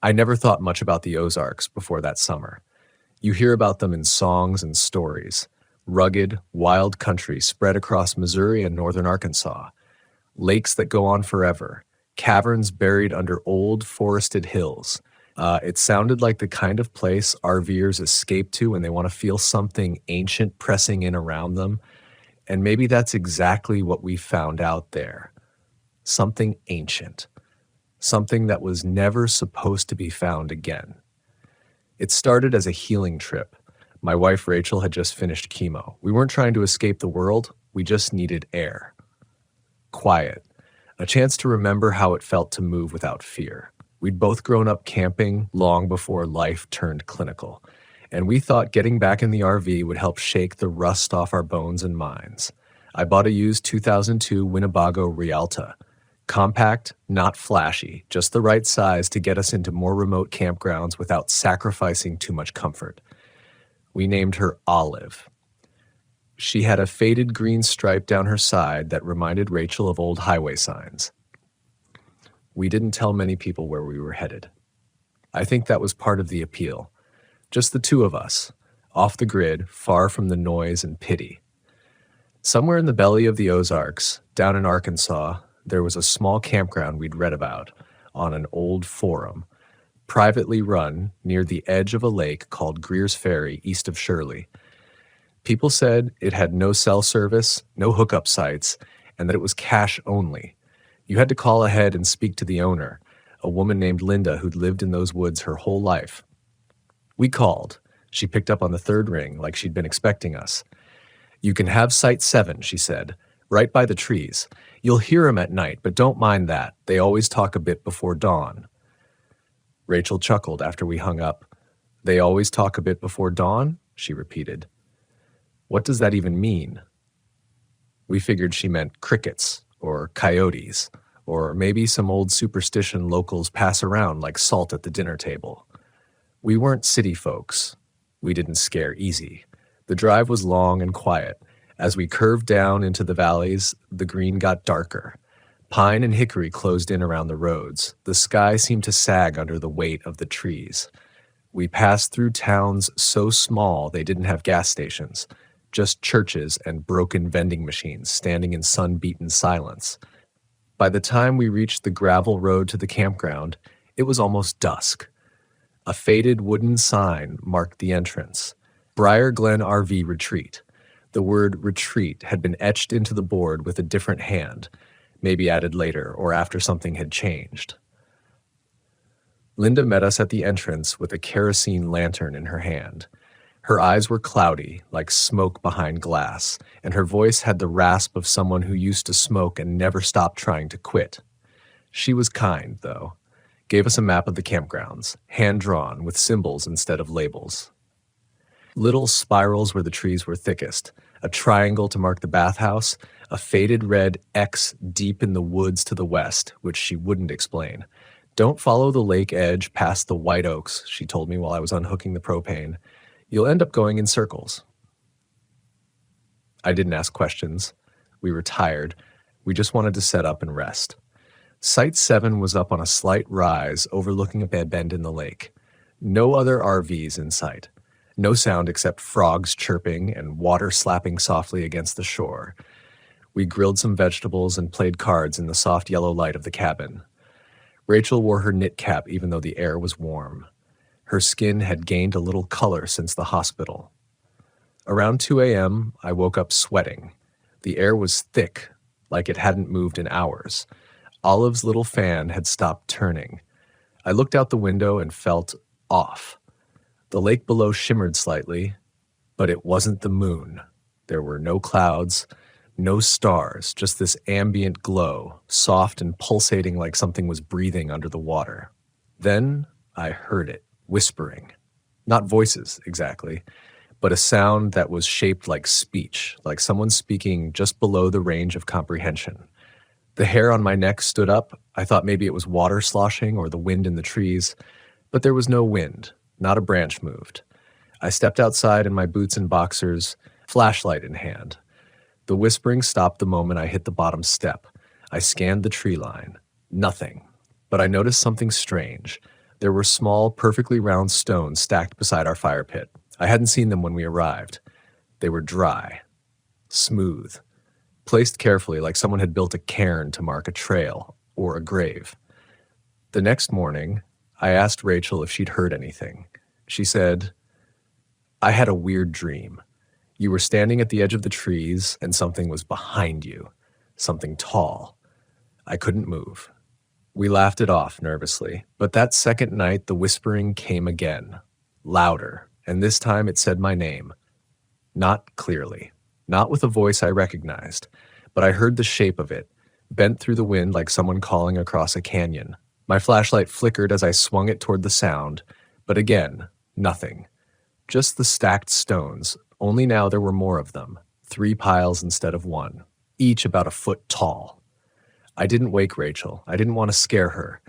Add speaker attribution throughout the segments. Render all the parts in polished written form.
Speaker 1: I never thought much about the Ozarks before that summer. You hear about them in songs and stories. Rugged, wild country spread across Missouri and northern Arkansas. Lakes that go on forever. Caverns buried under old forested hills. It sounded like the kind of place RVers escape to when they want to feel something ancient pressing in around them. And maybe that's exactly what we found out there. Something ancient. Something that was never supposed to be found again. It started as a healing trip. My wife Rachel had just finished chemo. We weren't trying to escape the world, we just needed air. Quiet. A chance to remember how it felt to move without fear. We'd both grown up camping long before life turned clinical, and we thought getting back in the RV would help shake the rust off our bones and minds. I bought a used 2002 Winnebago Rialta. Compact, not flashy, just the right size to get us into more remote campgrounds without sacrificing too much comfort. We named her Olive. She had a faded green stripe down her side that reminded Rachel of old highway signs. We didn't tell many people where we were headed. I think that was part of the appeal. Just the two of us, off the grid, far from the noise and pity. Somewhere in the belly of the Ozarks, down in Arkansas, there was a small campground we'd read about on an old forum, privately run near the edge of a lake called Greer's Ferry east of Shirley. People said it had no cell service, no hookup sites, and that it was cash only. You had to call ahead and speak to the owner, a woman named Linda who'd lived in those woods her whole life. We called. She picked up on the third ring like she'd been expecting us. "You can have Site 7, she said, right by the trees. You'll hear 'em at night, but don't mind that. They always talk a bit before dawn." Rachel chuckled after we hung up. "They always talk a bit before dawn?" she repeated. "What does that even mean?" We figured she meant crickets or coyotes, or maybe some old superstition locals pass around like salt at the dinner table. We weren't city folks. We didn't scare easy. The drive was long and quiet. As we curved down into the valleys, the green got darker. Pine and hickory closed in around the roads. The sky seemed to sag under the weight of the trees. We passed through towns so small they didn't have gas stations, just churches and broken vending machines standing in sun-beaten silence. By the time we reached the gravel road to the campground, it was almost dusk. A faded wooden sign marked the entrance. Briar Glen RV Retreat. The word retreat had been etched into the board with a different hand, maybe added later or after something had changed. Linda met us at the entrance with a kerosene lantern in her hand. Her eyes were cloudy, like smoke behind glass, and her voice had the rasp of someone who used to smoke and never stopped trying to quit. She was kind, though. Gave us a map of the campgrounds, hand-drawn with symbols instead of labels. Little spirals where the trees were thickest, a triangle to mark the bathhouse, a faded red X deep in the woods to the west, which she wouldn't explain. "Don't follow the lake edge past the white oaks," she told me while I was unhooking the propane. "You'll end up going in circles." I didn't ask questions. We were tired. We just wanted to set up and rest. Site 7 was up on a slight rise overlooking a bend in the lake. No other RVs in sight. No sound except frogs chirping and water slapping softly against the shore. We grilled some vegetables and played cards in the soft yellow light of the cabin. Rachel wore her knit cap even though the air was warm. Her skin had gained a little color since the hospital. Around 2 a.m., I woke up sweating. The air was thick, like it hadn't moved in hours. Olive's little fan had stopped turning. I looked out the window and felt off. The lake below shimmered slightly, but it wasn't the moon. There were no clouds, no stars, just this ambient glow, soft and pulsating like something was breathing under the water. Then I heard it, whispering. Not voices, exactly, but a sound that was shaped like speech, like someone speaking just below the range of comprehension. The hair on my neck stood up. I thought maybe it was water sloshing or the wind in the trees, but there was no wind. Not a branch moved. I stepped outside in my boots and boxers, flashlight in hand. The whispering stopped the moment I hit the bottom step. I scanned the tree line. Nothing. But I noticed something strange. There were small, perfectly round stones stacked beside our fire pit. I hadn't seen them when we arrived. They were dry, smooth, placed carefully like someone had built a cairn to mark a trail or a grave. The next morning, I asked Rachel if she'd heard anything. She said, "I had a weird dream. You were standing at the edge of the trees and something was behind you, something tall. I couldn't move." We laughed it off nervously, but that second night the whispering came again, louder, and this time it said my name. Not clearly, not with a voice I recognized, but I heard the shape of it, bent through the wind like someone calling across a canyon. My flashlight flickered as I swung it toward the sound, but again, nothing. Just the stacked stones, only now there were more of them, 3 piles instead of 1, each about a foot tall. I didn't wake Rachel. I didn't want to scare her.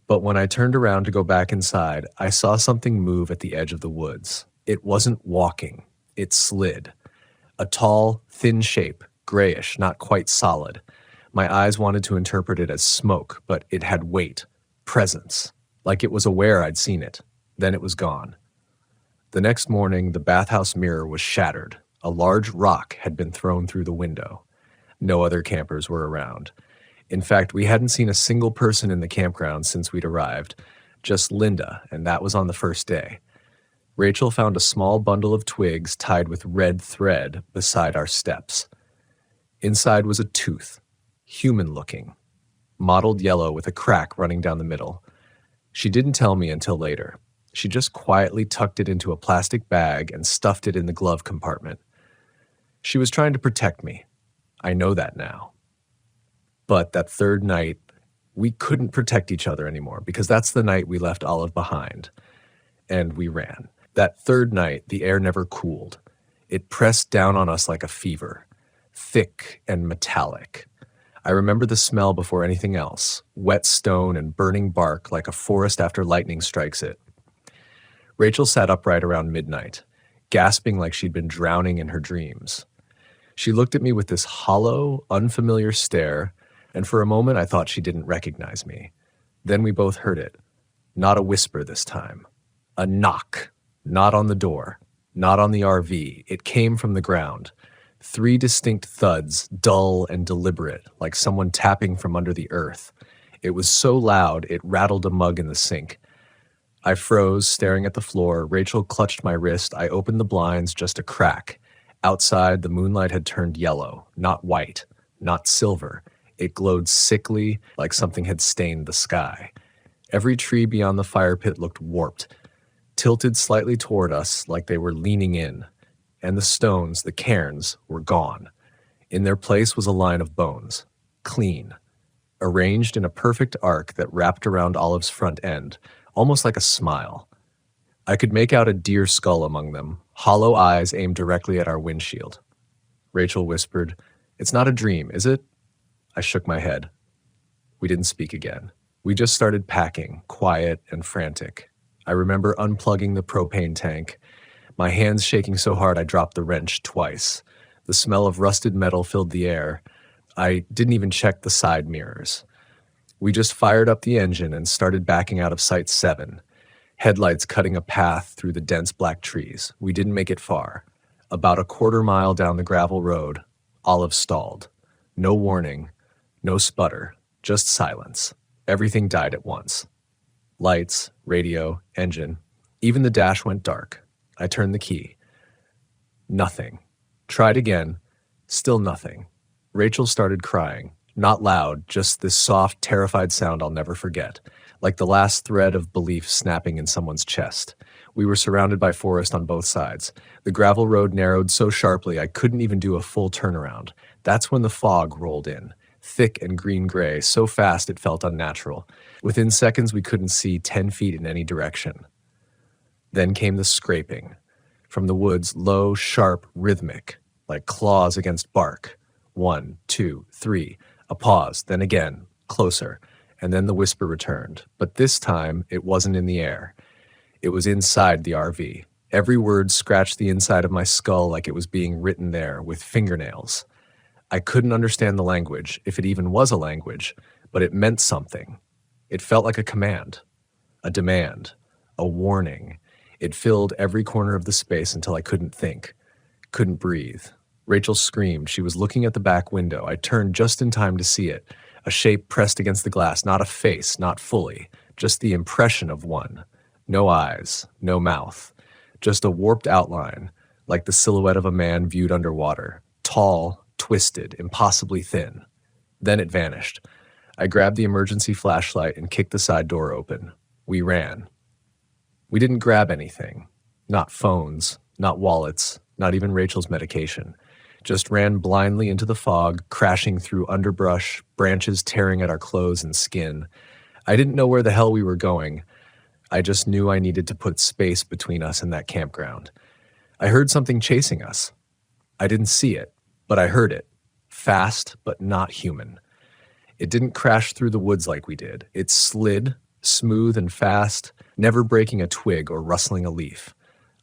Speaker 1: But when I turned around to go back inside, I saw something move at the edge of the woods. It wasn't walking. It slid. A tall, thin shape, grayish, not quite solid. My eyes wanted to interpret it as smoke, but it had weight, presence, like it was aware I'd seen it. Then it was gone. The next morning, the bathhouse mirror was shattered. A large rock had been thrown through the window. No other campers were around. In fact, we hadn't seen a single person in the campground since we'd arrived, just Linda, and that was on the first day. Rachel found a small bundle of twigs tied with red thread beside our steps. Inside was a tooth, human-looking, mottled yellow with a crack running down the middle. She didn't tell me until later. She just quietly tucked it into a plastic bag and stuffed it in the glove compartment. She was trying to protect me. I know that now. But that third night, we couldn't protect each other anymore because that's the night we left Olive behind. And we ran. That third night, the air never cooled. It pressed down on us like a fever, thick and metallic. I remember the smell before anything else, wet stone and burning bark like a forest after lightning strikes it. Rachel sat upright around midnight, gasping like she'd been drowning in her dreams. She looked at me with this hollow, unfamiliar stare, and for a moment I thought she didn't recognize me. Then we both heard it. Not a whisper this time. A knock. Not on the door. Not on the RV. It came from the ground. 3 distinct thuds, dull and deliberate, like someone tapping from under the earth. It was so loud it rattled a mug in the sink. I froze, staring at the floor. Rachel clutched my wrist. I opened the blinds just a crack. Outside, the moonlight had turned yellow, not white, not silver. It glowed sickly, like something had stained the sky. Every tree beyond the fire pit looked warped, tilted slightly toward us like they were leaning in. And the stones, the cairns, were gone. In their place was a line of bones, clean, arranged in a perfect arc that wrapped around Olive's front end, almost like a smile. I could make out a deer skull among them, hollow eyes aimed directly at our windshield. Rachel whispered, "It's not a dream, is it?" I shook my head. We didn't speak again. We just started packing, quiet and frantic. I remember unplugging the propane tank, my hands shaking so hard I dropped the wrench twice. The smell of rusted metal filled the air. I didn't even check the side mirrors. We just fired up the engine and started backing out of Site 7, headlights cutting a path through the dense black trees. We didn't make it far. About a quarter mile down the gravel road, Olive stalled. No warning. No sputter, just silence. Everything died at once. Lights, radio, engine. Even the dash went dark. I turned the key. Nothing. Tried again. Still nothing. Rachel started crying. Not loud, just this soft, terrified sound I'll never forget, like the last thread of belief snapping in someone's chest. We were surrounded by forest on both sides. The gravel road narrowed so sharply I couldn't even do a full turnaround. That's when the fog rolled in. Thick and green-gray, so fast it felt unnatural. Within seconds, we couldn't see 10 feet in any direction. Then came the scraping. From the woods, low, sharp, rhythmic, like claws against bark. 1, 2, 3. A pause, then again, closer, and then the whisper returned. But this time, it wasn't in the air. It was inside the RV. Every word scratched the inside of my skull like it was being written there with fingernails. I couldn't understand the language, if it even was a language, but it meant something. It felt like a command a demand, a warning. It filled every corner of the space until I couldn't think, couldn't breathe. Rachel screamed. She was looking at the back window. I turned just in time to see it. A shape pressed against the glass, not a face, not fully, just the impression of one. No eyes, no mouth, just a warped outline, like the silhouette of a man viewed underwater, tall, twisted, impossibly thin. Then it vanished. I grabbed the emergency flashlight and kicked the side door open. We ran. We didn't grab anything. Not phones, not wallets, not even Rachel's medication. Just ran blindly into the fog, crashing through underbrush, branches tearing at our clothes and skin. I didn't know where the hell we were going. I just knew I needed to put space between us and that campground. I heard something chasing us. I didn't see it, but I heard it. Fast, but not human. It didn't crash through the woods like we did. It slid, smooth and fast, never breaking a twig or rustling a leaf.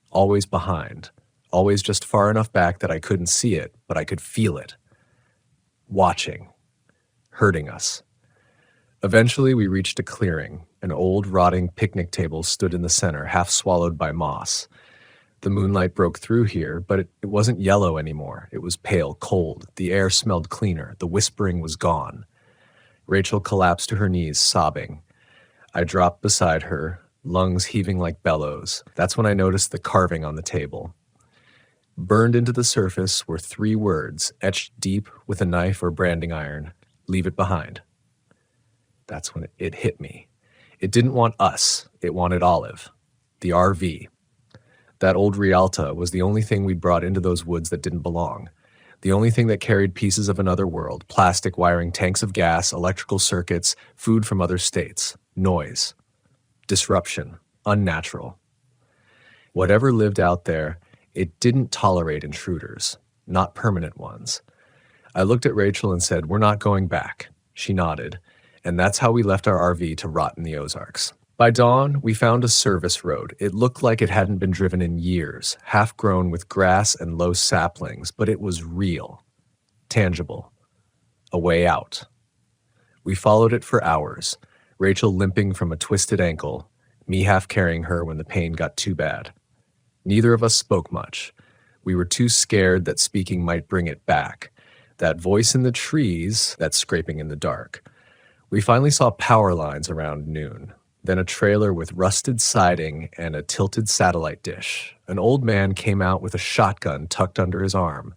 Speaker 1: Always behind. Always just far enough back that I couldn't see it, but I could feel it. Watching. Hurting us. Eventually, we reached a clearing. An old, rotting picnic table stood in the center, half swallowed by moss. The moonlight broke through here, but it wasn't yellow anymore. It was pale, cold. The air smelled cleaner. The whispering was gone. Rachel collapsed to her knees, sobbing. I dropped beside her, lungs heaving like bellows. That's when I noticed the carving on the table. Burned into the surface were 3 words, etched deep with a knife or branding iron. Leave it behind. That's when it hit me. It didn't want us. It wanted Olive. The RV. That old Rialta was the only thing we'd brought into those woods that didn't belong. The only thing that carried pieces of another world, plastic wiring, tanks of gas, electrical circuits, food from other states, noise, disruption, unnatural. Whatever lived out there, it didn't tolerate intruders, not permanent ones. I looked at Rachel and said, "We're not going back." She nodded, and that's how we left our RV to rot in the Ozarks. By dawn, we found a service road. It looked like it hadn't been driven in years, half grown with grass and low saplings, but it was real, tangible, a way out. We followed it for hours, Rachel limping from a twisted ankle, me half carrying her when the pain got too bad. Neither of us spoke much. We were too scared that speaking might bring it back. That voice in the trees, that scraping in the dark. We finally saw power lines around noon. Then a trailer with rusted siding and a tilted satellite dish. An old man came out with a shotgun tucked under his arm.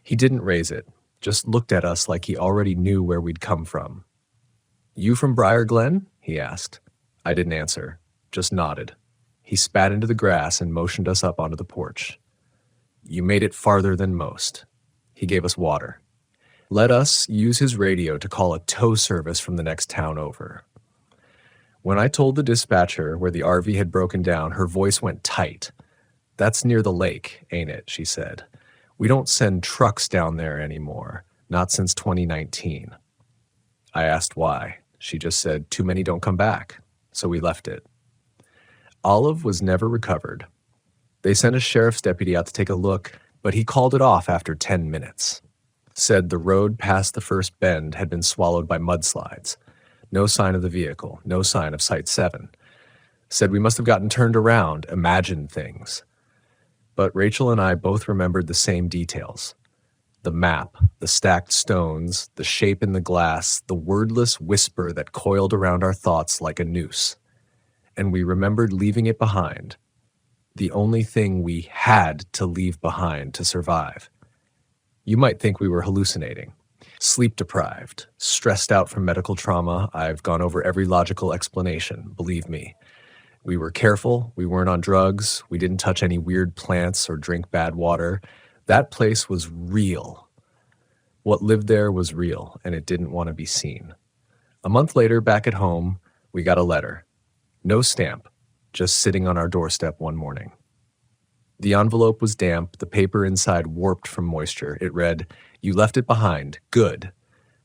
Speaker 1: He didn't raise it, just looked at us like he already knew where we'd come from. "You from Briar Glen?" he asked. I didn't answer, just nodded. He spat into the grass and motioned us up onto the porch. "You made it farther than most." He gave us water. Let us use his radio to call a tow service from the next town over. When I told the dispatcher where the RV had broken down, her voice went tight. "That's near the lake, ain't it?" she said. "We don't send trucks down there anymore, not since 2019. I asked why. She just said, "Too many don't come back." So we left it. Olive was never recovered. They sent a sheriff's deputy out to take a look, but he called it off after 10 minutes. Said the road past the first bend had been swallowed by mudslides. No sign of the vehicle, no sign of Site 7. Said we must have gotten turned around, imagined things. But Rachel and I both remembered the same details. The map, the stacked stones, the shape in the glass, the wordless whisper that coiled around our thoughts like a noose. And we remembered leaving it behind. The only thing we had to leave behind to survive. You might think we were hallucinating. Sleep deprived, stressed out from medical trauma. I've gone over every logical explanation, believe me. We were careful, we weren't on drugs, we didn't touch any weird plants or drink bad water. That place was real. What lived there was real, and it didn't want to be seen. A month later, back at home, we got a letter. No stamp, just sitting on our doorstep one morning. The envelope was damp, the paper inside warped from moisture. It read, "You left it behind. Good."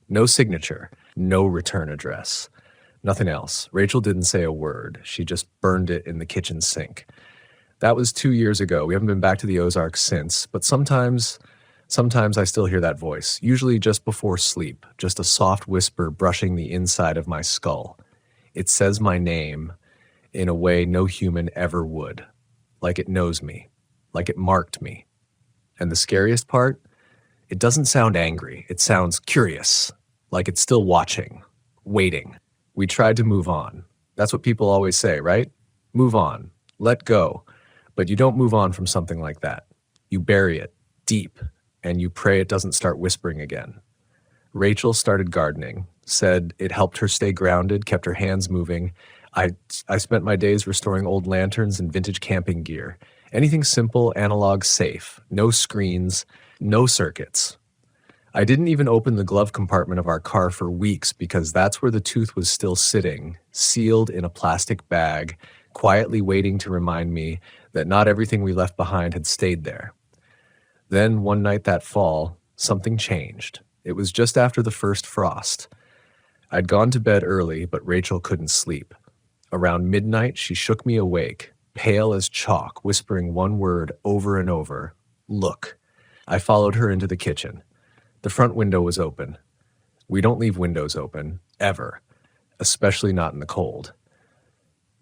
Speaker 1: No signature, no return address. Nothing else. Rachel didn't say a word. She just burned it in the kitchen sink. That was 2 years ago. We haven't been back to the Ozarks since, but sometimes I still hear that voice, usually just before sleep, just a soft whisper brushing the inside of my skull. It says my name. in a way no human ever would. Like it knows me. Like it marked me. And the scariest part? It doesn't sound angry. It sounds curious. Like it's still watching. Waiting. We tried to move on. That's what people always say, right? Move on. Let go. But you don't move on from something like that. You bury it deep, and you pray it doesn't start whispering again. Rachel started gardening, said it helped her stay grounded, kept her hands moving. I spent my days restoring old lanterns and vintage camping gear. Anything simple, analog, safe. No screens, no circuits. I didn't even open the glove compartment of our car for weeks because that's where the tooth was still sitting, sealed in a plastic bag, quietly waiting to remind me that not everything we left behind had stayed there. Then, one night that fall, something changed. It was just after the first frost. I'd gone to bed early, but Rachel couldn't sleep. Around midnight, she shook me awake, pale as chalk, whispering one word over and over, "Look." I followed her into the kitchen. The front window was open. We don't leave windows open, ever, especially not in the cold.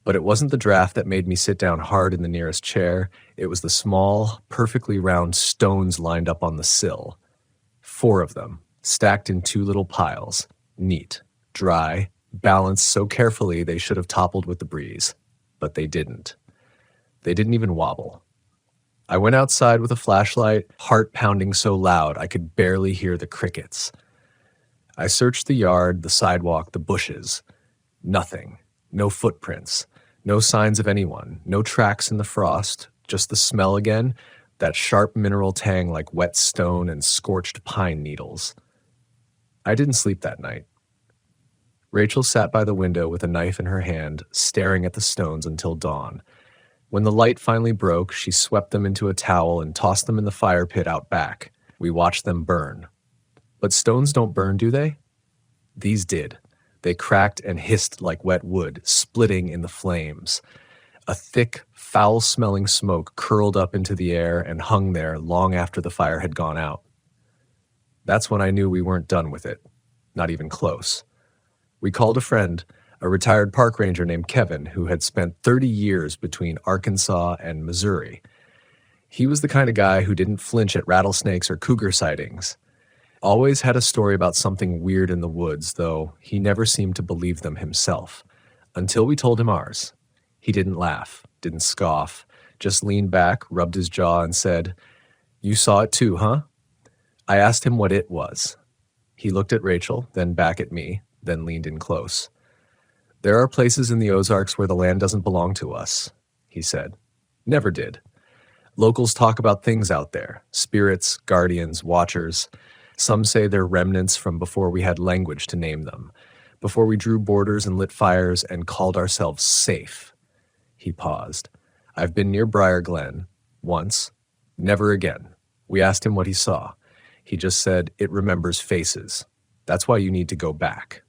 Speaker 1: But it wasn't the draft that made me sit down hard in the nearest chair. It was the small, perfectly round stones lined up on the sill. 4 of them, stacked in 2 little piles, neat, dry, balanced so carefully they should have toppled with the breeze. But they didn't. They didn't even wobble. I went outside with a flashlight, heart pounding so loud I could barely hear the crickets. I searched the yard, the sidewalk, the bushes. Nothing. No footprints. No signs of anyone. No tracks in the frost. Just the smell again, that sharp mineral tang like wet stone and scorched pine needles. I didn't sleep that night. Rachel sat by the window with a knife in her hand, staring at the stones until dawn. When the light finally broke, she swept them into a towel and tossed them in the fire pit out back. We watched them burn. But stones don't burn, do they? These did. They cracked and hissed like wet wood, splitting in the flames. A thick, foul-smelling smoke curled up into the air and hung there long after the fire had gone out. That's when I knew we weren't done with it. Not even close. We called a friend, a retired park ranger named Kevin, who had spent 30 years between Arkansas and Missouri. He was the kind of guy who didn't flinch at rattlesnakes or cougar sightings. Always had a story about something weird in the woods, though he never seemed to believe them himself. Until we told him ours. He didn't laugh, didn't scoff, just leaned back, rubbed his jaw, and said, "You saw it too, huh?" I asked him what it was. He looked at Rachel, then back at me, then leaned in close. "There are places in the Ozarks where the land doesn't belong to us," he said. "Never did. Locals talk about things out there, spirits, guardians, watchers. Some say they're remnants from before we had language to name them, before we drew borders and lit fires and called ourselves safe." He paused. "I've been near Briar Glen. Once. Never again." We asked him what he saw. He just said, "It remembers faces. That's why you need to go back."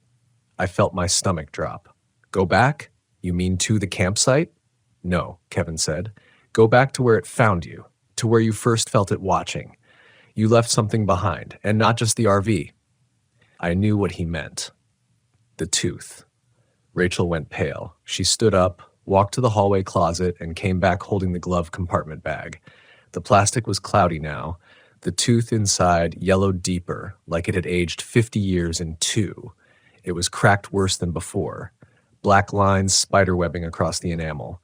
Speaker 1: I felt my stomach drop. "Go back? You mean to the campsite?" "No," Kevin said. "Go back to where it found you, to where you first felt it watching. You left something behind, and not just the RV." I knew what he meant. The tooth. Rachel went pale. She stood up, walked to the hallway closet, and came back holding the glove compartment bag. The plastic was cloudy now. The tooth inside yellowed deeper, like it had aged 50 years in 2. It was cracked worse than before. Black lines spiderwebbing across the enamel.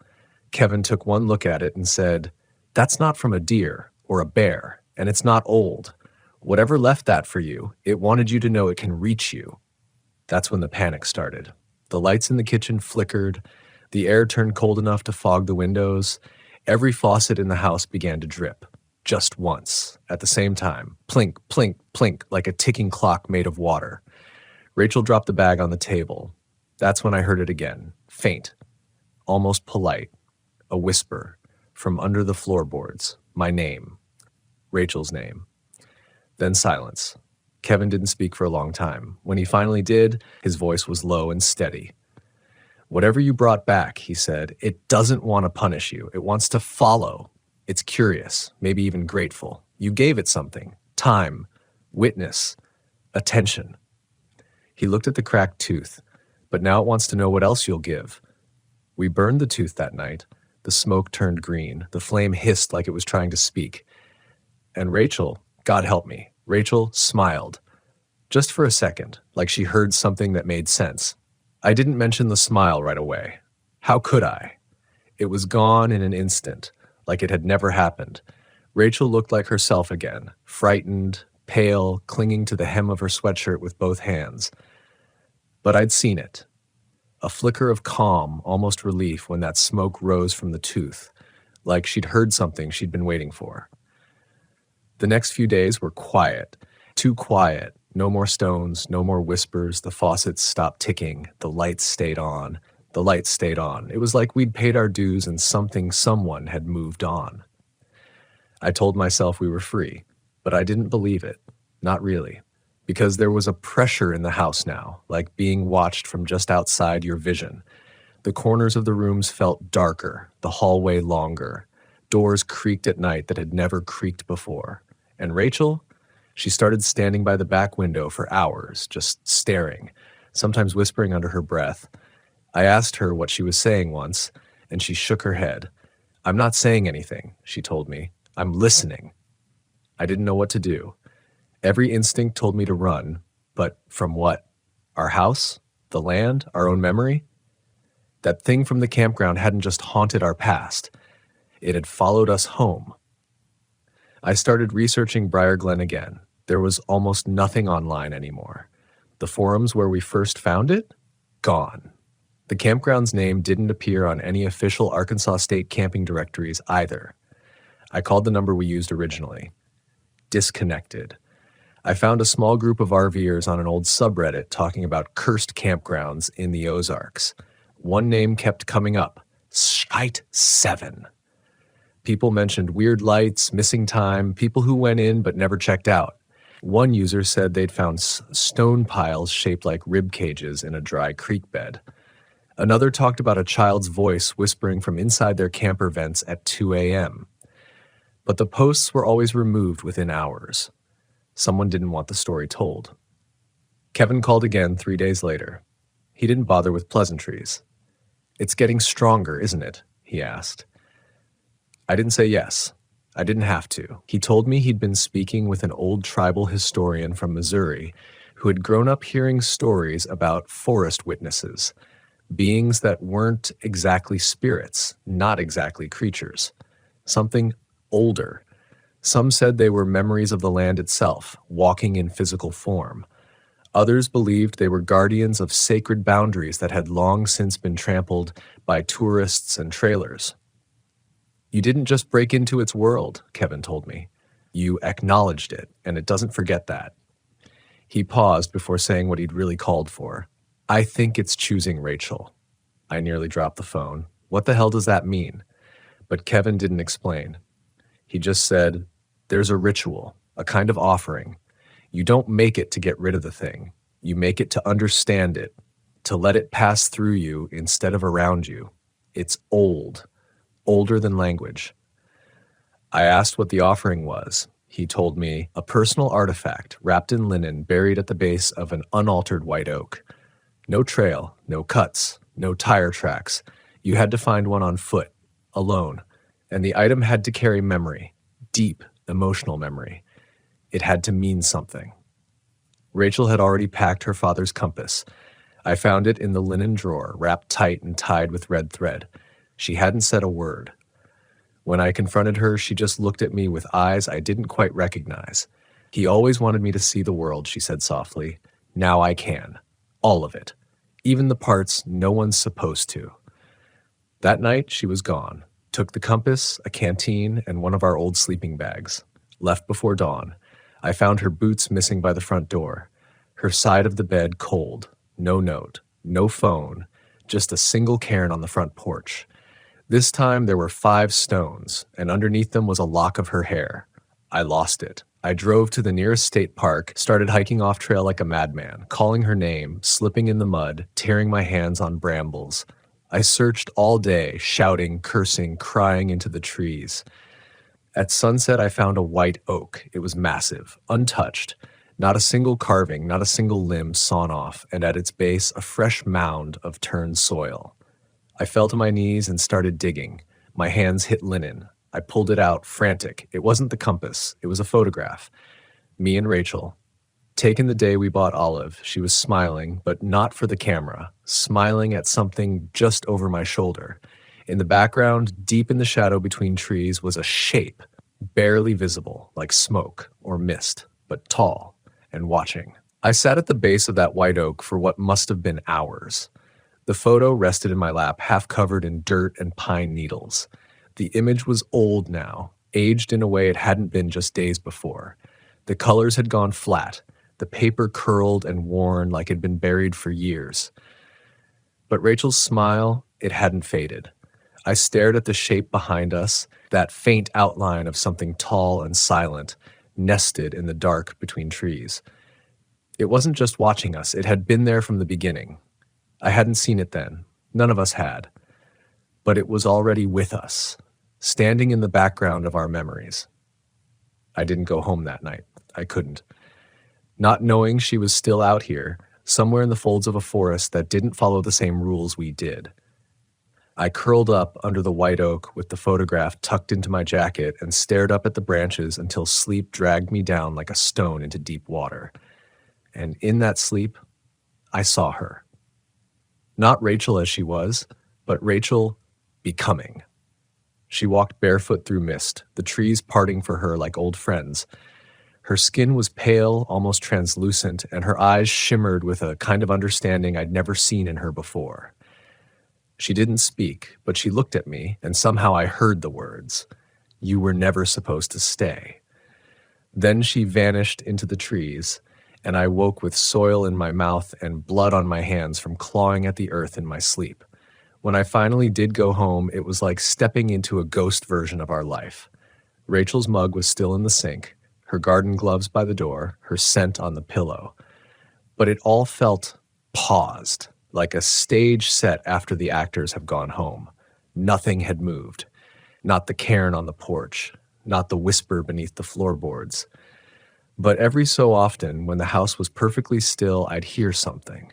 Speaker 1: Kevin took one look at it and said, "That's not from a deer or a bear, and it's not old. Whatever left that for you, it wanted you to know it can reach you." That's when the panic started. The lights in the kitchen flickered. The air turned cold enough to fog the windows. Every faucet in the house began to drip. Just once, at the same time. Plink, plink, plink, like a ticking clock made of water. Rachel dropped the bag on the table. That's when I heard it again. Faint. Almost polite. A whisper. From under the floorboards. My name. Rachel's name. Then silence. Kevin didn't speak for a long time. When he finally did, his voice was low and steady. "Whatever you brought back," he said, "it doesn't want to punish you. It wants to follow. It's curious, maybe even grateful. You gave it something. Time. Witness. Attention." He looked at the cracked tooth. "But now it wants to know what else you'll give." We burned the tooth that night. The smoke turned green. The flame hissed like it was trying to speak. And Rachel, God help me, Rachel smiled. Just for a second, like she heard something that made sense. I didn't mention the smile right away. How could I? It was gone in an instant, like it had never happened. Rachel looked like herself again, frightened, pale, clinging to the hem of her sweatshirt with both hands. But I'd seen it. A flicker of calm, almost relief, when that smoke rose from the tooth, like she'd heard something she'd been waiting for. The next few days were quiet, too quiet. No more stones, no more whispers. The faucets stopped ticking. The lights stayed on. The lights stayed on. It was like we'd paid our dues and someone had moved on. I told myself we were free, but I didn't believe it. Not really. Because there was a pressure in the house now, like being watched from just outside your vision. The corners of the rooms felt darker, the hallway longer. Doors creaked at night that had never creaked before. And Rachel? She started standing by the back window for hours, just staring, sometimes whispering under her breath. I asked her what she was saying once, and she shook her head. I'm not saying anything, she told me. I'm listening. I didn't know what to do. Every instinct told me to run, but from what? Our house? The land? Our own memory? That thing from the campground hadn't just haunted our past. It had followed us home. I started researching Briar Glen again. There was almost nothing online anymore. The forums where we first found it? Gone. The campground's name didn't appear on any official Arkansas state camping directories either. I called the number we used originally. Disconnected. I found a small group of RVers on an old subreddit talking about cursed campgrounds in the Ozarks. One name kept coming up. Shite 7. People mentioned weird lights, missing time, people who went in but never checked out. One user said they'd found stone piles shaped like rib cages in a dry creek bed. Another talked about a child's voice whispering from inside their camper vents at 2 a.m. But the posts were always removed within hours. Someone didn't want the story told. Kevin called again 3 days later. He didn't bother with pleasantries. It's getting stronger, isn't it? He asked. I didn't say yes. I didn't have to. He told me he'd been speaking with an old tribal historian from Missouri who had grown up hearing stories about forest witnesses, beings that weren't exactly spirits, not exactly creatures, something older. Some said they were memories of the land itself, walking in physical form. Others believed they were guardians of sacred boundaries that had long since been trampled by tourists and trailers. You didn't just break into its world, Kevin told me. You acknowledged it, and it doesn't forget that. He paused before saying what he'd really called for. I think it's choosing Rachel. I nearly dropped the phone. What the hell does that mean? But Kevin didn't explain. He just said, there's a ritual, a kind of offering. You don't make it to get rid of the thing. You make it to understand it, to let it pass through you instead of around you. It's old. Older than language. I asked what the offering was. He told me, a personal artifact wrapped in linen buried at the base of an unaltered white oak. No trail, no cuts, no tire tracks. You had to find one on foot, alone. And the item had to carry memory, deep, emotional memory. It had to mean something. Rachel had already packed her father's compass. I found it in the linen drawer, wrapped tight and tied with red thread. She hadn't said a word. When I confronted her, she just looked at me with eyes I didn't quite recognize. He always wanted me to see the world, she said softly. Now I can. All of it. Even the parts no one's supposed to. That night, she was gone. Took the compass, a canteen, and one of our old sleeping bags. Left before dawn. I found her boots missing by the front door. Her side of the bed cold. No note. No phone. Just a single cairn on the front porch. This time there were 5 stones, and underneath them was a lock of her hair. I lost it. I drove to the nearest state park, started hiking off trail like a madman, calling her name, slipping in the mud, tearing my hands on brambles. I searched all day, shouting, cursing, crying into the trees. At sunset, I found a white oak. It was massive, untouched. Not a single carving, not a single limb sawn off, and at its base, a fresh mound of turned soil. I fell to my knees and started digging. My hands hit linen. I pulled it out, frantic. It wasn't the compass. It was a photograph. Me and Rachel. Taken the day we bought Olive, she was smiling, but not for the camera, smiling at something just over my shoulder. In the background, deep in the shadow between trees, was a shape, barely visible, like smoke or mist, but tall and watching. I sat at the base of that white oak for what must have been hours. The photo rested in my lap, half covered in dirt and pine needles. The image was old now, aged in a way it hadn't been just days before. The colors had gone flat, the paper curled and worn like it had been buried for years. But Rachel's smile, it hadn't faded. I stared at the shape behind us, that faint outline of something tall and silent, nested in the dark between trees. It wasn't just watching us, it had been there from the beginning. I hadn't seen it then. None of us had. But it was already with us, standing in the background of our memories. I didn't go home that night. I couldn't. Not knowing she was still out here, somewhere in the folds of a forest that didn't follow the same rules we did. I curled up under the white oak with the photograph tucked into my jacket and stared up at the branches until sleep dragged me down like a stone into deep water. And in that sleep, I saw her. Not Rachel as she was, but Rachel becoming. She walked barefoot through mist, the trees parting for her like old friends. Her skin was pale, almost translucent, and her eyes shimmered with a kind of understanding I'd never seen in her before. She didn't speak, but she looked at me, and somehow I heard the words, "You were never supposed to stay." Then she vanished into the trees, and I woke with soil in my mouth and blood on my hands from clawing at the earth in my sleep. When I finally did go home, it was like stepping into a ghost version of our life. Rachel's mug was still in the sink, her garden gloves by the door, her scent on the pillow. But it all felt paused, like a stage set after the actors have gone home. Nothing had moved. Not the cairn on the porch, not the whisper beneath the floorboards. But every so often, when the house was perfectly still, I'd hear something.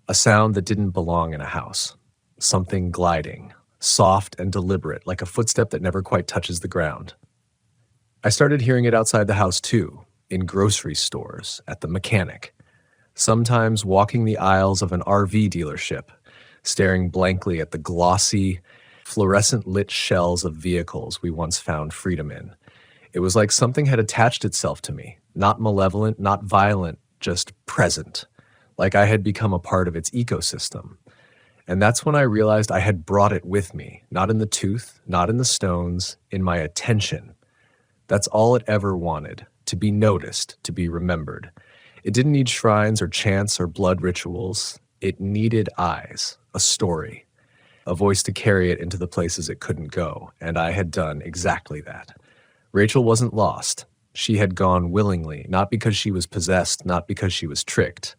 Speaker 1: A sound that didn't belong in a house. Something gliding, soft and deliberate, like a footstep that never quite touches the ground. I started hearing it outside the house too, in grocery stores, at the mechanic. Sometimes walking the aisles of an RV dealership, staring blankly at the glossy, fluorescent-lit shells of vehicles we once found freedom in. It was like something had attached itself to me, not malevolent, not violent, just present, like I had become a part of its ecosystem. And that's when I realized I had brought it with me, not in the tooth, not in the stones, in my attention. That's all it ever wanted, to be noticed, to be remembered. It didn't need shrines or chants or blood rituals. It needed eyes, a story, a voice to carry it into the places it couldn't go, and I had done exactly that. Rachel wasn't lost. She had gone willingly, not because she was possessed, not because she was tricked,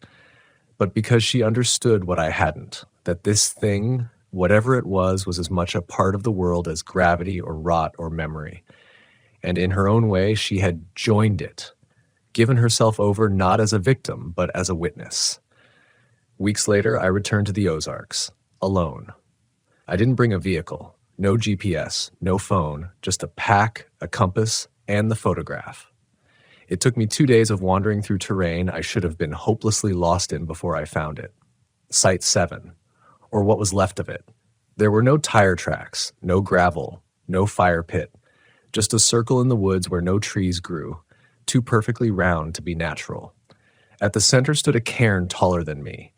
Speaker 1: but because she understood what I hadn't, that this thing, whatever it was as much a part of the world as gravity or rot or memory. And in her own way, she had joined it, given herself over not as a victim, but as a witness. Weeks later, I returned to the Ozarks, alone. I didn't bring a vehicle, no GPS, no phone, just a pack, a compass, and the photograph. It took me 2 days of wandering through terrain I should have been hopelessly lost in before I found it. Site 7, or what was left of it. There were no tire tracks, no gravel, no fire pit, just a circle in the woods where no trees grew, too perfectly round to be natural. At the center stood a cairn taller than me,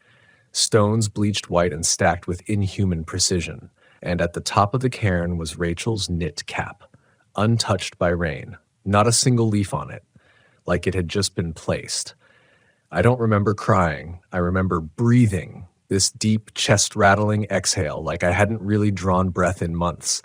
Speaker 1: stones bleached white and stacked with inhuman precision, and at the top of the cairn was Rachel's knit cap, untouched by rain, not a single leaf on it, like it had just been placed. I don't remember crying. I remember breathing, this deep, chest-rattling exhale like I hadn't really drawn breath in months,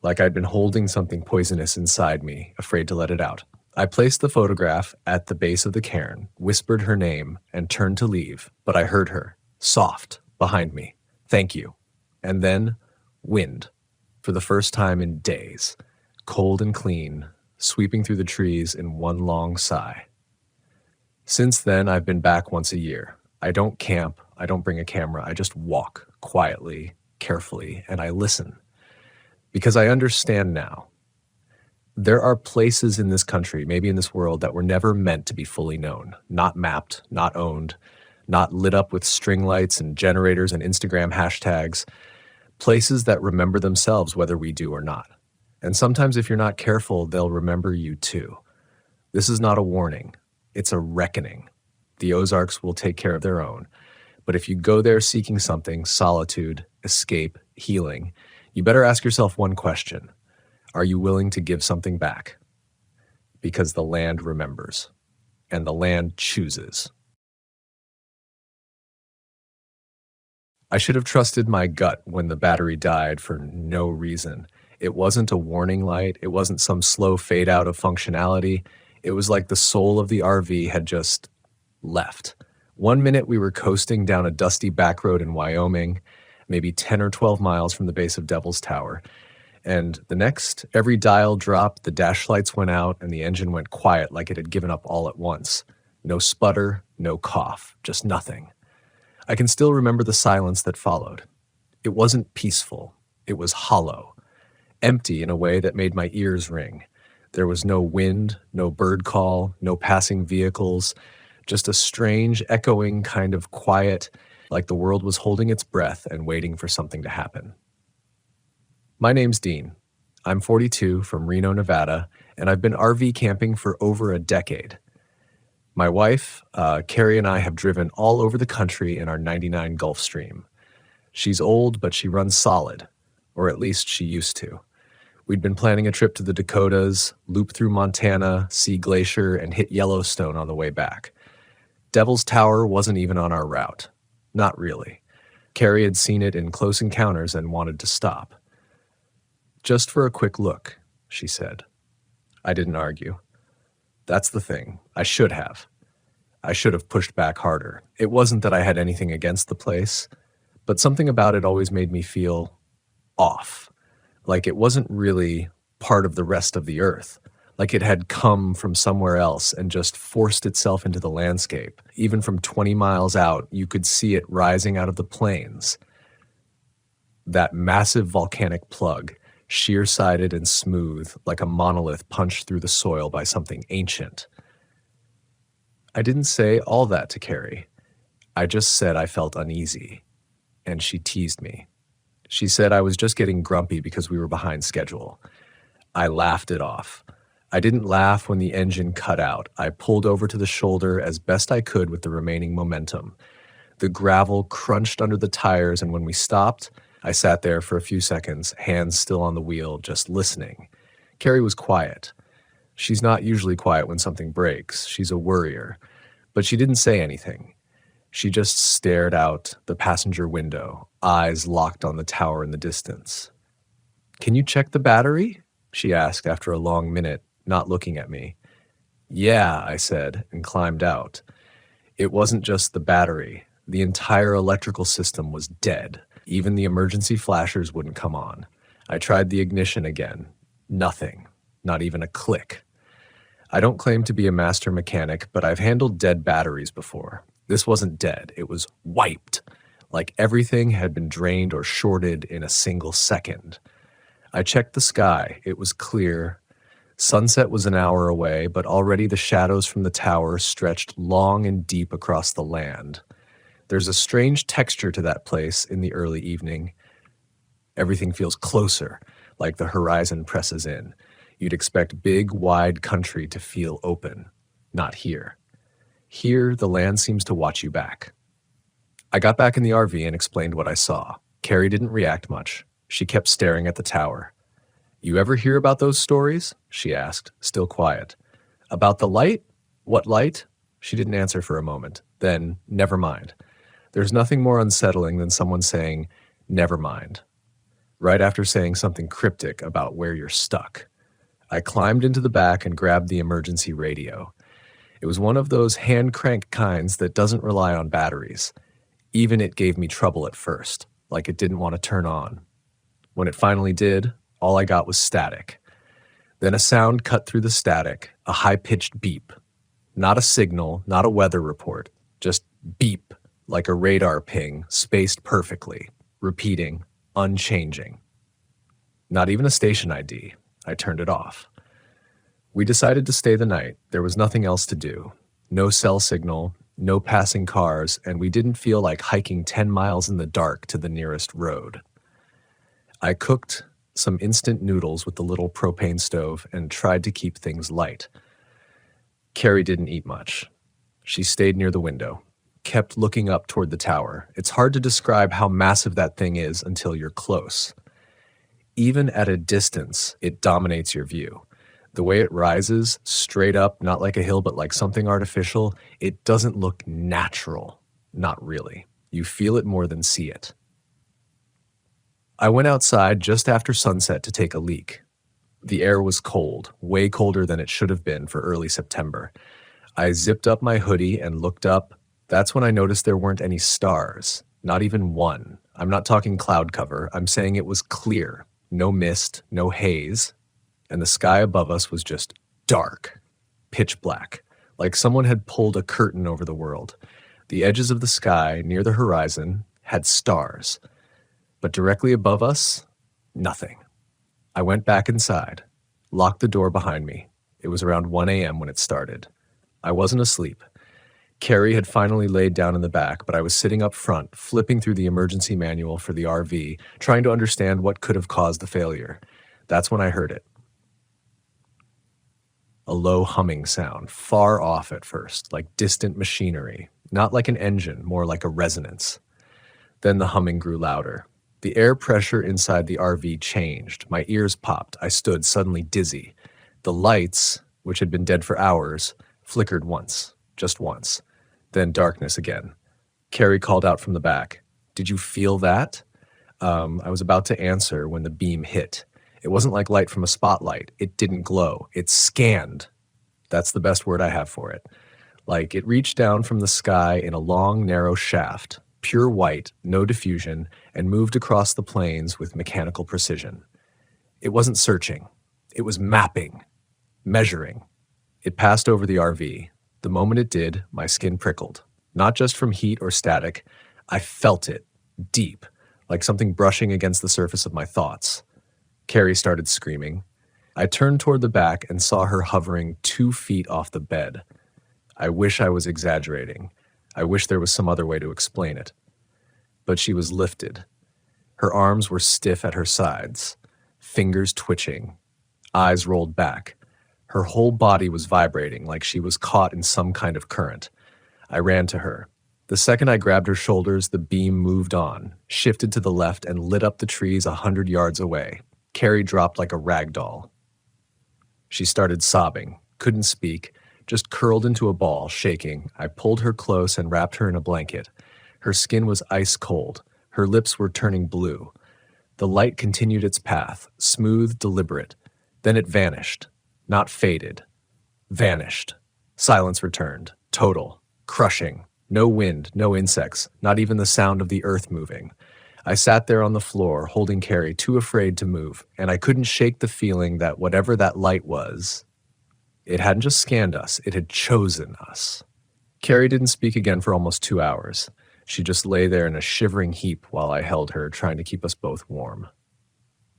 Speaker 1: like I'd been holding something poisonous inside me, afraid to let it out. I placed the photograph at the base of the cairn, whispered her name, and turned to leave, but I heard her, soft, behind me. "Thank you." And then, wind, for the first time in days, cold and clean, sweeping through the trees in one long sigh. Since then, I've been back once a year. I don't camp, I don't bring a camera, I just walk, quietly, carefully, and I listen. Because I understand now. There are places in this country, maybe in this world, that were never meant to be fully known, not mapped, not owned, not lit up with string lights and generators and Instagram hashtags, places that remember themselves whether we do or not. And sometimes if you're not careful, they'll remember you too. This is not a warning. It's a reckoning. The Ozarks will take care of their own. But if you go there seeking something, solitude, escape, healing, you better ask yourself one question. Are you willing to give something back? Because the land remembers, and the land chooses. I should have trusted my gut when the battery died for no reason. It wasn't a warning light. It wasn't some slow fade out of functionality. It was like the soul of the RV had just left. One minute we were coasting down a dusty back road in Wyoming, maybe 10 or 12 miles from the base of Devil's Tower. And the next, every dial dropped, the dash lights went out, and the engine went quiet like it had given up all at once. No sputter, no cough, just nothing. I can still remember the silence that followed. It wasn't peaceful. It was hollow, empty in a way that made my ears ring. There was no wind, no bird call, no passing vehicles, just a strange, echoing kind of quiet, like the world was holding its breath and waiting for something to happen. My name's Dean. I'm 42 from Reno, Nevada, and I've been RV camping for over a decade. My wife, Carrie, and I have driven all over the country in our 99 Gulfstream. She's old, but she runs solid, or at least she used to. We'd been planning a trip to the Dakotas, loop through Montana, see Glacier, and hit Yellowstone on the way back. Devil's Tower wasn't even on our route. Not really. Carrie had seen it in Close Encounters and wanted to stop. Just for a quick look, she said. I didn't argue. That's the thing. I should have. I should have pushed back harder. It wasn't that I had anything against the place, but something about it always made me feel off. Like it wasn't really part of the rest of the earth. Like it had come from somewhere else and just forced itself into the landscape. Even from 20 miles out, you could see it rising out of the plains. That massive volcanic plug, sheer-sided and smooth, like a monolith punched through the soil by something ancient. I didn't say all that to Carrie. I just said I felt uneasy, and she teased me. She said I was just getting grumpy because we were behind schedule. I laughed it off. I didn't laugh when the engine cut out. I pulled over to the shoulder as best I could with the remaining momentum. The gravel crunched under the tires, and when we stopped, I sat there for a few seconds, hands still on the wheel, just listening. Carrie was quiet. She's not usually quiet when something breaks. She's a worrier. But she didn't say anything. She just stared out the passenger window, eyes locked on the tower in the distance. "Can you check the battery?" she asked after a long minute, not looking at me. "Yeah," I said, and climbed out. It wasn't just the battery. The entire electrical system was dead. Even the emergency flashers wouldn't come on. I tried the ignition again. Nothing. Not even a click. I don't claim to be a master mechanic, but I've handled dead batteries before. This wasn't dead. It was wiped. Like everything had been drained or shorted in a single second. I checked the sky. It was clear. Sunset was an hour away, but already the shadows from the tower stretched long and deep across the land. There's a strange texture to that place in the early evening. Everything feels closer, like the horizon presses in. You'd expect big, wide country to feel open. Not here. Here, the land seems to watch you back. I got back in the RV and explained what I saw. Carrie didn't react much. She kept staring at the tower. "You ever hear about those stories?" she asked, still quiet. "About the light? What light?" She didn't answer for a moment. Then, "Never mind." There's nothing more unsettling than someone saying, "Never mind," right after saying something cryptic about where you're stuck. I climbed into the back and grabbed the emergency radio. It was one of those hand-crank kinds that doesn't rely on batteries. Even it gave me trouble at first, like it didn't want to turn on. When it finally did, all I got was static. Then a sound cut through the static, a high-pitched beep. Not a signal, not a weather report, just beep, like a radar ping, spaced perfectly, repeating unchanging. Not even a station ID. I turned it off. We decided to stay the night. There was nothing else to do. No cell signal, no passing cars, and we didn't feel like hiking 10 miles in the dark to the nearest road. I cooked some instant noodles with the little propane stove and tried to keep things light. Carrie didn't eat much. She stayed near the window, kept looking up toward the tower. It's hard to describe how massive that thing is until you're close. Even at a distance, it dominates your view. The way it rises, straight up, not like a hill, but like something artificial, it doesn't look natural. Not really. You feel it more than see it. I went outside just after sunset to take a leak. The air was cold, way colder than it should have been for early September. I zipped up my hoodie and looked up. That's when I noticed there weren't any stars, not even one. I'm not talking cloud cover. I'm saying it was clear. No mist, no haze. And the sky above us was just dark, pitch black, like someone had pulled a curtain over the world. The edges of the sky near the horizon had stars, but directly above us, nothing. I went back inside, locked the door behind me. It was around 1 a.m. when it started. I wasn't asleep. Carrie had finally laid down in the back, but I was sitting up front, flipping through the emergency manual for the RV, trying to understand what could have caused the failure. That's when I heard it. A low humming sound, far off at first, like distant machinery, not like an engine, more like a resonance. Then the humming grew louder. The air pressure inside the RV changed. My ears popped. I stood, suddenly dizzy. The lights, which had been dead for hours, flickered once, just once. Then darkness again. Carrie called out from the back, "Did you feel that?" I was about to answer when the beam hit. It wasn't like light from a spotlight. It didn't glow. It scanned. That's the best word I have for it. Like it reached down from the sky in a long, narrow shaft, pure white, no diffusion, and moved across the plains with mechanical precision. It wasn't searching. It was mapping, measuring. It passed over the RV. The moment it did, my skin prickled. Not just from heat or static. I felt it, deep, like something brushing against the surface of my thoughts. Carrie started screaming. I turned toward the back and saw her hovering 2 feet off the bed. I wish I was exaggerating. I wish there was some other way to explain it. But she was lifted. Her arms were stiff at her sides, fingers twitching, eyes rolled back. Her whole body was vibrating like she was caught in some kind of current. I ran to her. The second I grabbed her shoulders, the beam moved on, shifted to the left, and lit up the trees 100 yards away. Carrie dropped like a rag doll. She started sobbing, couldn't speak, just curled into a ball, shaking. I pulled her close and wrapped her in a blanket. Her skin was ice cold. Her lips were turning blue. The light continued its path, smooth, deliberate. Then it vanished. Not faded. Vanished. Silence returned. Total. Crushing. No wind, no insects, not even the sound of the earth moving. I sat there on the floor, holding Carrie, too afraid to move, and I couldn't shake the feeling that whatever that light was, it hadn't just scanned us, it had chosen us. Carrie didn't speak again for almost 2 hours. She just lay there in a shivering heap while I held her, trying to keep us both warm.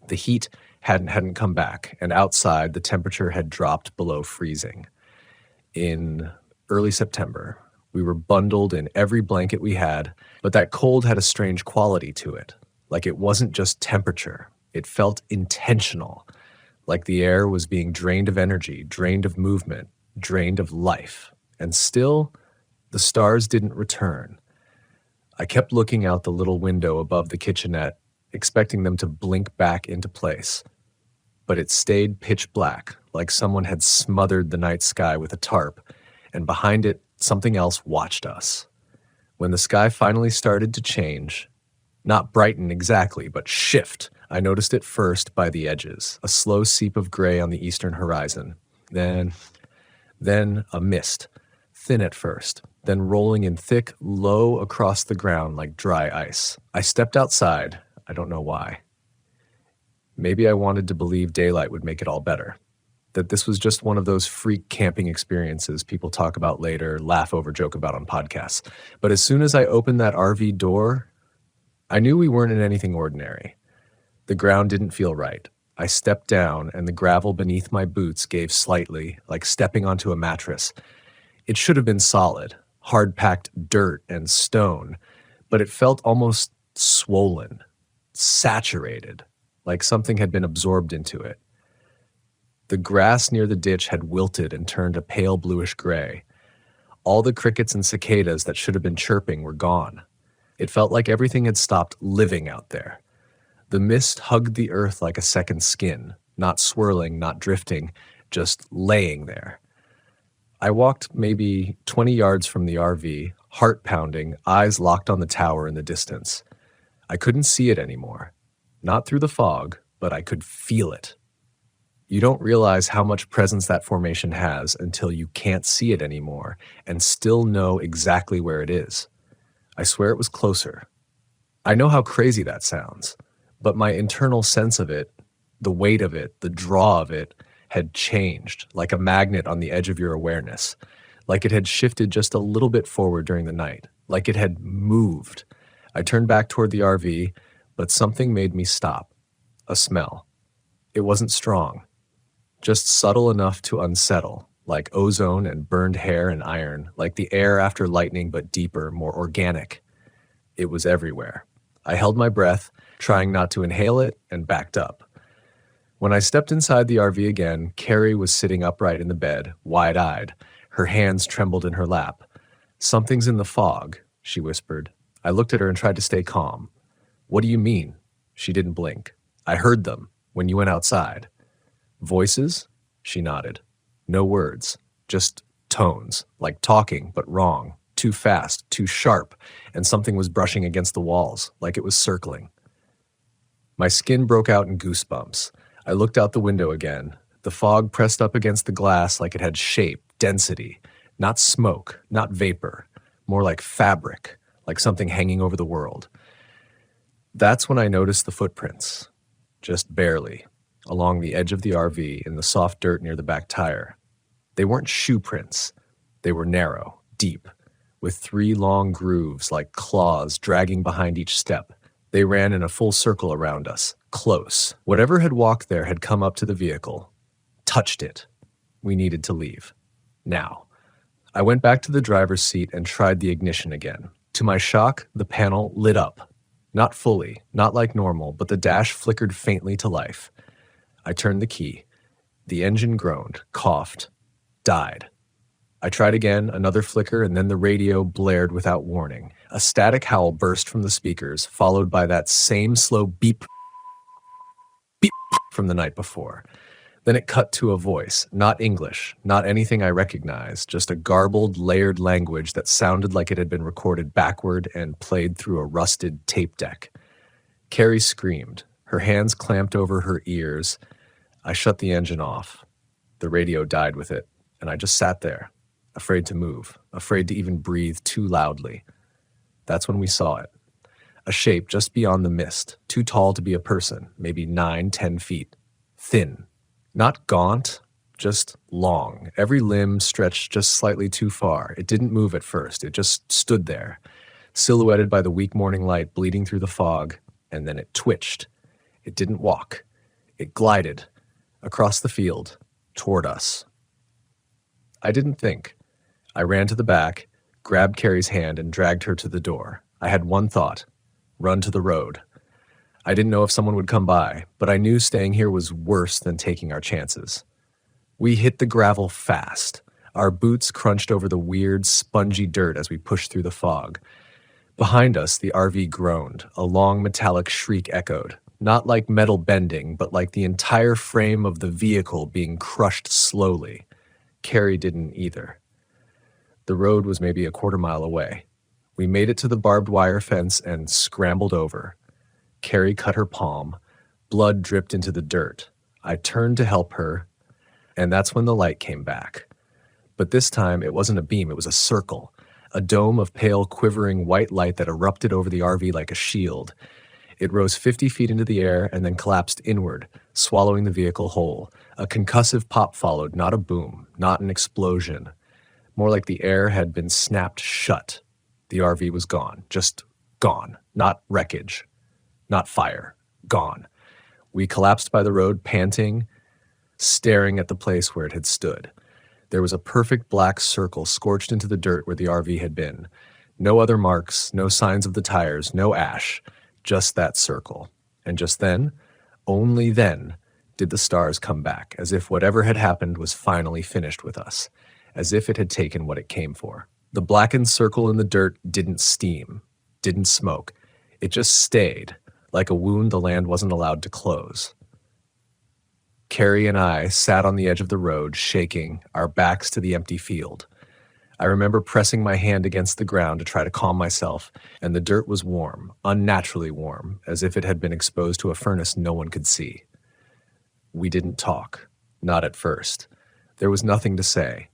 Speaker 1: The heat hadn't come back, and outside the temperature had dropped below freezing. In early September, we were bundled in every blanket we had, but that cold had a strange quality to it. Like it wasn't just temperature. It felt intentional. Like the air was being drained of energy, drained of movement, drained of life. And still, the stars didn't return. I kept looking out the little window above the kitchenette, expecting them to blink back into place. But it stayed pitch black, like someone had smothered the night sky with a tarp, and behind it, something else watched us. When the sky finally started to change, not brighten exactly, but shift, I noticed it first by the edges, a slow seep of gray on the eastern horizon. Then a mist, thin at first, then rolling in thick, low across the ground like dry ice. I stepped outside, I don't know why. Maybe I wanted to believe daylight would make it all better. That this was just one of those freak camping experiences people talk about later, laugh over, joke about on podcasts. But as soon as I opened that RV door, I knew we weren't in anything ordinary. The ground didn't feel right. I stepped down, and the gravel beneath my boots gave slightly, like stepping onto a mattress. It should have been solid, hard-packed dirt and stone, but it felt almost swollen, saturated, like something had been absorbed into it. The grass near the ditch had wilted and turned a pale bluish gray. All the crickets and cicadas that should have been chirping were gone. It felt like everything had stopped living out there. The mist hugged the earth like a second skin, not swirling, not drifting, just laying there. I walked maybe 20 yards from the RV, heart pounding, eyes locked on the tower in the distance. I couldn't see it anymore. Not through the fog, but I could feel it. You don't realize how much presence that formation has until you can't see it anymore and still know exactly where it is. I swear it was closer. I know how crazy that sounds, but my internal sense of it, the weight of it, the draw of it, had changed, like a magnet on the edge of your awareness, like it had shifted just a little bit forward during the night, like it had moved. I turned back toward the RV, but something made me stop. A smell. It wasn't strong, just subtle enough to unsettle, like ozone and burned hair and iron, like the air after lightning but deeper, more organic. It was everywhere. I held my breath, trying not to inhale it, and backed up. When I stepped inside the RV again, Carrie was sitting upright in the bed, wide-eyed. Her hands trembled in her lap. "Something's in the fog," she whispered. I looked at her and tried to stay calm. "What do you mean?" She didn't blink. "I heard them when you went outside." "Voices?" She nodded. No words, just tones, like talking, but wrong, too fast, too sharp, and something was brushing against the walls, like it was circling. My skin broke out in goosebumps. I looked out the window again. The fog pressed up against the glass like it had shape, density, not smoke, not vapor, more like fabric, like something hanging over the world. That's when I noticed the footprints, just barely, along the edge of the RV in the soft dirt near the back tire. They weren't shoe prints. They were narrow, deep, with 3 long grooves like claws dragging behind each step. They ran in a full circle around us, close. Whatever had walked there had come up to the vehicle, touched it. We needed to leave. Now. I went back to the driver's seat and tried the ignition again. To my shock, the panel lit up. Not fully, not like normal, but the dash flickered faintly to life. I turned the key. The engine groaned, coughed, died. I tried again, another flicker, and then the radio blared without warning. A static howl burst from the speakers, followed by that same slow beep, beep from the night before. Then it cut to a voice, not English, not anything I recognized, just a garbled, layered language that sounded like it had been recorded backward and played through a rusted tape deck. Carrie screamed, her hands clamped over her ears. I shut the engine off. The radio died with it, and I just sat there, afraid to move, afraid to even breathe too loudly. That's when we saw it. A shape just beyond the mist, too tall to be a person, maybe 9-10 feet. Thin. Not gaunt, just long. Every limb stretched just slightly too far. It didn't move at first. It just stood there, silhouetted by the weak morning light bleeding through the fog, and then it twitched. It didn't walk. It glided across the field, toward us. I didn't think. I ran to the back, grabbed Carrie's hand, and dragged her to the door. I had one thought: run to the road. I didn't know if someone would come by, but I knew staying here was worse than taking our chances. We hit the gravel fast. Our boots crunched over the weird, spongy dirt as we pushed through the fog. Behind us, the RV groaned. A long metallic shriek echoed. Not like metal bending, but like the entire frame of the vehicle being crushed slowly. Carrie didn't either. The road was maybe a quarter mile away. We made it to the barbed wire fence and scrambled over. Carrie cut her palm. Blood dripped into the dirt. I turned to help her, and that's when the light came back. But this time, it wasn't a beam, it was a circle. A dome of pale, quivering white light that erupted over the RV like a shield. It rose 50 feet into the air and then collapsed inward, swallowing the vehicle whole. A concussive pop followed, not a boom, not an explosion. More like the air had been snapped shut. The RV was gone, just gone. Not wreckage, not fire, gone. We collapsed by the road, panting, staring at the place where it had stood. There was a perfect black circle scorched into the dirt where the RV had been. No other marks, no signs of the tires, no ash, just that circle. And just then, only then, did the stars come back, as if whatever had happened was finally finished with us, as if it had taken what it came for. The blackened circle in the dirt didn't steam, didn't smoke. It just stayed, like a wound the land wasn't allowed to close. Carrie and I sat on the edge of the road, shaking, our backs to the empty field. I remember pressing my hand against the ground to try to calm myself, and the dirt was warm, unnaturally warm, as if it had been exposed to a furnace no one could see. We didn't talk, not at first. There was nothing to say.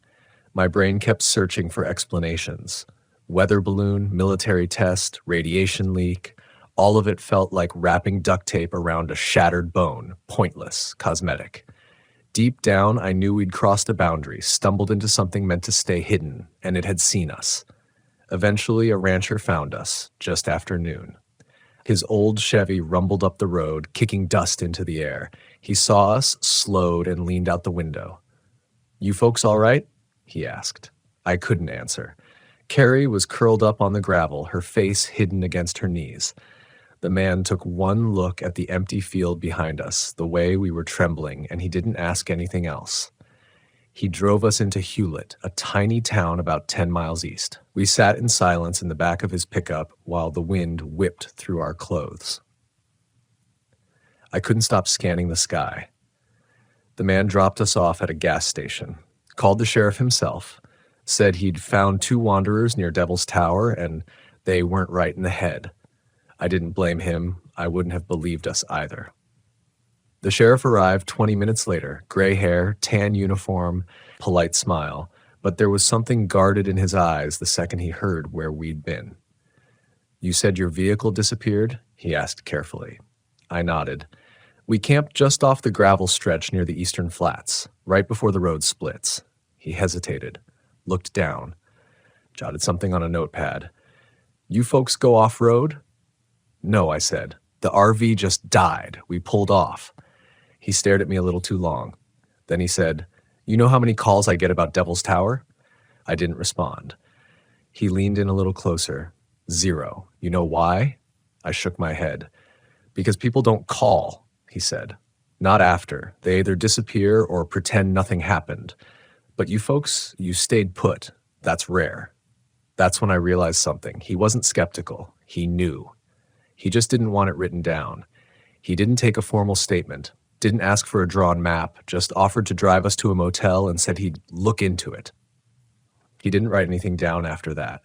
Speaker 1: My brain kept searching for explanations. Weather balloon, military test, radiation leak, all of it felt like wrapping duct tape around a shattered bone, pointless, cosmetic. Deep down, I knew we'd crossed a boundary, stumbled into something meant to stay hidden, and it had seen us. Eventually, a rancher found us, just after noon. His old Chevy rumbled up the road, kicking dust into the air. He saw us, slowed, and leaned out the window. "You folks all right?" he asked. I couldn't answer. Carrie was curled up on the gravel, her face hidden against her knees. The man took one look at the empty field behind us, the way we were trembling, and he didn't ask anything else. He drove us into Hewlett, a tiny town about 10 miles east. We sat in silence in the back of his pickup while the wind whipped through our clothes. I couldn't stop scanning the sky. The man dropped us off at a gas station, called the sheriff himself, said he'd found 2 wanderers near Devil's Tower and they weren't right in the head. I didn't blame him. I wouldn't have believed us either. The sheriff arrived 20 minutes later, gray hair, tan uniform, polite smile, but there was something guarded in his eyes the second he heard where we'd been. "You said your vehicle disappeared?" he asked carefully. I nodded. "We camped just off the gravel stretch near the Eastern Flats, right before the road splits." He hesitated, looked down, jotted something on a notepad. "You folks go off-road?" "No," I said. "The RV just died. We pulled off." He stared at me a little too long. Then he said, "You know how many calls I get about Devil's Tower?" I didn't respond. He leaned in a little closer. "0. You know why?" I shook my head. "Because people don't call," he said. "Not after. They either disappear or pretend nothing happened. But you folks, you stayed put. That's rare." That's when I realized something. He wasn't skeptical. He knew. He just didn't want it written down. He didn't take a formal statement, didn't ask for a drawn map, just offered to drive us to a motel and said he'd look into it. He didn't write anything down after that.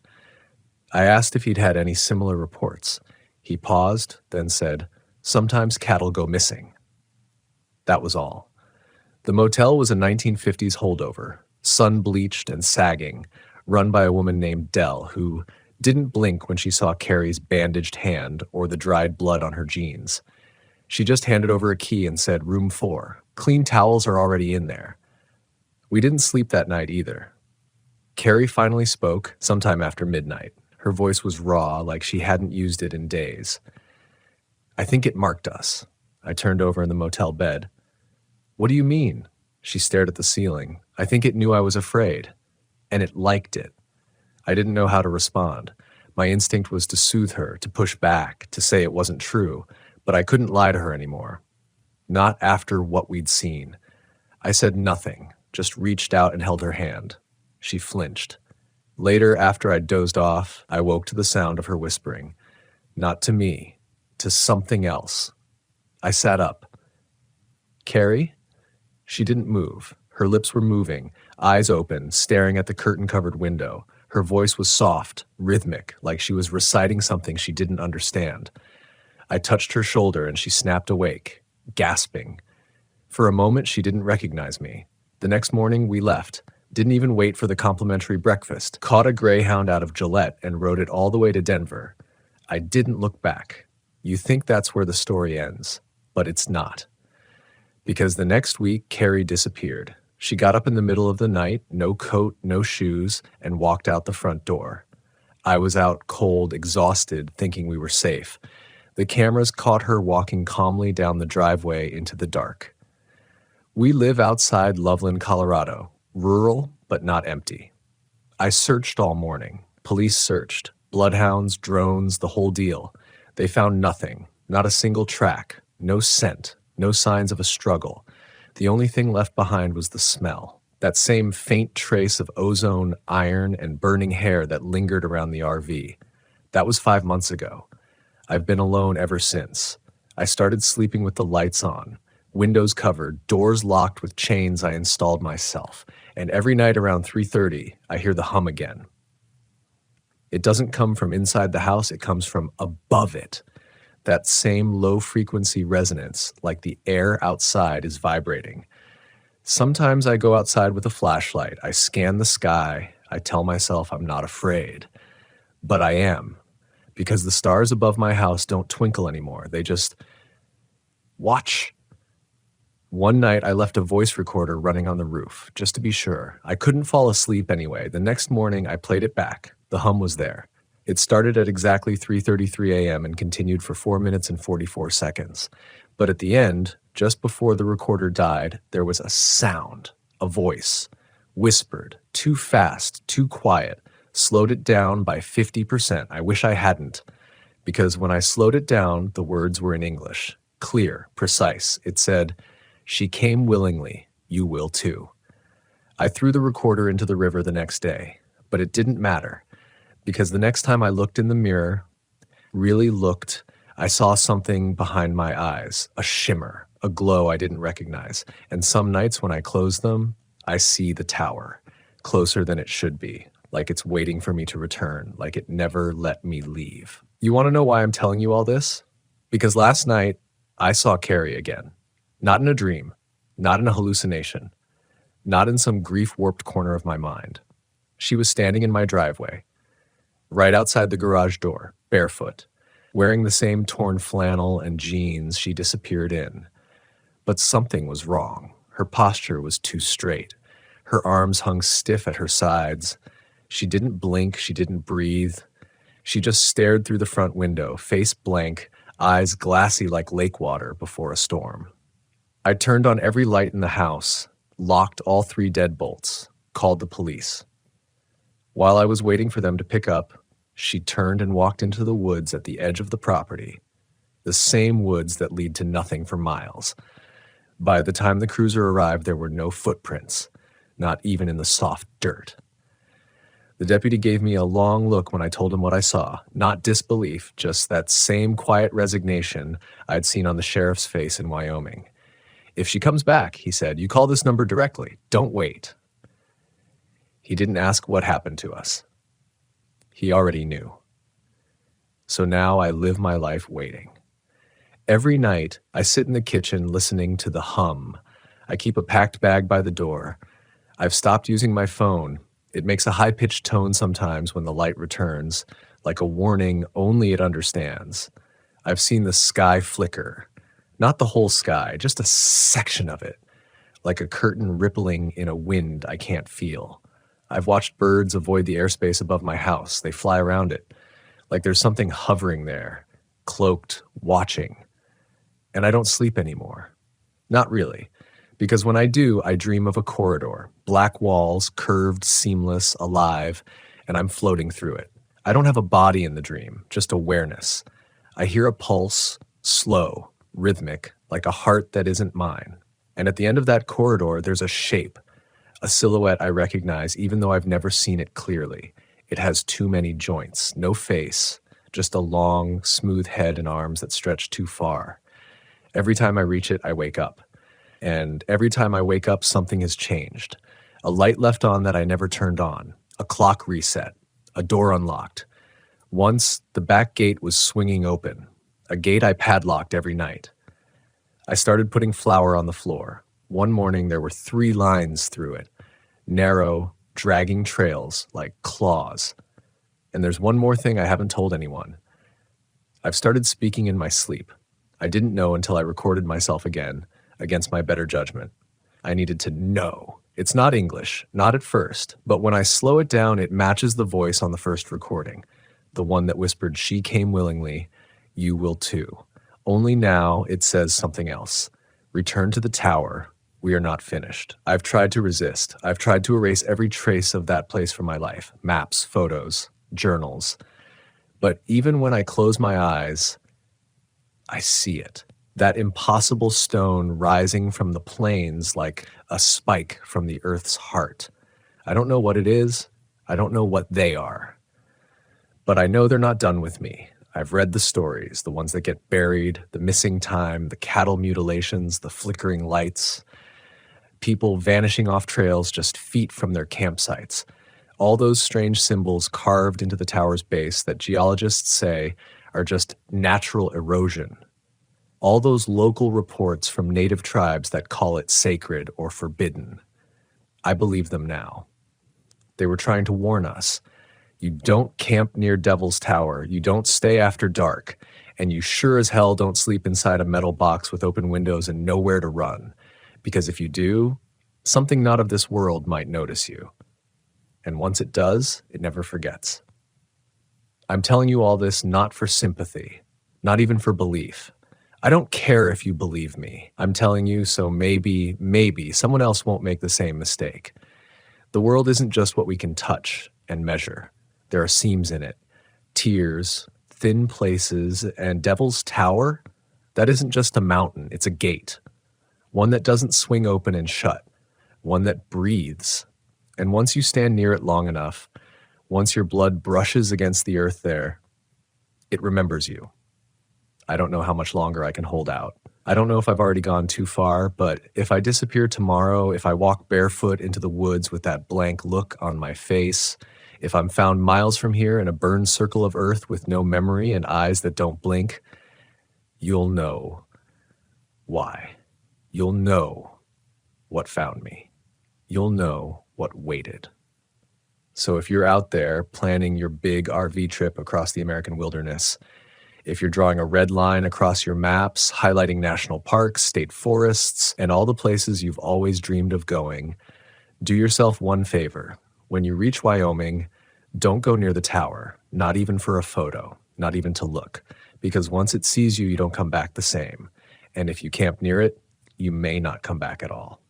Speaker 1: I asked if he'd had any similar reports. He paused, then said, "Sometimes cattle go missing." That was all. The motel was a 1950s holdover, sun-bleached and sagging, run by a woman named Dell, who didn't blink when she saw Carrie's bandaged hand or the dried blood on her jeans. She just handed over a key and said, "Room 4. Clean towels are already in there." We didn't sleep that night either. Carrie finally spoke sometime after midnight. Her voice was raw, like she hadn't used it in days. "I think it marked us." I turned over in the motel bed. "What do you mean?" She stared at the ceiling. "I think it knew I was afraid. And it liked it." I didn't know how to respond. My instinct was to soothe her, to push back, to say it wasn't true, but I couldn't lie to her anymore. Not after what we'd seen. I said nothing, just reached out and held her hand. She flinched. Later, after I'd dozed off, I woke to the sound of her whispering. Not to me, to something else. I sat up. "Carrie?" She didn't move. Her lips were moving, eyes open, staring at the curtain-covered window. Her voice was soft, rhythmic, like she was reciting something she didn't understand. I touched her shoulder and she snapped awake, gasping. For a moment, she didn't recognize me. The next morning, we left. Didn't even wait for the complimentary breakfast. Caught a Greyhound out of Gillette and rode it all the way to Denver. I didn't look back. You think that's where the story ends, but it's not. Because the next week, Carrie disappeared. She got up in the middle of the night, no coat, no shoes, and walked out the front door. I was out cold, exhausted, thinking we were safe. The cameras caught her walking calmly down the driveway into the dark. We live outside Loveland, Colorado, rural but not empty. I searched all morning. Police searched. Bloodhounds, drones, the whole deal. They found nothing, not a single track, no scent, no signs of a struggle. The only thing left behind was the smell, that same faint trace of ozone, iron, and burning hair that lingered around the RV. That was 5 months ago. I've been alone ever since. I started sleeping with the lights on, windows covered, doors locked with chains I installed myself, and every night around 3:30, I hear the hum again. It doesn't come from inside the house, it comes from above it. That same low-frequency resonance, like the air outside is vibrating. Sometimes I go outside with a flashlight, I scan the sky, I tell myself I'm not afraid. But I am, because the stars above my house don't twinkle anymore, they just watch. One night I left a voice recorder running on the roof, just to be sure. I couldn't fall asleep anyway. The next morning I played it back. The hum was there. It started at exactly 3:33 a.m. and continued for 4 minutes and 44 seconds. But at the end, just before the recorder died, there was a sound, a voice, whispered, too fast, too quiet, slowed it down by 50%. I wish I hadn't, because when I slowed it down, the words were in English, clear, precise. It said, "She came willingly, you will too." I threw the recorder into the river the next day, but it didn't matter, because the next time I looked in the mirror, really looked, I saw something behind my eyes, a shimmer, a glow I didn't recognize. And some nights when I close them, I see the tower, closer than it should be, like it's waiting for me to return, like it never let me leave. You want to know why I'm telling you all this? Because last night, I saw Carrie again. Not in a dream, not in a hallucination, not in some grief-warped corner of my mind. She was standing in my driveway, right outside the garage door, barefoot, wearing the same torn flannel and jeans she disappeared in. But something was wrong. Her posture was too straight. Her arms hung stiff at her sides. She didn't blink, she didn't breathe. She just stared through the front window, face blank, eyes glassy like lake water before a storm. I turned on every light in the house, locked all 3 deadbolts, called the police. While I was waiting for them to pick up, she turned and walked into the woods at the edge of the property, the same woods that lead to nothing for miles. By the time the cruiser arrived, there were no footprints, not even in the soft dirt. The deputy gave me a long look when I told him what I saw, not disbelief, just that same quiet resignation I'd seen on the sheriff's face in Wyoming. "If she comes back," he said, "you call this number directly. Don't wait." He didn't ask what happened to us. He already knew. So now I live my life waiting. Every night, I sit in the kitchen listening to the hum. I keep a packed bag by the door. I've stopped using my phone. It makes a high-pitched tone sometimes when the light returns, like a warning only it understands. I've seen the sky flicker. Not the whole sky, just a section of it, like a curtain rippling in a wind I can't feel. I've watched birds avoid the airspace above my house. They fly around it, like there's something hovering there, cloaked, watching. And I don't sleep anymore. Not really, because when I do, I dream of a corridor, black walls, curved, seamless, alive, and I'm floating through it. I don't have a body in the dream, just awareness. I hear a pulse, slow, rhythmic, like a heart that isn't mine. And at the end of that corridor, there's a shape, a silhouette I recognize even though I've never seen it clearly. It has too many joints, no face, just a long, smooth head and arms that stretch too far. Every time I reach it, I wake up. And every time I wake up, something has changed. A light left on that I never turned on, a clock reset, a door unlocked. Once, the back gate was swinging open, a gate I padlocked every night. I started putting flour on the floor. One morning, there were 3 lines through it, narrow, dragging trails like claws. And there's one more thing I haven't told anyone. I've started speaking in my sleep. I didn't know until I recorded myself again, against my better judgment. I needed to know. It's not English, not at first, but when I slow it down, it matches the voice on the first recording, the one that whispered, "She came willingly, You will too. Only now it says something else. Return to the tower. We are not finished. I've tried to resist. I've tried to erase every trace of that place from my life. Maps, photos, journals. But even when I close my eyes, I see it. That impossible stone rising from the plains like a spike from the earth's heart. I don't know what it is. I don't know what they are. But I know they're not done with me. I've read the stories, the ones that get buried, the missing time, the cattle mutilations, the flickering lights, people vanishing off trails just feet from their campsites. All those strange symbols carved into the tower's base that geologists say are just natural erosion. All those local reports from native tribes that call it sacred or forbidden. I believe them now. They were trying to warn us. You don't camp near Devil's Tower, you don't stay after dark, and you sure as hell don't sleep inside a metal box with open windows and nowhere to run. Because if you do, something not of this world might notice you. And once it does, it never forgets. I'm telling you all this not for sympathy, not even for belief. I don't care if you believe me. I'm telling you so maybe someone else won't make the same mistake. The world isn't just what we can touch and measure. There are seams in it, tears, thin places, and Devil's Tower, that isn't just a mountain, it's a gate. One that doesn't swing open and shut, one that breathes. And once you stand near it long enough, once your blood brushes against the earth there, it remembers you. I don't know how much longer I can hold out. I don't know if I've already gone too far, but if I disappear tomorrow, if I walk barefoot into the woods with that blank look on my face, if I'm found miles from here in a burned circle of earth with no memory and eyes that don't blink, you'll know why. You'll know what found me. You'll know what waited. So if you're out there planning your big RV trip across the American wilderness, if you're drawing a red line across your maps, highlighting national parks, state forests, and all the places you've always dreamed of going, do yourself one favor. When you reach Wyoming, don't go near the tower, not even for a photo, not even to look, because once it sees you, you don't come back the same. And if you camp near it, you may not come back at all.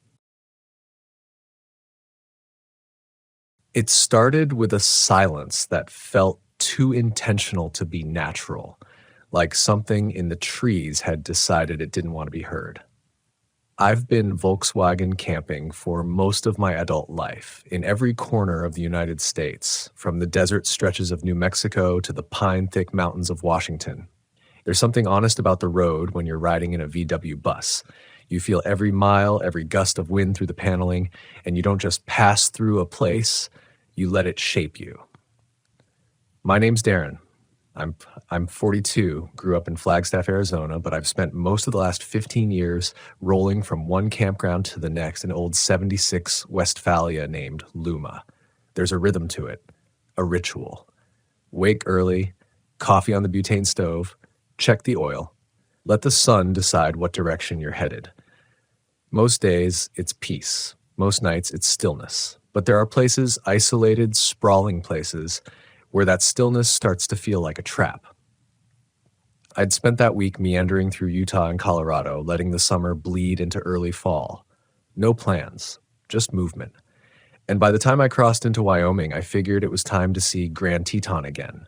Speaker 1: It started with a silence that felt too intentional to be natural, like something in the trees had decided it didn't want to be heard. I've been Volkswagen camping for most of my adult life, in every corner of the United States, from the desert stretches of New Mexico to the pine-thick mountains of Washington. There's something honest about the road when you're riding in a VW bus. You feel every mile, every gust of wind through the paneling, and you don't just pass through a place, you let it shape you. My name's Darren. I'm 42, grew up in Flagstaff, Arizona, but I've spent most of the last 15 years rolling from one campground to the next in old 76 Westphalia named Luma. There's a rhythm to it, a ritual. Wake early, coffee on the butane stove, check the oil, let the sun decide what direction you're headed. Most days, it's peace. Most nights, it's stillness. But there are places, isolated, sprawling places, where that stillness starts to feel like a trap. I'd spent that week meandering through Utah and Colorado, letting the summer bleed into early fall. No plans, just movement. And by the time I crossed into Wyoming, I figured it was time to see Grand Teton again.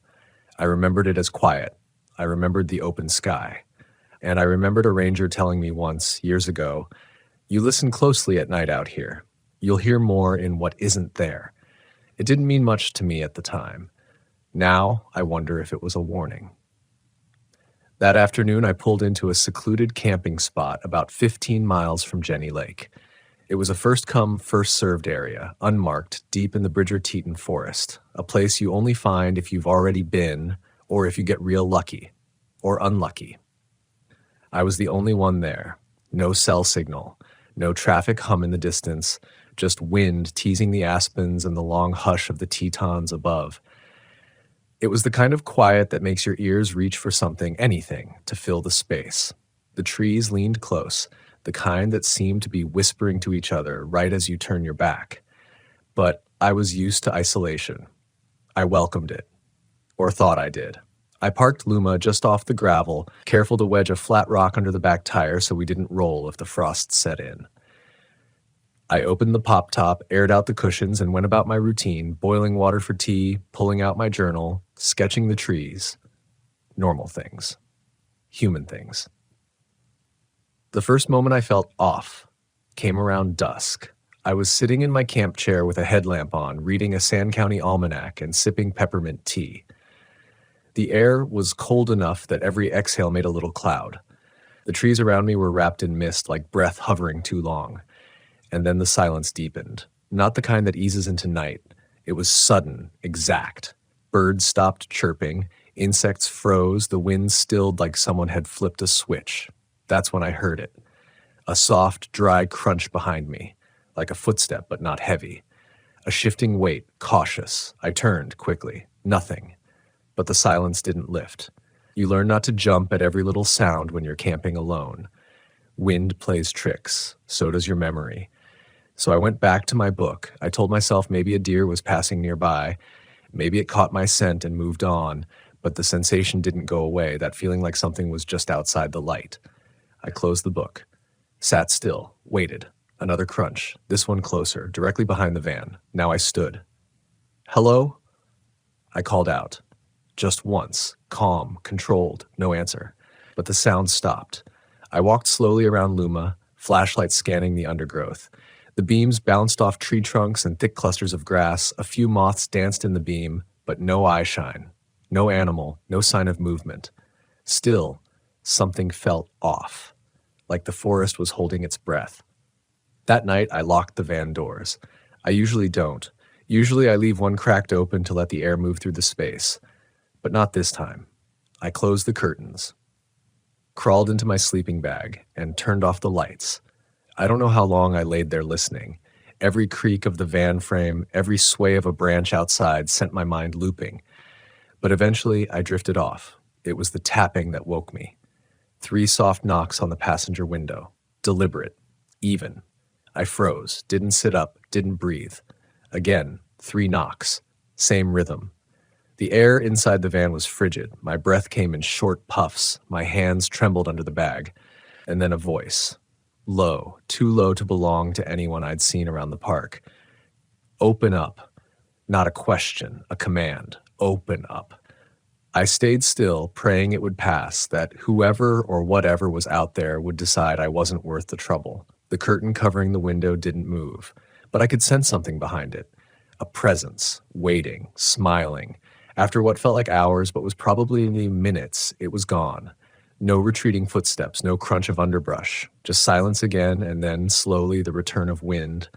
Speaker 1: I remembered it as quiet. I remembered the open sky. And I remembered a ranger telling me once, years ago, "You listen closely at night out here. You'll hear more in what isn't there." It didn't mean much to me at the time. Now, I wonder if it was a warning. That afternoon, I pulled into a secluded camping spot about 15 miles from Jenny Lake. It was a first-come, first-served area, unmarked, deep in the Bridger-Teton forest, a place you only find if you've already been, or if you get real lucky, or unlucky. I was the only one there. No cell signal, no traffic hum in the distance, just wind teasing the aspens and the long hush of the Tetons above. It was the kind of quiet that makes your ears reach for something, anything, to fill the space. The trees leaned close, the kind that seemed to be whispering to each other right as you turn your back. But I was used to isolation. I welcomed it, or thought I did. I parked Luma just off the gravel, careful to wedge a flat rock under the back tire so we didn't roll if the frost set in. I opened the pop top, aired out the cushions, and went about my routine, boiling water for tea, pulling out my journal, sketching the trees. Normal things. Human things. The first moment I felt off came around dusk. I was sitting in my camp chair with a headlamp on, reading a Sand County almanac and sipping peppermint tea. The air was cold enough that every exhale made a little cloud. The trees around me were wrapped in mist, like breath hovering too long. And then the silence deepened. Not the kind that eases into night. It was sudden, exact. Birds stopped chirping. Insects froze. The wind stilled like someone had flipped a switch. That's when I heard it. A soft, dry crunch behind me, like a footstep, but not heavy. A shifting weight, cautious. I turned quickly. Nothing. But the silence didn't lift. You learn not to jump at every little sound when you're camping alone. Wind plays tricks. So does your memory. So I went back to my book. I told myself maybe a deer was passing nearby. Maybe it caught my scent and moved on, but the sensation didn't go away, that feeling like something was just outside the light. I closed the book, sat still, waited. Another crunch, this one closer, directly behind the van. Now I stood. "Hello?" I called out. Just once, calm, controlled, no answer. But the sound stopped. I walked slowly around Luma, flashlight scanning the undergrowth. The beams bounced off tree trunks and thick clusters of grass. A few moths danced in the beam, but no eye shine. No animal, no sign of movement. Still, something felt off, like the forest was holding its breath. That night, I locked the van doors. I usually don't. Usually I leave one cracked open to let the air move through the space. But not this time. I closed the curtains, crawled into my sleeping bag, and turned off the lights. I don't know how long I laid there listening. Every creak of the van frame, every sway of a branch outside sent my mind looping. But eventually I drifted off. It was the tapping that woke me. 3 soft knocks on the passenger window. Deliberate. Even. I froze, didn't sit up, didn't breathe. Again, 3 knocks. Same rhythm. The air inside the van was frigid. My breath came in short puffs. My hands trembled under the bag. And then a voice. Low, too low to belong to anyone I'd seen around the park. Open up. Not a question, a command. Open up. I stayed still, praying it would pass, that whoever or whatever was out there would decide I wasn't worth the trouble. The curtain covering the window didn't move, but I could sense something behind it. A presence, waiting, smiling. After what felt like hours, but was probably minutes, it was gone. No retreating footsteps, no crunch of underbrush, just silence again, and then slowly the return of wind,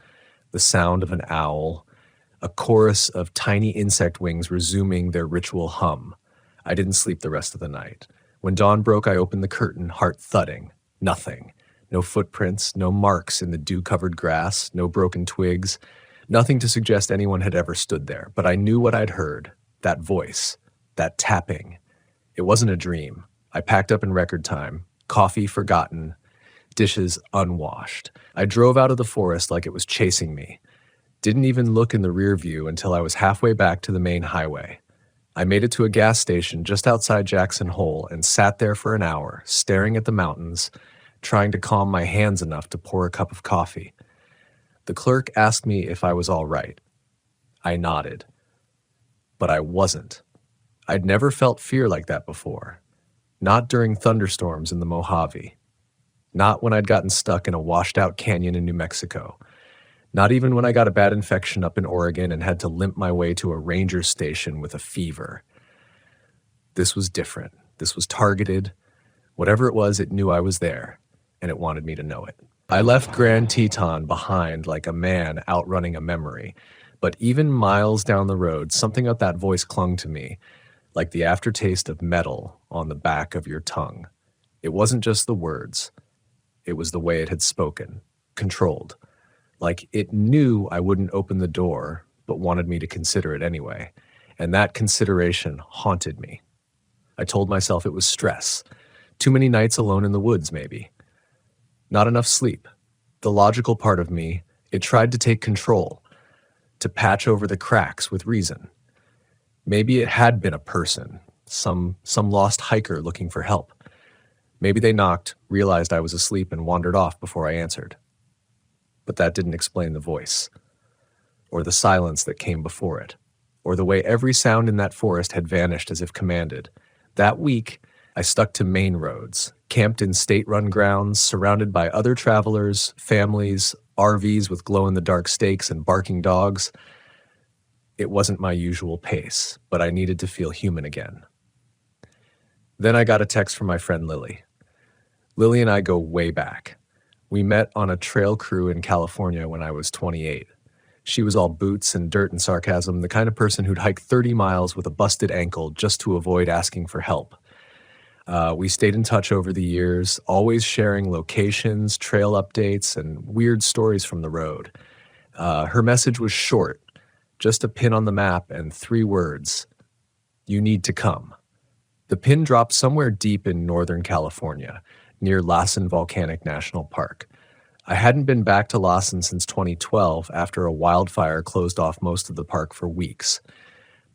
Speaker 1: the sound of an owl, a chorus of tiny insect wings resuming their ritual hum. I didn't sleep the rest of the night. When dawn broke, I opened the curtain, heart thudding. Nothing. No footprints, no marks in the dew-covered grass, no broken twigs. Nothing to suggest anyone had ever stood there, but I knew what I'd heard. That voice, that tapping. It wasn't a dream. I packed up in record time. Coffee forgotten. Dishes unwashed. I drove out of the forest like it was chasing me. Didn't even look in the rear view until I was halfway back to the main highway. I made it to a gas station just outside Jackson Hole and sat there for an hour, staring at the mountains, trying to calm my hands enough to pour a cup of coffee. The clerk asked me if I was all right. I nodded. But I wasn't. I'd never felt fear like that before. Not during thunderstorms in the Mojave. Not when I'd gotten stuck in a washed-out canyon in New Mexico. Not even when I got a bad infection up in Oregon and had to limp my way to a ranger station with a fever. This was different. This was targeted. Whatever it was, it knew I was there, and it wanted me to know it. I left Grand Teton behind like a man outrunning a memory. But even miles down the road, something of that voice clung to me, like the aftertaste of metal on the back of your tongue. It wasn't just the words. It was the way it had spoken, controlled. Like it knew I wouldn't open the door, but wanted me to consider it anyway. And that consideration haunted me. I told myself it was stress. Too many nights alone in the woods, maybe. Not enough sleep. The logical part of me, it tried to take control, to patch over the cracks with reason. Maybe it had been a person, some lost hiker looking for help. Maybe they knocked, realized I was asleep, and wandered off before I answered. But that didn't explain the voice, or the silence that came before it, or the way every sound in that forest had vanished as if commanded. That week, I stuck to main roads, camped in state-run grounds, surrounded by other travelers, families, RVs with glow-in-the-dark stakes and barking dogs. It wasn't my usual pace, but I needed to feel human again. Then I got a text from my friend Lily. Lily and I go way back. We met on a trail crew in California when I was 28. She was all boots and dirt and sarcasm, the kind of person who'd hike 30 miles with a busted ankle just to avoid asking for help. We stayed in touch over the years, always sharing locations, trail updates, and weird stories from the road. Her message was short, just a pin on the map and 3 words: "You need to come." The pin dropped somewhere deep in Northern California, near Lassen Volcanic National Park. I hadn't been back to Lassen since 2012 after a wildfire closed off most of the park for weeks.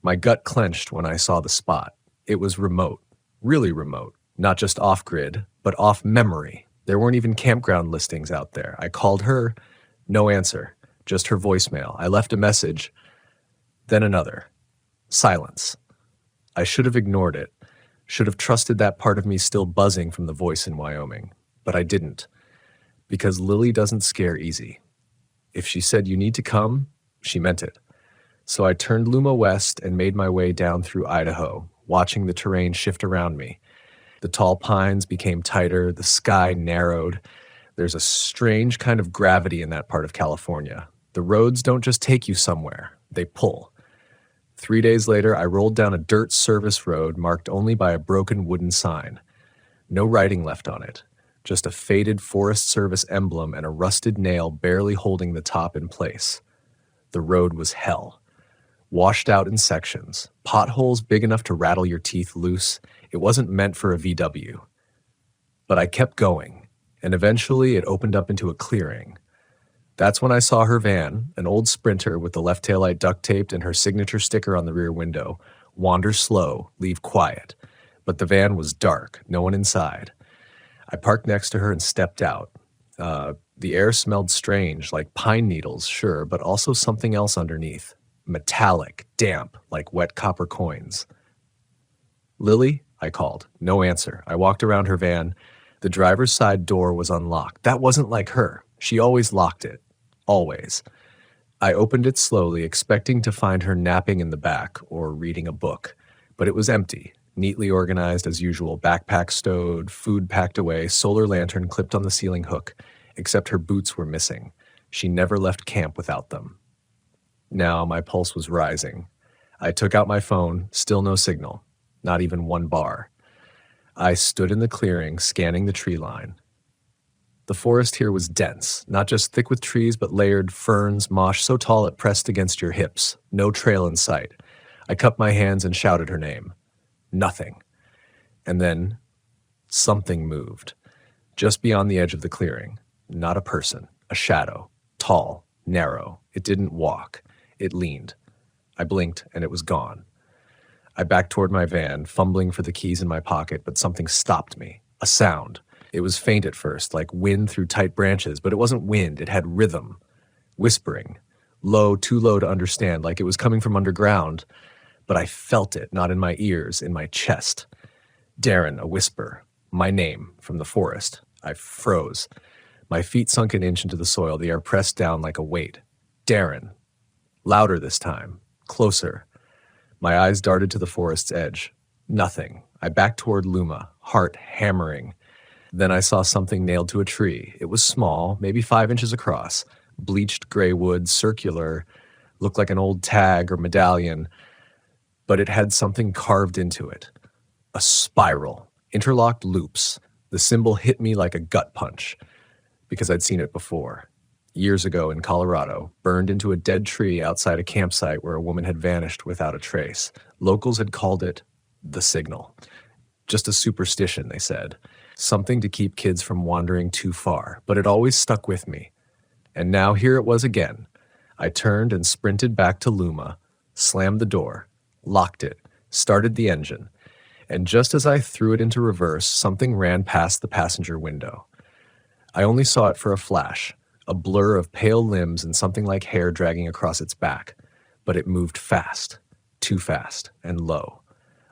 Speaker 1: My gut clenched when I saw the spot. It was remote, really remote, not just off-grid, but off-memory. There weren't even campground listings out there. I called her, no answer, just her voicemail. I left a message, then another. Silence. I should have ignored it, should have trusted that part of me still buzzing from the voice in Wyoming, but I didn't. Because Lily doesn't scare easy. If she said you need to come, she meant it. So I turned Luma west and made my way down through Idaho, watching the terrain shift around me. The tall pines became tighter, the sky narrowed. There's a strange kind of gravity in that part of California. The roads don't just take you somewhere, they pull. 3 days later, I rolled down a dirt service road marked only by a broken wooden sign. No writing left on it. Just a faded Forest Service emblem and a rusted nail barely holding the top in place. The road was hell. Washed out in sections, potholes big enough to rattle your teeth loose. It wasn't meant for a VW. But I kept going, and eventually it opened up into a clearing. That's when I saw her van, an old Sprinter with the left taillight duct taped and her signature sticker on the rear window, wander slow, leave quiet. But the van was dark, no one inside. I parked next to her and stepped out. The air smelled strange, like pine needles, sure, but also something else underneath. Metallic, damp, like wet copper coins. "Lily?" I called. No answer. I walked around her van. The driver's side door was unlocked. That wasn't like her. She always locked it. Always. I opened it slowly, expecting to find her napping in the back or reading a book. But it was empty. Neatly organized as usual, backpack stowed, food packed away, solar lantern clipped on the ceiling hook, except her boots were missing. She never left camp without them. Now my pulse was rising. I took out my phone, still no signal, not even one bar. I stood in the clearing, scanning the tree line. The forest here was dense, not just thick with trees, but layered ferns, moss so tall it pressed against your hips. No trail in sight. I cupped my hands and shouted her name. Nothing. And then something moved. Just beyond the edge of the clearing. Not a person. A shadow. Tall. Narrow. It didn't walk. It leaned. I blinked and it was gone. I backed toward my van, fumbling for the keys in my pocket, but something stopped me. A sound. It was faint at first, like wind through tight branches, but it wasn't wind. It had rhythm. Whispering. Low, too low to understand, like it was coming from underground. But I felt it, not in my ears, in my chest. Darren, a whisper. My name, from the forest. I froze. My feet sunk an inch into the soil, the air pressed down like a weight. Darren. Louder this time. Closer. My eyes darted to the forest's edge. Nothing. I backed toward Luma, heart hammering. Then I saw something nailed to a tree. It was small, maybe 5 inches across. Bleached gray wood, circular, looked like an old tag or medallion. But it had something carved into it. A spiral. Interlocked loops. The symbol hit me like a gut punch, because I'd seen it before. Years ago in Colorado, burned into a dead tree outside a campsite where a woman had vanished without a trace. Locals had called it the signal. Just a superstition, they said. Something to keep kids from wandering too far, but it always stuck with me. And now here it was again. I turned and sprinted back to Luma, slammed the door, locked it, started the engine. And just as I threw it into reverse, something ran past the passenger window. I only saw it for a flash, a blur of pale limbs and something like hair dragging across its back. But it moved fast, too fast, and low,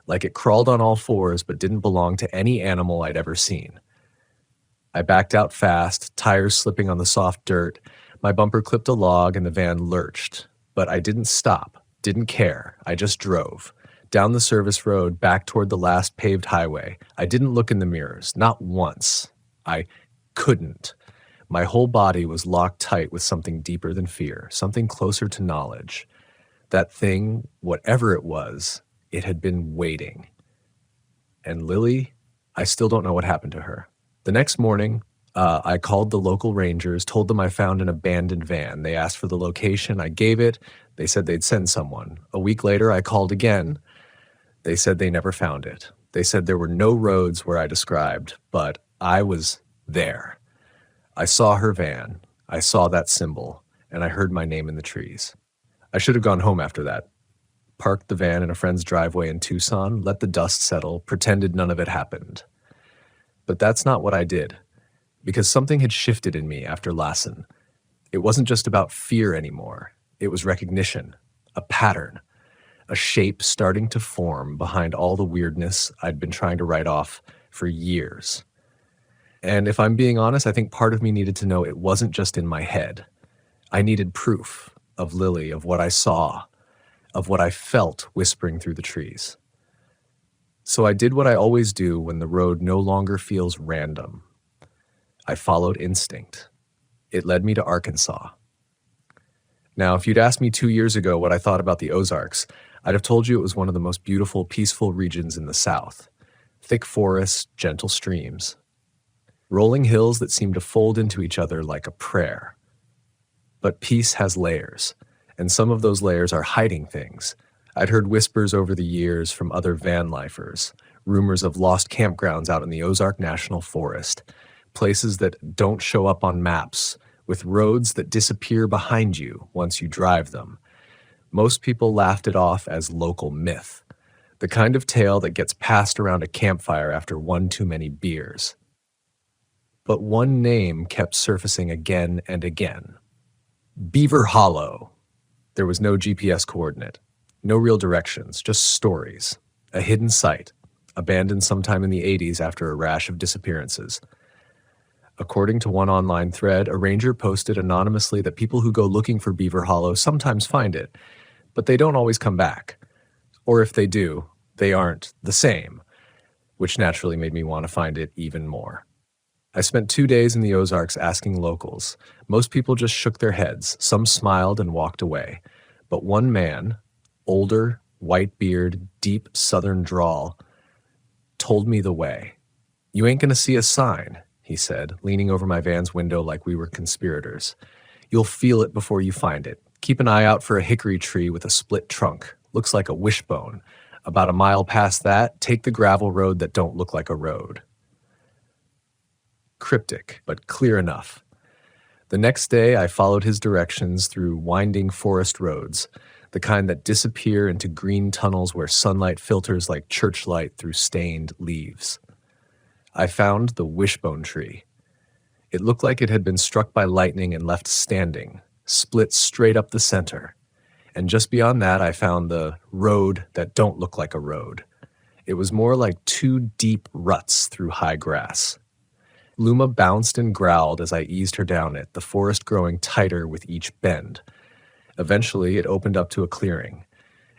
Speaker 1: like it crawled on all fours but didn't belong to any animal I'd ever seen. I backed out fast, tires slipping on the soft dirt. My bumper clipped a log and the van lurched. But I didn't stop, didn't care. I just drove. Down the service road, back toward the last paved highway. I didn't look in the mirrors, not once. I couldn't. My whole body was locked tight with something deeper than fear, something closer to knowledge. That thing, whatever it was, it had been waiting. And Lily, I still don't know what happened to her. The next morning, I called the local rangers, told them I found an abandoned van. They asked for the location. I gave it. They said they'd send someone. A week later, I called again. They said they never found it. They said there were no roads where I described, but I was there. I saw her van. I saw that symbol, and I heard my name in the trees. I should have gone home after that. Parked the van in a friend's driveway in Tucson, let the dust settle, pretended none of it happened. But that's not what I did, because something had shifted in me after Lassen. It wasn't just about fear anymore. It was recognition, a pattern, a shape starting to form behind all the weirdness I'd been trying to write off for years. And if I'm being honest, I think part of me needed to know it wasn't just in my head. I needed proof of Lily, of what I saw, of what I felt whispering through the trees. So I did what I always do when the road no longer feels random. I followed instinct. It led me to Arkansas. Now, if you'd asked me 2 years ago what I thought about the Ozarks, I'd have told you it was one of the most beautiful, peaceful regions in the South. Thick forests, gentle streams. Rolling hills that seem to fold into each other like a prayer. But peace has layers, and some of those layers are hiding things. I'd heard whispers over the years from other van lifers, rumors of lost campgrounds out in the Ozark National Forest, places that don't show up on maps, with roads that disappear behind you once you drive them. Most people laughed it off as local myth, the kind of tale that gets passed around a campfire after one too many beers. But one name kept surfacing again and again. Beaver Hollow. There was no GPS coordinate. No real directions, just stories. A hidden site, abandoned sometime in the 80s after a rash of disappearances. According to one online thread, a ranger posted anonymously that people who go looking for Beaver Hollow sometimes find it, but they don't always come back. Or if they do, they aren't the same, which naturally made me want to find it even more. I spent 2 days in the Ozarks asking locals. Most people just shook their heads. Some smiled and walked away. But one man, older, white beard, deep southern drawl, told me the way. "You ain't gonna see a sign," he said, leaning over my van's window like we were conspirators. "You'll feel it before you find it. Keep an eye out for a hickory tree with a split trunk. Looks like a wishbone. About a mile past that, take the gravel road that don't look like a road." Cryptic, but clear enough. The next day, I followed his directions through winding forest roads, the kind that disappear into green tunnels where sunlight filters like church light through stained leaves. I found the wishbone tree. It looked like it had been struck by lightning and left standing, split straight up the center. And just beyond that, I found the road that don't look like a road. It was more like two deep ruts through high grass. Luma bounced and growled as I eased her down it, the forest growing tighter with each bend. Eventually, it opened up to a clearing.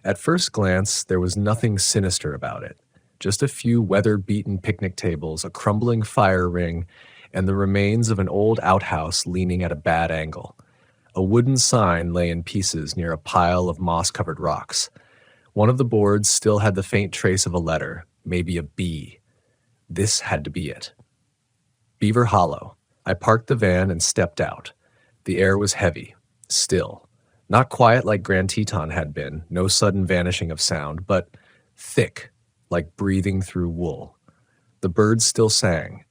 Speaker 1: At first glance, there was nothing sinister about it. Just a few weather-beaten picnic tables, a crumbling fire ring, and the remains of an old outhouse leaning at a bad angle. A wooden sign lay in pieces near a pile of moss-covered rocks. One of the boards still had the faint trace of a letter, maybe a B. This had to be it. Beaver Hollow. I parked the van and stepped out. The air was heavy, still. Not quiet like Grand Teton had been, no sudden vanishing of sound, but thick, like breathing through wool. The birds still sang,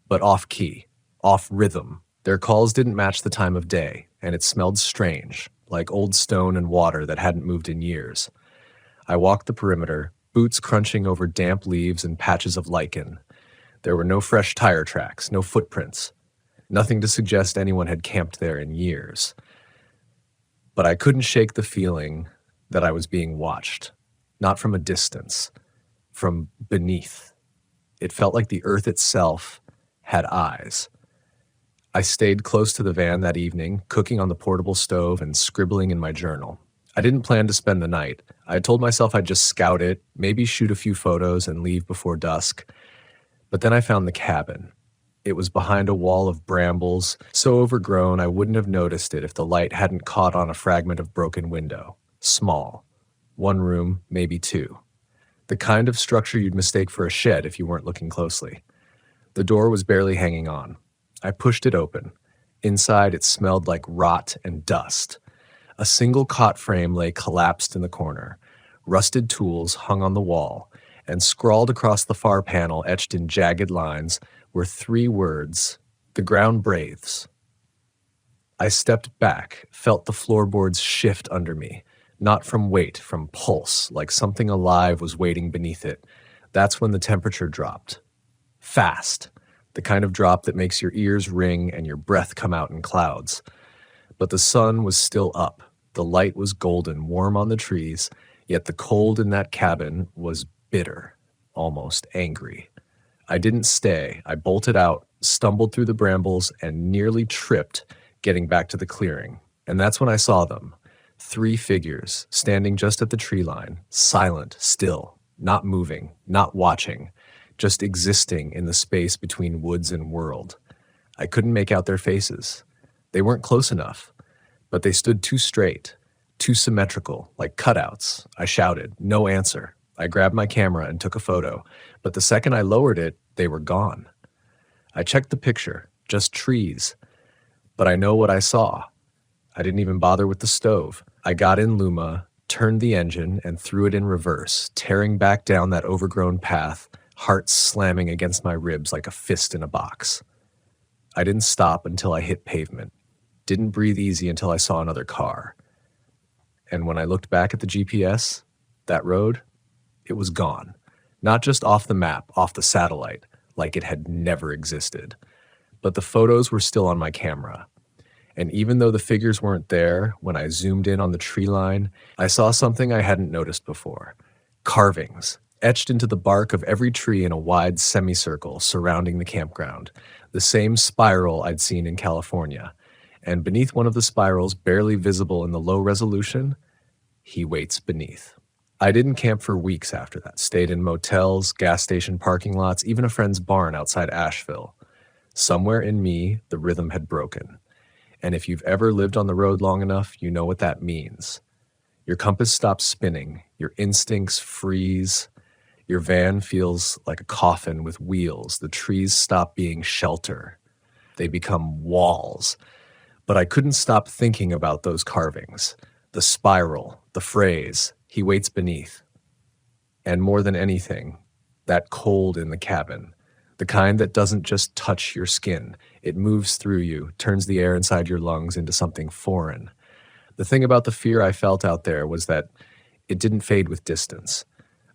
Speaker 1: but off-key, off-rhythm. Their calls didn't match the time of day, and it smelled strange, like old stone and water that hadn't moved in years. I walked the perimeter, boots crunching over damp leaves and patches of lichen. There were no fresh tire tracks, no footprints, nothing to suggest anyone had camped there in years. But I couldn't shake the feeling that I was being watched, not from a distance, from beneath. It felt like the earth itself had eyes. I stayed close to the van that evening, cooking on the portable stove and scribbling in my journal. I didn't plan to spend the night. I had told myself I'd just scout it, maybe shoot a few photos and leave before dusk. But then I found the cabin. It was behind a wall of brambles, so overgrown I wouldn't have noticed it if the light hadn't caught on a fragment of broken window. Small. One room, maybe two. The kind of structure you'd mistake for a shed if you weren't looking closely. The door was barely hanging on. I pushed it open. Inside, it smelled like rot and dust. A single cot frame lay collapsed in the corner. Rusted tools hung on the wall, and scrawled across the far panel, etched in jagged lines, were 3 words: "The ground breathes." I stepped back, felt the floorboards shift under me, not from weight, from pulse, like something alive was waiting beneath it. That's when the temperature dropped. Fast. The kind of drop that makes your ears ring and your breath come out in clouds. But the sun was still up. The light was golden, warm on the trees, yet the cold in that cabin was bitter, almost angry. I didn't stay. I bolted out, stumbled through the brambles, and nearly tripped getting back to the clearing. And that's when I saw them. 3 figures, standing just at the tree line, silent, still, not moving, not watching, just existing in the space between woods and world. I couldn't make out their faces. They weren't close enough, but they stood too straight, too symmetrical, like cutouts. I shouted, no answer. I grabbed my camera and took a photo, but the second I lowered it, they were gone. I checked the picture, just trees, but I know what I saw. I didn't even bother with the stove. I got in Luma, turned the engine, and threw it in reverse, tearing back down that overgrown path, heart slamming against my ribs like a fist in a box. I didn't stop until I hit pavement, didn't breathe easy until I saw another car. And when I looked back at the GPS, that road, it was gone. Not just off the map, off the satellite, like it had never existed. But the photos were still on my camera. And even though the figures weren't there, when I zoomed in on the tree line, I saw something I hadn't noticed before. Carvings, etched into the bark of every tree in a wide semicircle surrounding the campground, the same spiral I'd seen in California. And beneath one of the spirals, barely visible in the low resolution, he waits beneath. I didn't camp for weeks after that, stayed in motels, gas station parking lots, even a friend's barn outside Asheville. Somewhere in me, the rhythm had broken. And if you've ever lived on the road long enough, you know what that means. Your compass stops spinning, your instincts freeze, your van feels like a coffin with wheels, the trees stop being shelter. They become walls. But I couldn't stop thinking about those carvings, the spiral, the phrase, he waits beneath. And more than anything, that cold in the cabin, the kind that doesn't just touch your skin. It moves through you, turns the air inside your lungs into something foreign. The thing about the fear I felt out there was that it didn't fade with distance.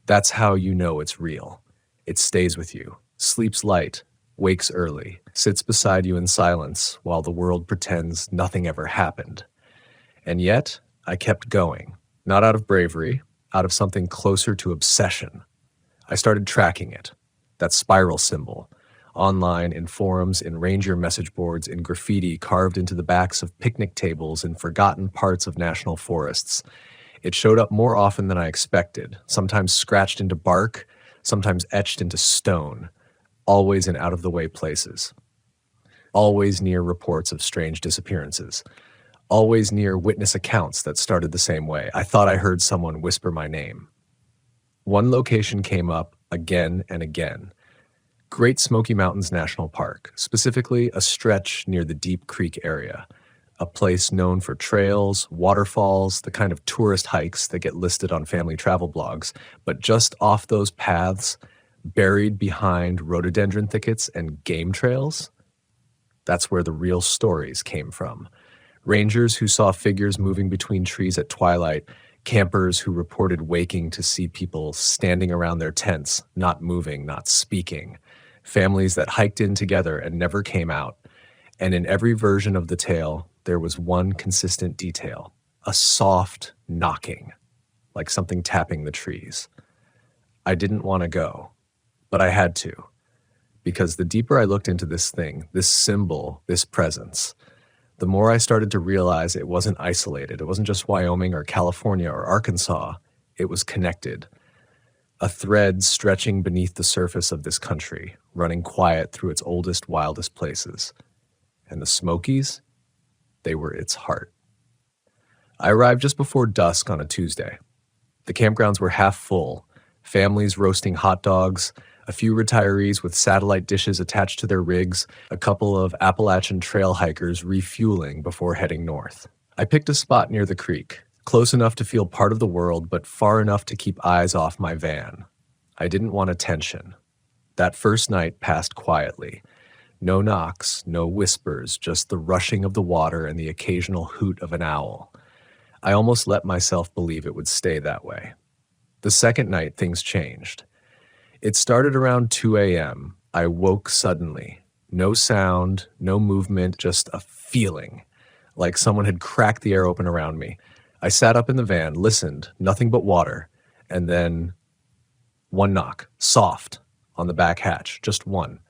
Speaker 1: That's how you know it's real. It stays with you, sleeps light, wakes early, sits beside you in silence while the world pretends nothing ever happened. And yet, I kept going, not out of bravery, out of something closer to obsession. I started tracking it. That spiral symbol, online, in forums, in ranger message boards, in graffiti carved into the backs of picnic tables in forgotten parts of national forests. It showed up more often than I expected, sometimes scratched into bark, sometimes etched into stone, always in out-of-the-way places. Always near reports of strange disappearances. Always near witness accounts that started the same way. I thought I heard someone whisper my name. One location came up again and again. Great Smoky Mountains National Park, specifically a stretch near the Deep Creek area, a place known for trails, waterfalls, the kind of tourist hikes that get listed on family travel blogs, but just off those paths, buried behind rhododendron thickets and game trails, that's where the real stories came from. Rangers who saw figures moving between trees at twilight, Campers who reported waking to see people standing around their tents, not moving, not speaking. Families that hiked in together and never came out. And in every version of the tale, there was one consistent detail: a soft knocking, like something tapping the trees. I didn't want to go, but I had to, because the deeper I looked into this thing, this symbol, this presence, the more I started to realize it wasn't isolated. It wasn't just Wyoming or California or Arkansas. It was connected. A thread stretching beneath the surface of this country, running quiet through its oldest, wildest places. And the Smokies, they were its heart. I arrived just before dusk on a Tuesday. The campgrounds were half full, families roasting hot dogs, a few retirees with satellite dishes attached to their rigs, a couple of Appalachian trail hikers refueling before heading north. I picked a spot near the creek, close enough to feel part of the world, but far enough to keep eyes off my van. I didn't want attention. That first night passed quietly. No knocks, no whispers, just the rushing of the water and the occasional hoot of an owl. I almost let myself believe it would stay that way. The second night, things changed. It started around 2 a.m. I woke suddenly. No sound, no movement, just a feeling, like someone had cracked the air open around me. I sat up in the van, listened, nothing but water, and then one knock, soft, on the back hatch, just one.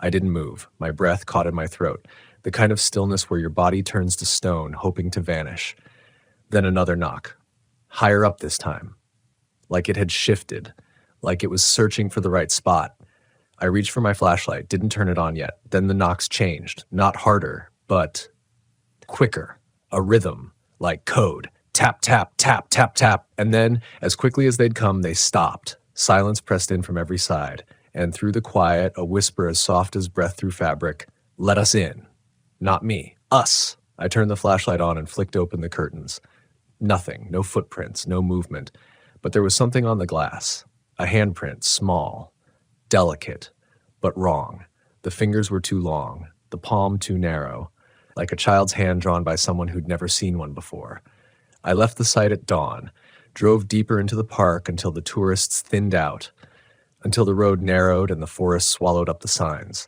Speaker 1: I didn't move. My breath caught in my throat, the kind of stillness where your body turns to stone, hoping to vanish. Then another knock, higher up this time, like it had shifted, like it was searching for the right spot. I reached for my flashlight, didn't turn it on yet. Then the knocks changed, not harder, but quicker, a rhythm, like code. Tap, tap, tap, tap, tap. And then, as quickly as they'd come, they stopped. Silence pressed in from every side. And through the quiet, a whisper as soft as breath through fabric. Let us in. Not me. Us. I turned the flashlight on and flicked open the curtains. Nothing. No footprints. No movement. But there was something on the glass. A handprint. Small. Delicate. But wrong. The fingers were too long. The palm too narrow. Like a child's hand drawn by someone who'd never seen one before. I left the site at dawn. Drove deeper into the park until the tourists thinned out. Until the road narrowed and the forest swallowed up the signs.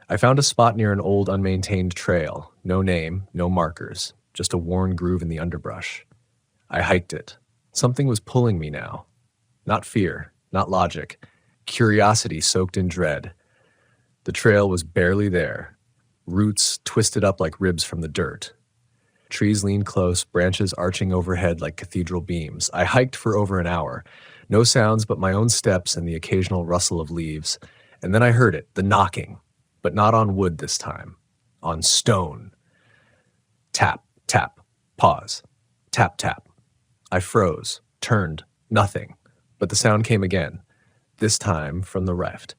Speaker 1: I found a spot near an old unmaintained trail. No name, no markers, just a worn groove in the underbrush. I hiked it. Something was pulling me now. Not fear, not logic. Curiosity soaked in dread. The trail was barely there. Roots twisted up like ribs from the dirt. Trees leaned close, branches arching overhead like cathedral beams. I hiked for over an hour. No sounds but my own steps and the occasional rustle of leaves. And then I heard it, the knocking. But not on wood this time. On stone. Tap, tap, pause. Tap, tap. I froze, turned, nothing. But the sound came again. This time from the left.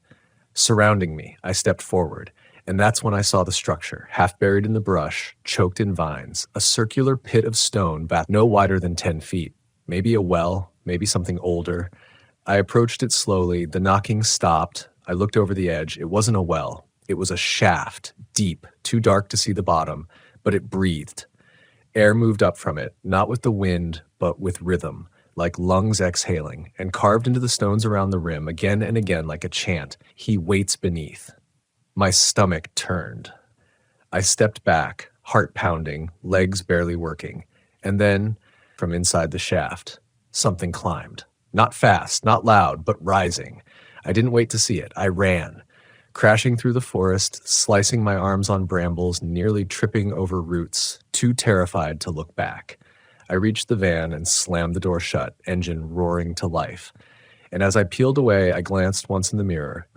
Speaker 1: Surrounding me, I stepped forward. And that's when I saw the structure, half buried in the brush, choked in vines, a circular pit of stone back no wider than 10 feet. Maybe a well, maybe something older. I approached it slowly. The knocking stopped. I looked over the edge. It wasn't a well. It was a shaft, deep, too dark to see the bottom, but it breathed. Air moved up from it, not with the wind, but with rhythm, like lungs exhaling, and carved into the stones around the rim again and again like a chant. He waits beneath. My stomach turned. I stepped back, heart pounding, legs barely working. And then, from inside the shaft, something climbed. Not fast, not loud, but rising. I didn't wait to see it. I ran, crashing through the forest, slicing my arms on brambles, nearly tripping over roots, too terrified to look back. I reached the van and slammed the door shut, engine roaring to life. And as I peeled away, I glanced once in the mirror.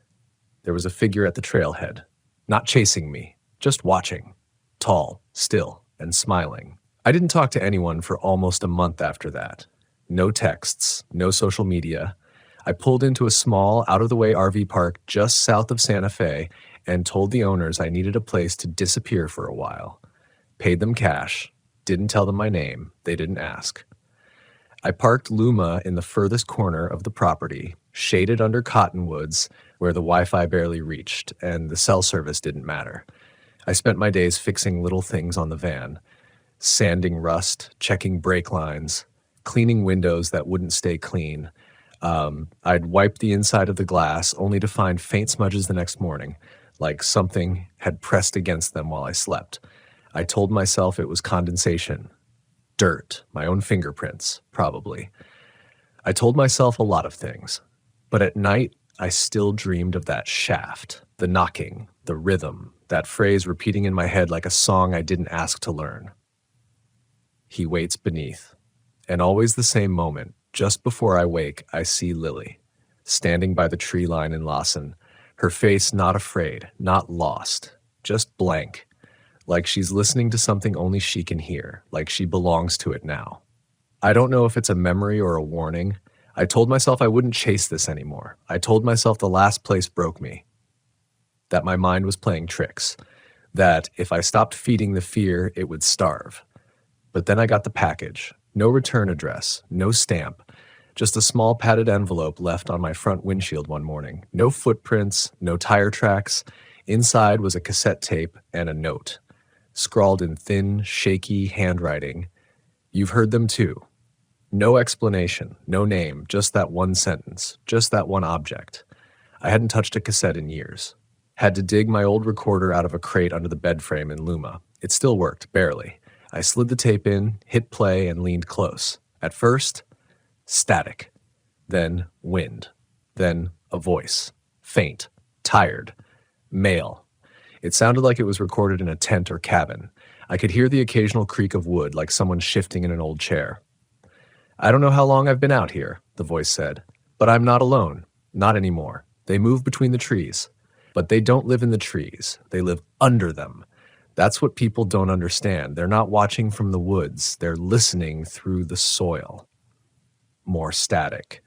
Speaker 1: There was a figure at the trailhead, not chasing me, just watching, tall, still, and smiling. I didn't talk to anyone for almost a month after that. No texts, no social media. I pulled into a small, out-of-the-way RV park just south of Santa Fe and told the owners I needed a place to disappear for a while. Paid them cash, didn't tell them my name, they didn't ask. I parked Luma in the furthest corner of the property, shaded under cottonwoods, where the Wi-Fi barely reached, and the cell service didn't matter. I spent my days fixing little things on the van, sanding rust, checking brake lines, cleaning windows that wouldn't stay clean. I'd wipe the inside of the glass only to find faint smudges the next morning, like something had pressed against them while I slept. I told myself it was condensation, dirt, my own fingerprints, probably. I told myself a lot of things, but at night I still dreamed of that shaft, the knocking, the rhythm, that phrase repeating in my head like a song I didn't ask to learn. He waits beneath. And always the same moment, just before I wake, I see Lily, standing by the tree line in Lawson, her face not afraid, not lost, just blank, like she's listening to something only she can hear, like she belongs to it now. I don't know if it's a memory or a warning. I told myself I wouldn't chase this anymore. I told myself the last place broke me, that my mind was playing tricks, that if I stopped feeding the fear, it would starve. But then I got the package. No return address, no stamp, just a small padded envelope left on my front windshield one morning. No footprints, no tire tracks. Inside was a cassette tape and a note, scrawled in thin, shaky handwriting. You've heard them too. No explanation, no name, just that one sentence, just that one object. I hadn't touched a cassette in years. Had to dig my old recorder out of a crate under the bed frame in Luma. It still worked, barely. I slid the tape in, hit play, and leaned close. At first, static. Then wind. Then a voice. Faint. Tired. Male. It sounded like it was recorded in a tent or cabin. I could hear the occasional creak of wood, like someone shifting in an old chair. I don't know how long I've been out here, the voice said, but I'm not alone. Not anymore. They move between the trees. But they don't live in the trees. They live under them. That's what people don't understand. They're not watching from the woods. They're listening through the soil. More static.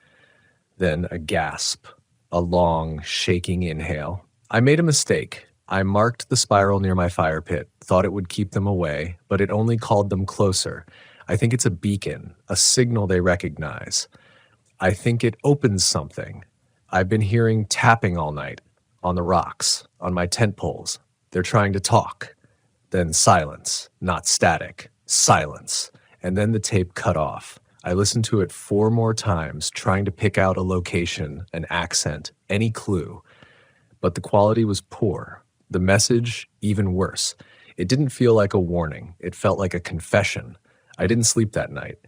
Speaker 1: Then a gasp. A long, shaking inhale. I made a mistake. I marked the spiral near my fire pit, thought it would keep them away, but it only called them closer. I think it's a beacon, a signal they recognize. I think it opens something. I've been hearing tapping all night, on the rocks, on my tent poles. They're trying to talk. Then silence, not static, silence. And then the tape cut off. I listened to it 4 more times, trying to pick out a location, an accent, any clue. But the quality was poor. The message, even worse. It didn't feel like a warning. It felt like a confession. I didn't sleep that night.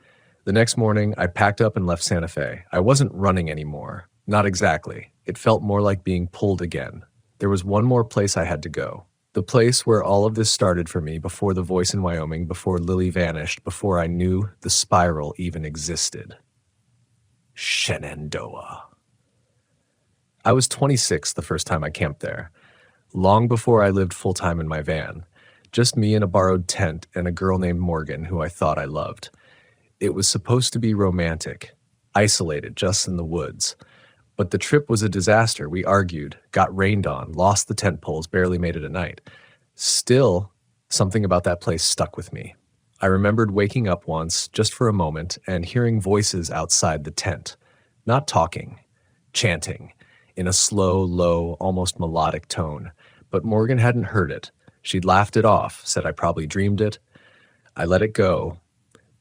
Speaker 1: The next morning, I packed up and left Santa Fe. I wasn't running anymore. Not exactly. It felt more like being pulled again. There was one more place I had to go. The place where all of this started for me, before the voice in Wyoming, before Lily vanished, before I knew the spiral even existed. Shenandoah. I was 26 the first time I camped there, long before I lived full-time in my van. Just me in a borrowed tent and a girl named Morgan who I thought I loved. It was supposed to be romantic, isolated just in the woods. But the trip was a disaster. We argued, got rained on, lost the tent poles, barely made it a night. Still, something about that place stuck with me. I remembered waking up once, just for a moment, and hearing voices outside the tent. Not talking, chanting, in a slow, low, almost melodic tone. But Morgan hadn't heard it. She'd laughed it off, said I probably dreamed it. I let it go.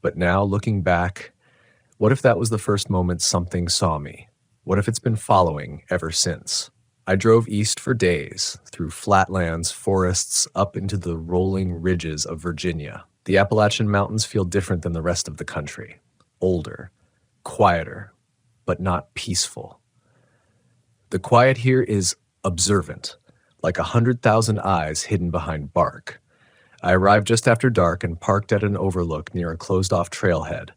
Speaker 1: But now, looking back, what if that was the first moment something saw me? What if it's been following ever since? I drove east for days, through flatlands, forests, up into the rolling ridges of Virginia. The Appalachian Mountains feel different than the rest of the country. Older, quieter, but not peaceful. The quiet here is observant, like 100,000 eyes hidden behind bark. I arrived just after dark and parked at an overlook near a closed-off trailhead.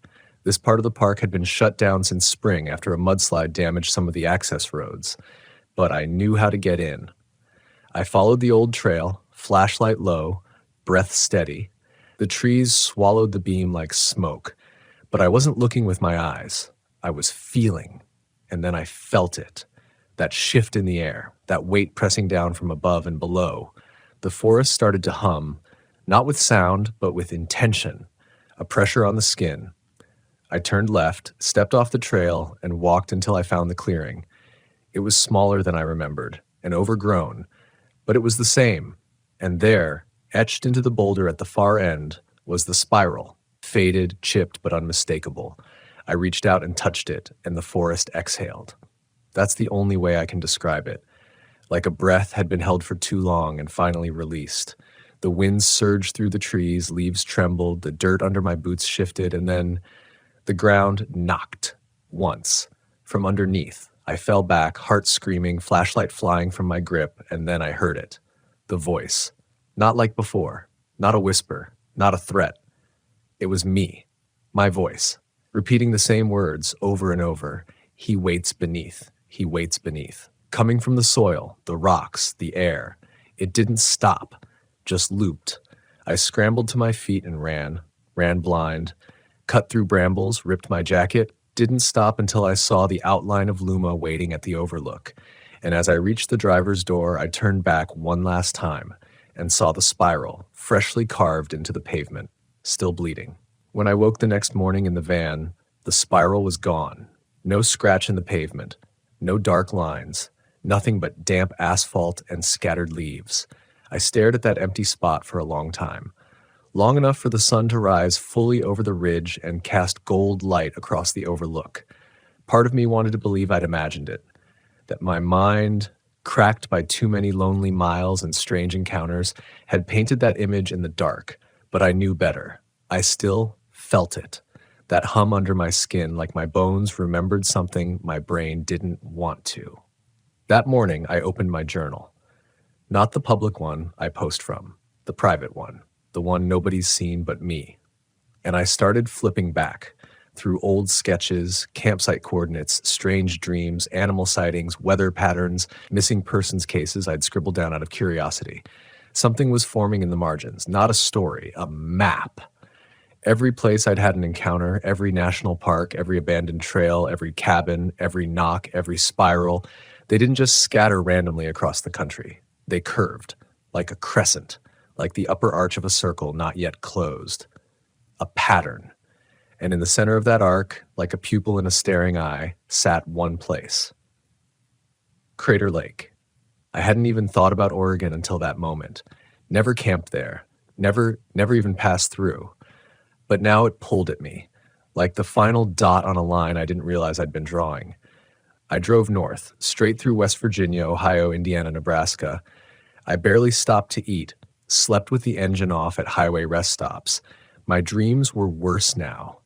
Speaker 1: This part of the park had been shut down since spring after a mudslide damaged some of the access roads, but I knew how to get in. I followed the old trail, flashlight low, breath steady. The trees swallowed the beam like smoke, but I wasn't looking with my eyes. I was feeling, and then I felt it. That shift in the air, that weight pressing down from above and below. The forest started to hum, not with sound, but with intention, a pressure on the skin. I turned left, stepped off the trail, and walked until I found the clearing. It was smaller than I remembered, and overgrown, but it was the same. And there, etched into the boulder at the far end, was the spiral, faded, chipped, but unmistakable. I reached out and touched it, and the forest exhaled. That's the only way I can describe it. Like a breath had been held for too long and finally released. The wind surged through the trees, leaves trembled, the dirt under my boots shifted, and then the ground knocked once. From underneath, I fell back, heart screaming, flashlight flying from my grip, and then I heard it. The voice. Not like before. Not a whisper. Not a threat. It was me. My voice. Repeating the same words over and over. He waits beneath. He waits beneath. Coming from the soil, the rocks, the air. It didn't stop. Just looped. I scrambled to my feet and ran blind, cut through brambles, ripped my jacket, didn't stop until I saw the outline of Luma waiting at the overlook. And as I reached the driver's door, I turned back one last time and saw the spiral, freshly carved into the pavement, still bleeding. When I woke the next morning in the van, the spiral was gone. No scratch in the pavement, no dark lines, nothing but damp asphalt and scattered leaves. I stared at that empty spot for a long time, long enough for the sun to rise fully over the ridge and cast gold light across the overlook. Part of me wanted to believe I'd imagined it, that my mind, cracked by too many lonely miles and strange encounters, had painted that image in the dark, but I knew better. I still felt it, that hum under my skin, like my bones remembered something my brain didn't want to. That morning, I opened my journal. Not the public one I post from, the private one, the one nobody's seen but me. And I started flipping back through old sketches, campsite coordinates, strange dreams, animal sightings, weather patterns, missing persons cases I'd scribbled down out of curiosity. Something was forming in the margins, not a story, a map. Every place I'd had an encounter, every national park, every abandoned trail, every cabin, every knock, every spiral, they didn't just scatter randomly across the country. They curved, like a crescent, like the upper arch of a circle not yet closed. A pattern. And in the center of that arc, like a pupil in a staring eye, sat one place. Crater Lake. I hadn't even thought about Oregon until that moment. Never camped there. Never even passed through. But now it pulled at me, like the final dot on a line I didn't realize I'd been drawing. I drove north, straight through West Virginia, Ohio, Indiana, Nebraska. I barely stopped to eat, slept with the engine off at highway rest stops. My dreams were worse now.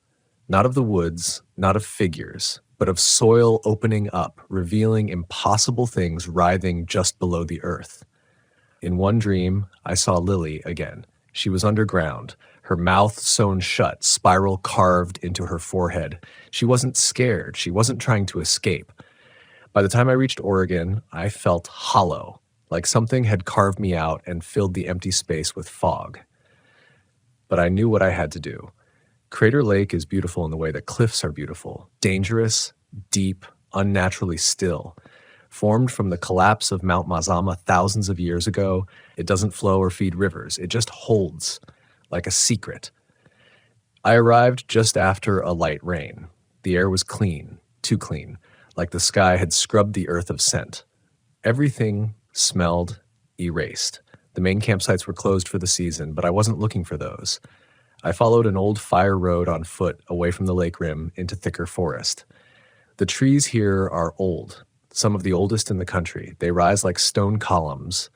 Speaker 1: Not of the woods, not of figures, but of soil opening up, revealing impossible things writhing just below the earth. In one dream, I saw Lily again. She was underground, her mouth sewn shut, spiral carved into her forehead. She wasn't scared. She wasn't trying to escape. By the time I reached Oregon, I felt hollow, like something had carved me out and filled the empty space with fog. But I knew what I had to do. Crater Lake is beautiful in the way that cliffs are beautiful, dangerous, deep, unnaturally still. Formed from the collapse of Mount Mazama thousands of years ago, it doesn't flow or feed rivers. It just holds, like a secret. I arrived just after a light rain. The air was clean, too clean, like the sky had scrubbed the earth of scent. Everything smelled erased. The main campsites were closed for the season, but I wasn't looking for those. I followed an old fire road on foot away from the lake rim into thicker forest. The trees here are old, some of the oldest in the country. They rise like stone columns,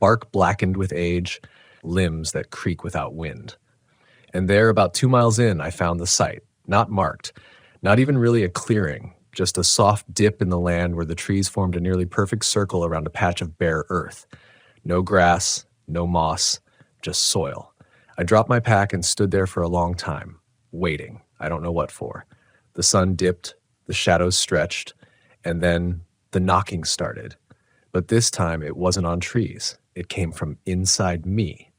Speaker 1: bark blackened with age, limbs that creak without wind. And there, about 2 miles in, I found the site, not marked, not even really a clearing, just a soft dip in the land where the trees formed a nearly perfect circle around a patch of bare earth. No grass, no moss, just soil. I dropped my pack and stood there for a long time, waiting. I don't know what for. The sun dipped, the shadows stretched, and then the knocking started. But this time it wasn't on trees. It came from inside me.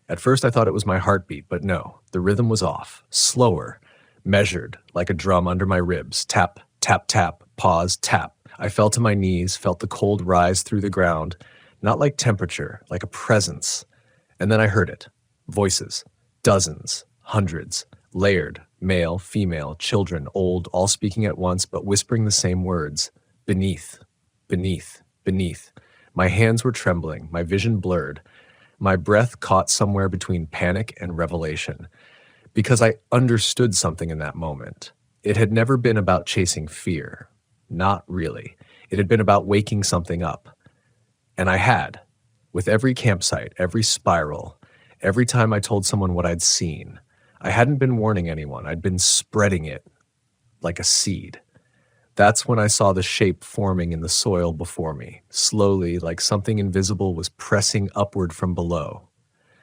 Speaker 1: At first I thought it was my heartbeat, but no, the rhythm was off, slower, measured, like a drum under my ribs. Tap, tap, tap, pause, tap. I fell to my knees, felt the cold rise through the ground, not like temperature, like a presence. And then I heard it. Voices. Dozens. Hundreds. Layered. Male, female, children, old, all speaking at once, but whispering the same words. Beneath. Beneath. Beneath. My hands were trembling, my vision blurred. My breath caught somewhere between panic and revelation. Because I understood something in that moment. It had never been about chasing fear. Not really. It had been about waking something up. And I had. With every campsite, every spiral, every time I told someone what I'd seen. I hadn't been warning anyone. I'd been spreading it like a seed. That's when I saw the shape forming in the soil before me, slowly, like something invisible was pressing upward from below.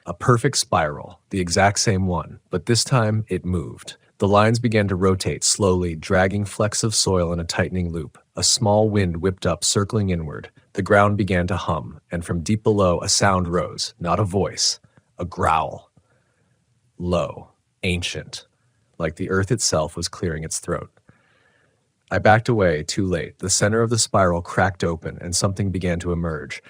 Speaker 1: A perfect spiral, the exact same one, but this time it moved. The lines began to rotate slowly, dragging flecks of soil in a tightening loop. A small wind whipped up, circling inward. The ground began to hum, and from deep below a sound rose, not a voice, a growl. Low, ancient, like the earth itself was clearing its throat. I backed away, too late. The center of the spiral cracked open, and something began to emerge.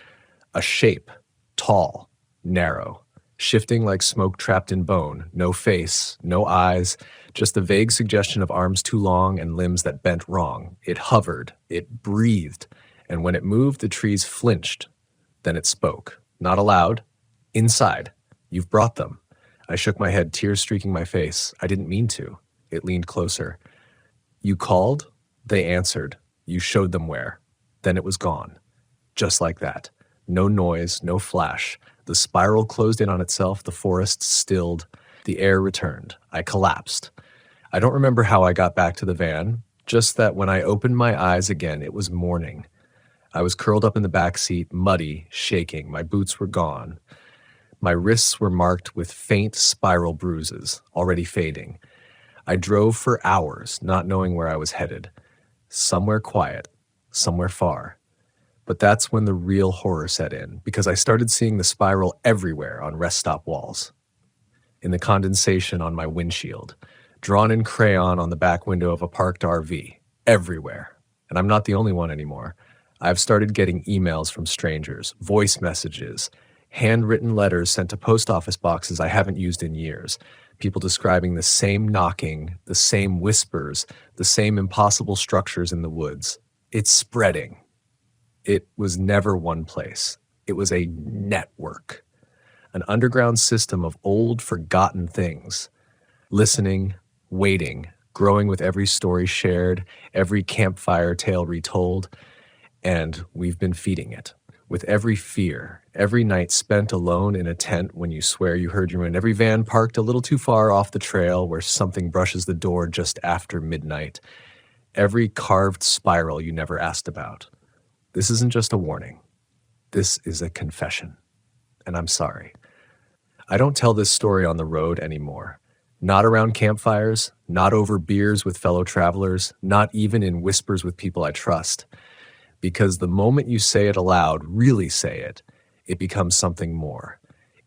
Speaker 1: A shape, tall, narrow, shifting like smoke trapped in bone, no face, no eyes, just the vague suggestion of arms too long and limbs that bent wrong. It hovered, it breathed, and when it moved, the trees flinched. Then it spoke, not aloud, inside. You've brought them. I shook my head, tears streaking my face. I didn't mean to. It leaned closer. You called? They answered. You showed them where. Then it was gone. Just like that. No noise, no flash. The spiral closed in on itself, the forest stilled, the air returned. I collapsed. I don't remember how I got back to the van, just that when I opened my eyes again, it was morning. I was curled up in the back seat, muddy, shaking. My boots were gone. My wrists were marked with faint spiral bruises, already fading. I drove for hours, not knowing where I was headed. Somewhere quiet, somewhere far. But that's when the real horror set in, because I started seeing the spiral everywhere on rest stop walls. In the condensation on my windshield, drawn in crayon on the back window of a parked RV, everywhere. And I'm not the only one anymore. I've started getting emails from strangers, voice messages, handwritten letters sent to post office boxes I haven't used in years. People describing the same knocking, the same whispers, the same impossible structures in the woods. It's spreading. It was never one place. It was a network, an underground system of old, forgotten things. Listening, waiting, growing with every story shared, every campfire tale retold, and we've been feeding it. With every fear, every night spent alone in a tent when you swear you heard your wind, every van parked a little too far off the trail where something brushes the door just after midnight, every carved spiral you never asked about. This isn't just a warning. This is a confession. And I'm sorry. I don't tell this story on the road anymore. Not around campfires, not over beers with fellow travelers, not even in whispers with people I trust. Because the moment you say it aloud, really say it, it becomes something more.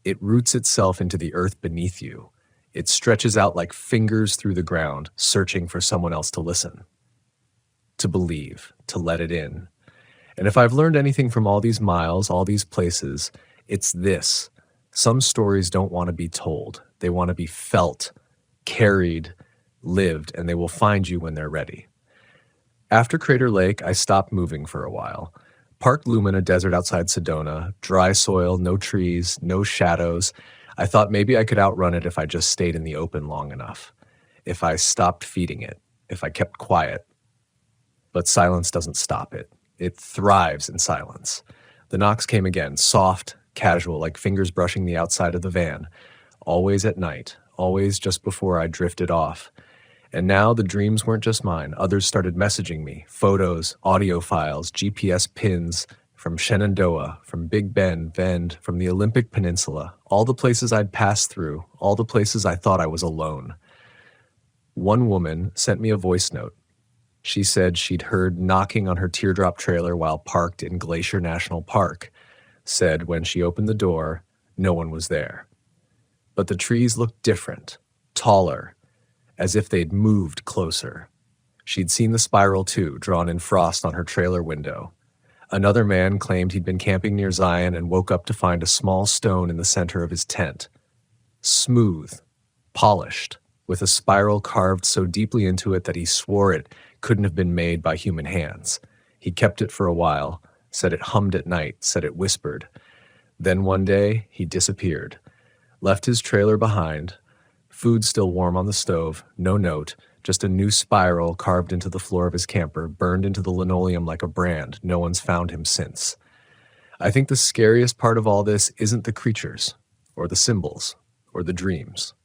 Speaker 1: It roots itself into the earth beneath you. It stretches out like fingers through the ground, searching for someone else to listen, to believe, to let it in. And if I've learned anything from all these miles, all these places, it's this. Some stories don't want to be told. They want to be felt, carried, lived, and they will find you when they're ready. After Crater Lake, I stopped moving for a while. Park Lumen, a desert outside Sedona, dry soil, no trees, no shadows. I thought maybe I could outrun it if I just stayed in the open long enough. If I stopped feeding it, if I kept quiet. But silence doesn't stop it. It thrives in silence. The knocks came again, soft, casual, like fingers brushing the outside of the van. Always at night, always just before I drifted off. And now the dreams weren't just mine. Others started messaging me, photos, audio files, GPS pins from Shenandoah, from Big Bend, from the Olympic Peninsula, all the places I'd passed through, all the places I thought I was alone. One woman sent me a voice note. She said she'd heard knocking on her teardrop trailer while parked in Glacier National Park. Said when she opened the door, no one was there. But the trees looked different, taller, as if they'd moved closer. She'd seen the spiral too, drawn in frost on her trailer window. Another man claimed he'd been camping near Zion and woke up to find a small stone in the center of his tent. Smooth, polished, with a spiral carved so deeply into it that he swore it couldn't have been made by human hands. He kept it for a while, said it hummed at night, said it whispered. Then one day, he disappeared, left his trailer behind, food still warm on the stove, no note, just a new spiral carved into the floor of his camper, burned into the linoleum like a brand. No one's found him since. I think the scariest part of all this isn't the creatures, or the symbols, or the dreams.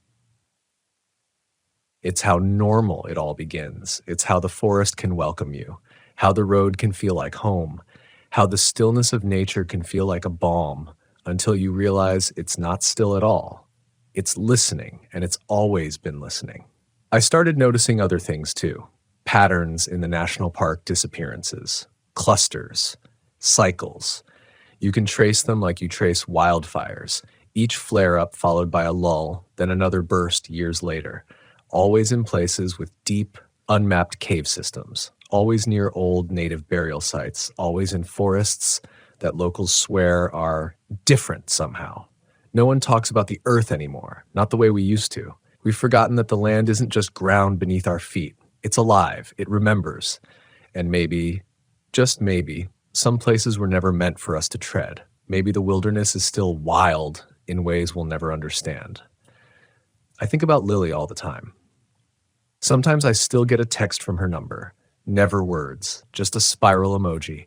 Speaker 1: It's how normal it all begins. It's how the forest can welcome you, how the road can feel like home, how the stillness of nature can feel like a balm until you realize it's not still at all. It's listening, and it's always been listening. I started noticing other things too. Patterns in the national park disappearances, clusters, cycles. You can trace them like you trace wildfires, each flare-up followed by a lull, then another burst years later, always in places with deep, unmapped cave systems, always near old native burial sites, always in forests that locals swear are different somehow. No one talks about the earth anymore, not the way we used to. We've forgotten that the land isn't just ground beneath our feet. It's alive, it remembers. And maybe, just maybe, some places were never meant for us to tread. Maybe the wilderness is still wild in ways we'll never understand. I think about Lily all the time. Sometimes I still get a text from her number. Never words, just a spiral emoji.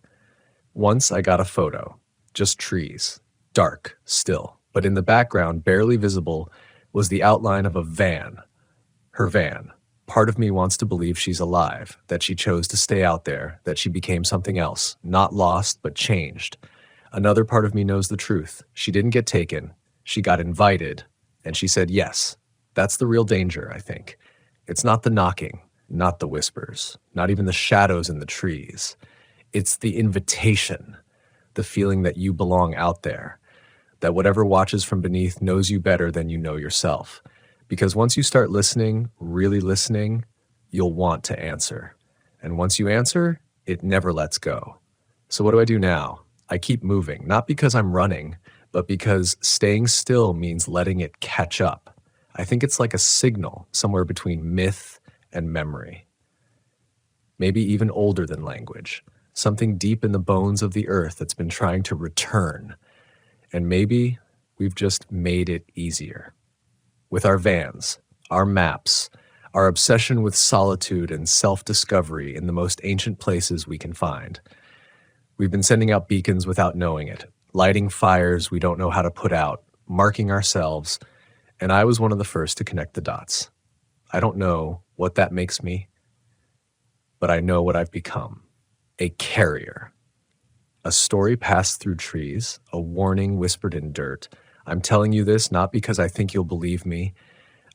Speaker 1: Once I got a photo, just trees, dark, still, but in the background, barely visible, was the outline of a van. Her van. Part of me wants to believe she's alive, that she chose to stay out there, that she became something else, not lost, but changed. Another part of me knows the truth. She didn't get taken. She got invited, and she said yes. That's the real danger, I think. It's not the knocking, not the whispers, not even the shadows in the trees. It's the invitation, the feeling that you belong out there, that whatever watches from beneath knows you better than you know yourself. Because once you start listening, really listening, you'll want to answer. And once you answer, it never lets go. So what do I do now? I keep moving, not because I'm running, but because staying still means letting it catch up. I think it's like a signal somewhere between myth and memory. Maybe even older than language. Something deep in the bones of the earth that's been trying to return. And maybe we've just made it easier. With our vans, our maps, our obsession with solitude and self-discovery in the most ancient places we can find. We've been sending out beacons without knowing it, lighting fires we don't know how to put out, marking ourselves, and I was one of the first to connect the dots. I don't know what that makes me, but I know what I've become. A carrier. A story passed through trees, a warning whispered in dirt. I'm telling you this not because I think you'll believe me.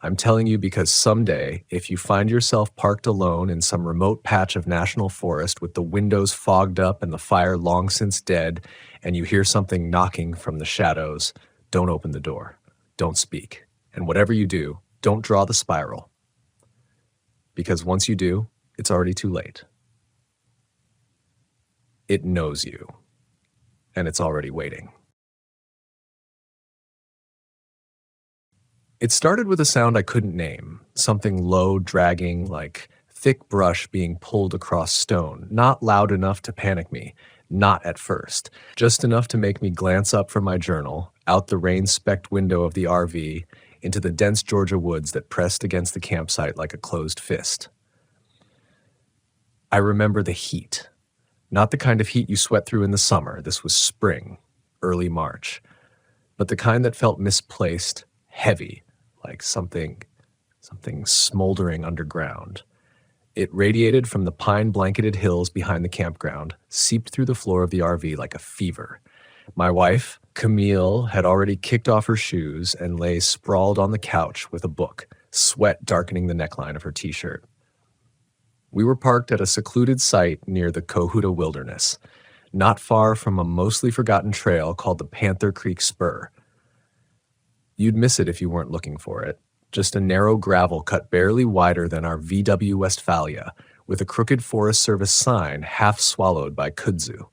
Speaker 1: I'm telling you because someday, if you find yourself parked alone in some remote patch of national forest with the windows fogged up and the fire long since dead, and you hear something knocking from the shadows, don't open the door. Don't speak. And whatever you do, don't draw the spiral. Because once you do, it's already too late. It knows you, and it's already waiting. It started with a sound I couldn't name, something low, dragging, like thick brush being pulled across stone, not loud enough to panic me, not at first, just enough to make me glance up from my journal, out the rain-specked window of the RV, into the dense Georgia woods that pressed against the campsite like a closed fist. I remember the heat. Not the kind of heat you sweat through in the summer. This was spring, early March. But the kind that felt misplaced, heavy, like something smoldering underground. It radiated from the pine-blanketed hills behind the campground, seeped through the floor of the RV like a fever. My wife, Camille, had already kicked off her shoes and lay sprawled on the couch with a book, sweat darkening the neckline of her t-shirt. We were parked at a secluded site near the Cohuta Wilderness, not far from a mostly forgotten trail called the Panther Creek Spur. You'd miss it if you weren't looking for it. Just a narrow gravel cut barely wider than our VW Westphalia, with a crooked Forest Service sign half swallowed by kudzu.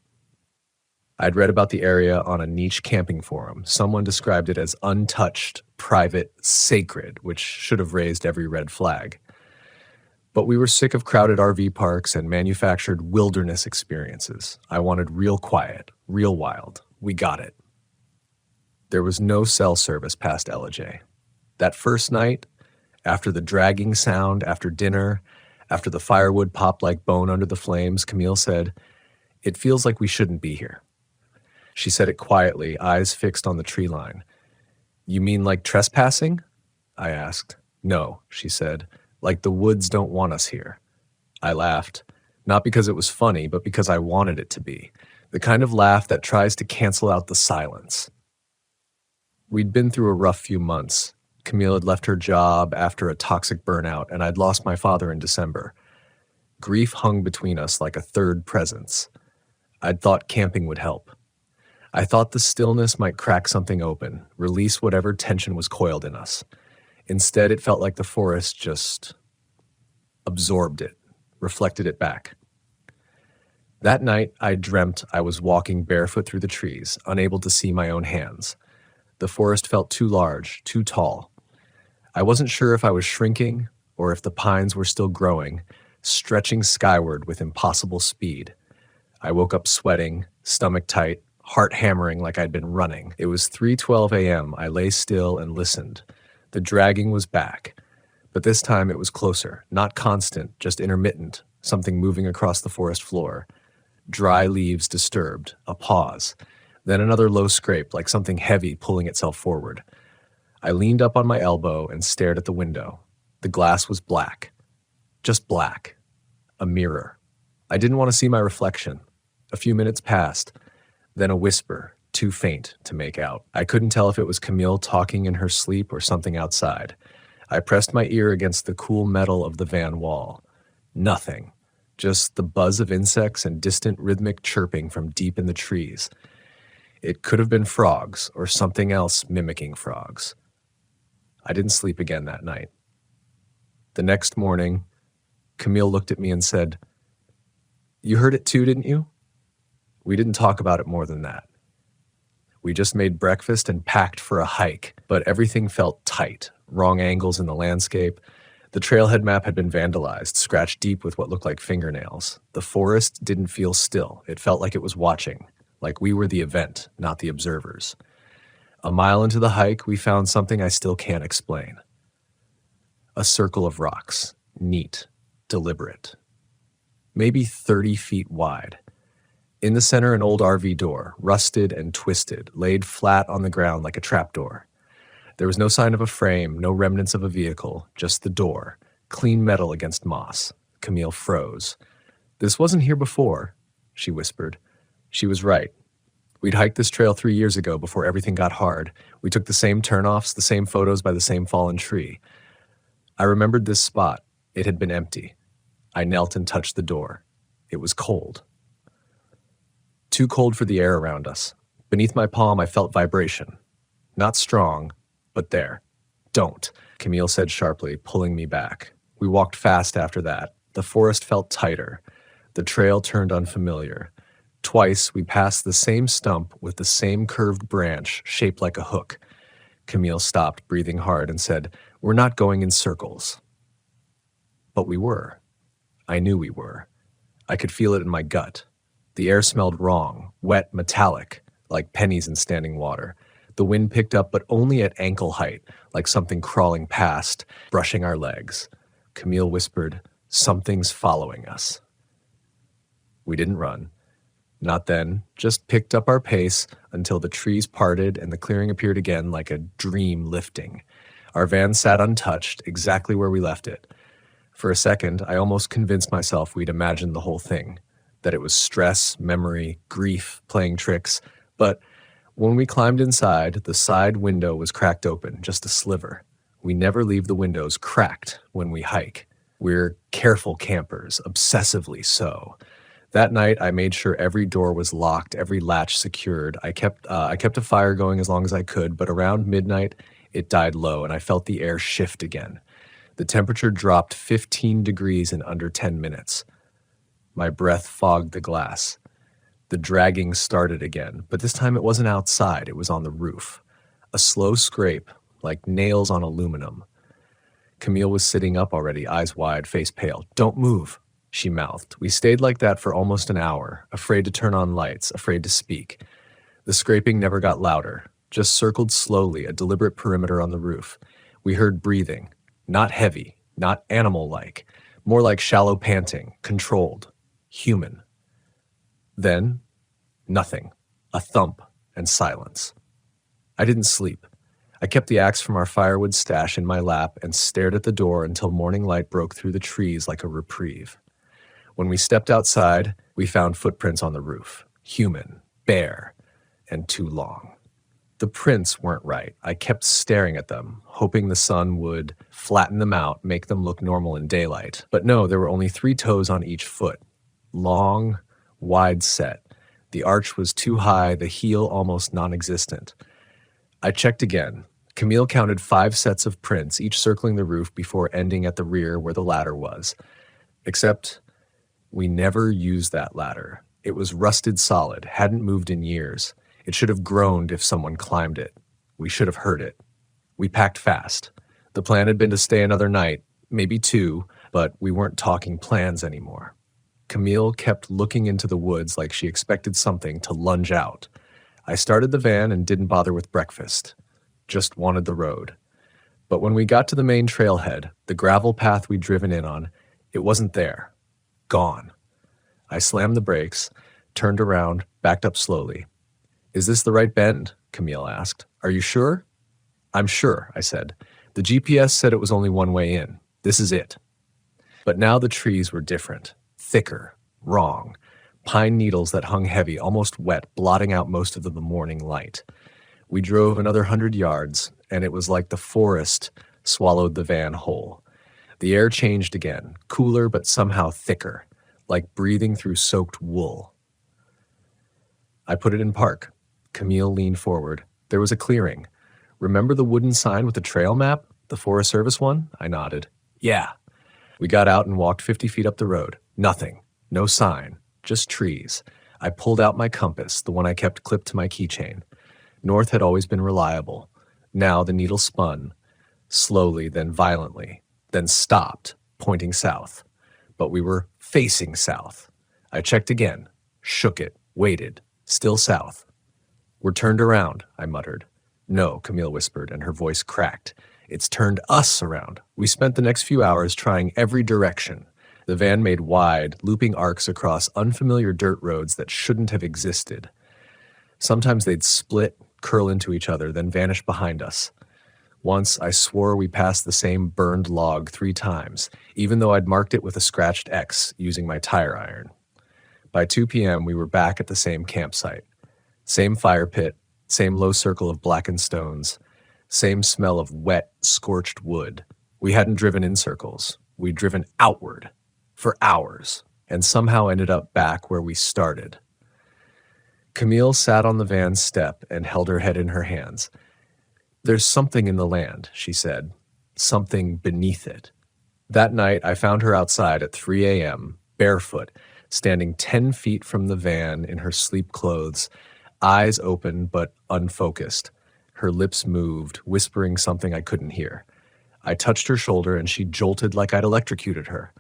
Speaker 1: I'd read about the area on a niche camping forum. Someone described it as untouched, private, sacred, which should have raised every red flag. But we were sick of crowded RV parks and manufactured wilderness experiences. I wanted real quiet, real wild. We got it. There was no cell service past Ellijay. That first night, after the dragging sound, after dinner, After the firewood popped like bone under the flames, Camille said, "It feels like we shouldn't be here." She said it quietly, eyes fixed on the tree line. "You mean like trespassing?" I asked. "No," she said, "like the woods don't want us here." I laughed, not because it was funny, but because I wanted it to be, the kind of laugh that tries to cancel out the silence. We'd been through a rough few months. Camille had left her job after a toxic burnout, and I'd lost my father in December. Grief hung between us like a third presence. I'd thought camping would help. I thought the stillness might crack something open, release whatever tension was coiled in us. Instead, it felt like the forest just absorbed it, reflected it back. That night, I dreamt I was walking barefoot through the trees, unable to see my own hands. The forest felt too large, too tall. I wasn't sure if I was shrinking or if the pines were still growing, stretching skyward with impossible speed. I woke up sweating, stomach tight, heart hammering like I'd been running. It was 3:12 a.m. I lay still and listened. The dragging was back, but this time it was closer, not constant, just intermittent, something moving across the forest floor. Dry leaves disturbed, a pause, then another low scrape like something heavy pulling itself forward. I leaned up on my elbow and stared at the window. The glass was black. Just black. A mirror. I didn't want to see my reflection. A few minutes passed, then a whisper, too faint to make out. I couldn't tell if it was Camille talking in her sleep or something outside. I pressed my ear against the cool metal of the van wall. Nothing. Just the buzz of insects and distant rhythmic chirping from deep in the trees. It could have been frogs or something else mimicking frogs. I didn't sleep again that night. The next morning, Camille looked at me and said, "You heard it too, didn't you?" We didn't talk about it more than that. We just made breakfast and packed for a hike, but everything felt tight, wrong angles in the landscape. The trailhead map had been vandalized, scratched deep with what looked like fingernails. The forest didn't feel still. It felt like it was watching, like we were the event, not the observers. A mile into the hike, we found something I still can't explain. A circle of rocks, neat, deliberate. Maybe 30 feet wide. In the center, an old RV door, rusted and twisted, laid flat on the ground like a trapdoor. There was no sign of a frame, no remnants of a vehicle, just the door, clean metal against moss. Camille froze. "This wasn't here before," she whispered. She was right. We'd hiked this trail 3 years ago before everything got hard. We took the same turnoffs, the same photos by the same fallen tree. I remembered this spot. It had been empty. I knelt and touched the door. It was cold. Too cold for the air around us. Beneath my palm, I felt vibration. Not strong, but there. "Don't," Camille said sharply, pulling me back. We walked fast after that. The forest felt tighter. The trail turned unfamiliar. Twice, we passed the same stump with the same curved branch shaped like a hook. Camille stopped, breathing hard, and said, "We're not going in circles." But we were. I knew we were. I could feel it in my gut. The air smelled wrong, wet, metallic, like pennies in standing water. The wind picked up, but only at ankle height, like something crawling past, brushing our legs. Camille whispered, "Something's following us." We didn't run. Not then, just picked up our pace until the trees parted and the clearing appeared again like a dream lifting. Our van sat untouched, exactly where we left it. For a second, I almost convinced myself we'd imagined the whole thing, that it was stress, memory, grief playing tricks. But when we climbed inside, the side window was cracked open, just a sliver. We never leave the windows cracked when we hike. We're careful campers, obsessively so. That night, I made sure every door was locked, every latch secured. I kept a fire going as long as I could, but around midnight, it died low, and I felt the air shift again. The temperature dropped 15 degrees in under 10 minutes. My breath fogged the glass. The dragging started again, but this time it wasn't outside, it was on the roof. A slow scrape, like nails on aluminum. Camille was sitting up already, eyes wide, face pale. "Don't move," she mouthed. We stayed like that for almost an hour, afraid to turn on lights, afraid to speak. The scraping never got louder, just circled slowly, a deliberate perimeter on the roof. We heard breathing, not heavy, not animal-like, More like shallow panting, controlled, human. Then, nothing. A thump and silence. I didn't sleep. I kept the axe from our firewood stash in my lap and stared at the door until morning light broke through the trees like a reprieve. When we stepped outside, we found footprints on the roof. Human, bare, and too long. The prints weren't right. I kept staring at them, hoping the sun would flatten them out, make them look normal in daylight. But no, there were only 3 toes on each foot. Long, wide set. The arch was too high, the heel almost non-existent. I checked again. Camille counted 5 sets of prints, each circling the roof before ending at the rear where the ladder was. Except we never used that ladder. It was rusted solid, hadn't moved in years. It should have groaned if someone climbed it. We should have heard it. We packed fast. The plan had been to stay another night, maybe 2, but we weren't talking plans anymore. Camille kept looking into the woods like she expected something to lunge out. I started the van and didn't bother with breakfast. Just wanted the road. But when we got to the main trailhead, the gravel path we'd driven in on, it wasn't there. Gone. I slammed the brakes, turned around, backed up slowly. "Is this the right bend?" Camille asked. "Are you sure?" "I'm sure," I said. "The GPS said it was only one way in. This is it." But now the trees were different. Thicker. Wrong. Pine needles that hung heavy, almost wet, blotting out most of the morning light. We drove another 100 yards, and it was like the forest swallowed the van whole. The air changed again, cooler but somehow thicker, like breathing through soaked wool. I put it in park. Camille leaned forward. There was a clearing. "Remember the wooden sign with the trail map? The Forest Service one?" I nodded. "Yeah." We got out and walked 50 feet up the road. Nothing. No sign. Just trees. I pulled out my compass, the one I kept clipped to my keychain. North had always been reliable. Now the needle spun. Slowly, then violently. Then stopped, pointing south. But we were facing south. I checked again. Shook it. Waited. Still south. "We're turned around," I muttered. "No," Camille whispered, and her voice cracked. "It's turned us around. We spent the next few hours trying every direction." The van made wide, looping arcs across unfamiliar dirt roads that shouldn't have existed. Sometimes they'd split, curl into each other, then vanish behind us. Once, I swore we passed the same burned log 3 times, even though I'd marked it with a scratched X using my tire iron. By 2 p.m., we were back at the same campsite. Same fire pit, same low circle of blackened stones, same smell of wet, scorched wood. We hadn't driven in circles. We'd driven outward for hours and somehow ended up back where we started. Camille sat on the van's step and held her head in her hands. "There's something in the land," she said. "Something beneath it." That night, I found her outside at 3 a.m., barefoot, standing 10 feet from the van in her sleep clothes, eyes open but unfocused. Her lips moved, whispering something I couldn't hear. I touched her shoulder and she jolted like I'd electrocuted her.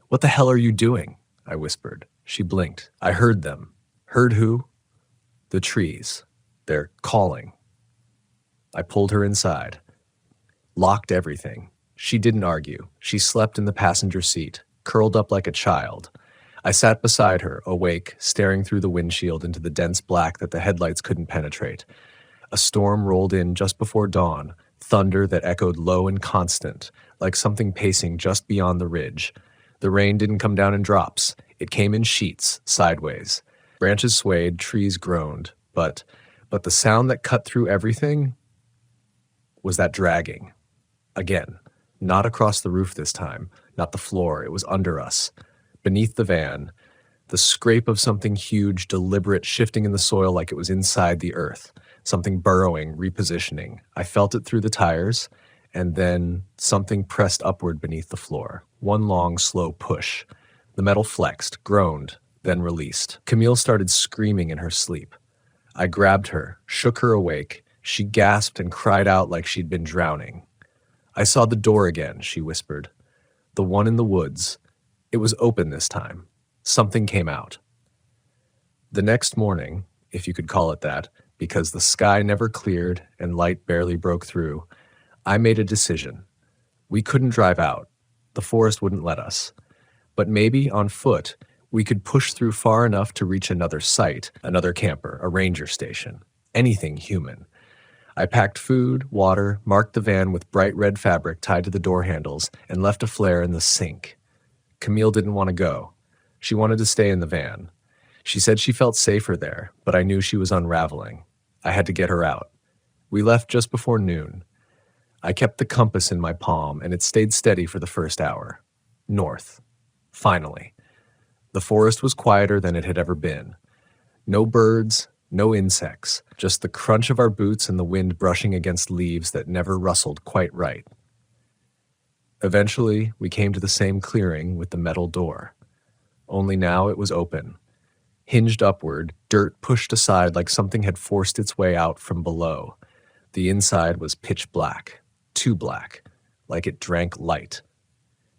Speaker 1: "What the hell are you doing?" I whispered. She blinked. "I heard them." "Heard who?" "The trees. They're calling." I pulled her inside. Locked everything. She didn't argue. She slept in the passenger seat, curled up like a child. I sat beside her, awake, staring through the windshield into the dense black that the headlights couldn't penetrate. A storm rolled in just before dawn, thunder that echoed low and constant, like something pacing just beyond the ridge. The rain didn't come down in drops. It came in sheets, sideways. Branches swayed, trees groaned, but the sound that cut through everything was that dragging. Again, not across the roof this time, not the floor, it was under us. Beneath the van, the scrape of something huge, deliberate, shifting in the soil like it was inside the earth, something burrowing, repositioning. I felt it through the tires, and then something pressed upward beneath the floor. One long, slow push. The metal flexed, groaned, then released. Camille started screaming in her sleep. I grabbed her, shook her awake. She gasped and cried out like she'd been drowning. "I saw the door again," she whispered. "The one in the woods. It was open this time. Something came out." The next morning, if you could call it that, because the sky never cleared and light barely broke through, I made a decision. We couldn't drive out. The forest wouldn't let us. But maybe, on foot, we could push through far enough to reach another site, another camper, a ranger station, anything human. I packed food, water, marked the van with bright red fabric tied to the door handles, and left a flare in the sink. Camille didn't want to go. She wanted to stay in the van. She said she felt safer there, but I knew she was unraveling. I had to get her out. We left just before noon. I kept the compass in my palm, and it stayed steady for the first hour. North. Finally. The forest was quieter than it had ever been. No birds, no insects, just the crunch of our boots and the wind brushing against leaves that never rustled quite right. Eventually, we came to the same clearing with the metal door. Only now it was open. Hinged upward, dirt pushed aside like something had forced its way out from below. The inside was pitch black, too black, like it drank light.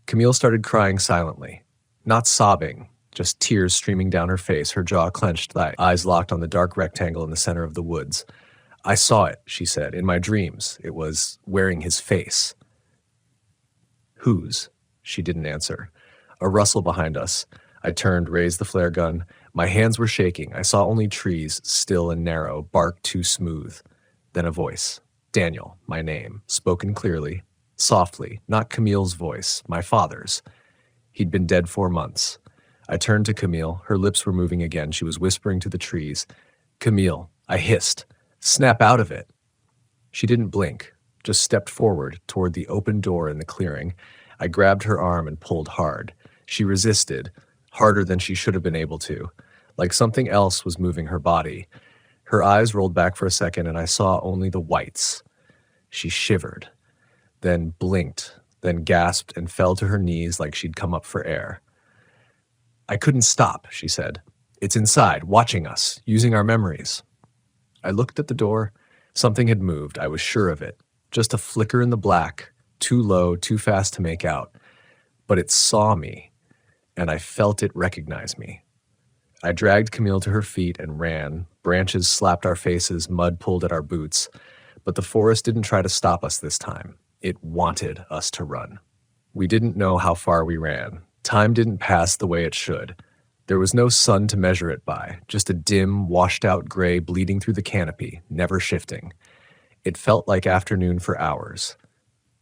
Speaker 1: Camille started crying silently, not sobbing, just tears streaming down her face, her jaw clenched, eyes locked on the dark rectangle in the center of the woods. "I saw it," she said, "in my dreams. It was wearing his face." "Whose?" She didn't answer. A rustle behind us. I turned, raised the flare gun. My hands were shaking. I saw only trees, still and narrow, bark too smooth. Then a voice. Daniel, my name, spoken clearly, softly, not Camille's voice, my father's. He'd been dead 4 months. I turned to Camille. Her lips were moving again. She was whispering to the trees. "Camille," I hissed. "Snap out of it." She didn't blink, just stepped forward toward the open door in the clearing. I grabbed her arm and pulled hard. She resisted, harder than she should have been able to, like something else was moving her body. Her eyes rolled back for a second, and I saw only the whites. She shivered, then blinked, then gasped and fell to her knees like she'd come up for air. "I couldn't stop," she said. "It's inside, watching us, using our memories." I looked at the door. Something had moved, I was sure of it. Just a flicker in the black, too low, too fast to make out. But it saw me, and I felt it recognize me. I dragged Camille to her feet and ran. Branches slapped our faces, mud pulled at our boots. But the forest didn't try to stop us this time. It wanted us to run. We didn't know how far we ran. Time didn't pass the way it should. There was no sun to measure it by, just a dim, washed-out gray bleeding through the canopy, never shifting. It felt like afternoon for hours.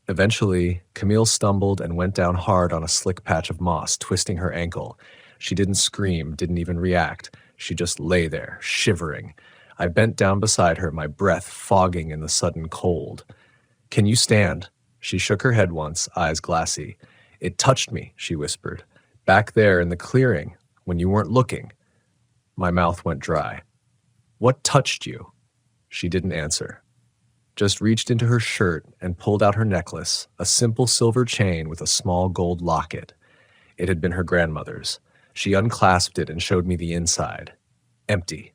Speaker 1: Eventually, Camille stumbled and went down hard on a slick patch of moss, twisting her ankle. She didn't scream, didn't even react. She just lay there, shivering. I bent down beside her, my breath fogging in the sudden cold. "Can you stand?" She shook her head once, eyes glassy. "It touched me," she whispered. "Back there in the clearing, when you weren't looking." My mouth went dry. "What touched you?" She didn't answer. Just reached into her shirt and pulled out her necklace, a simple silver chain with a small gold locket. It had been her grandmother's. She unclasped it and showed me the inside. Empty.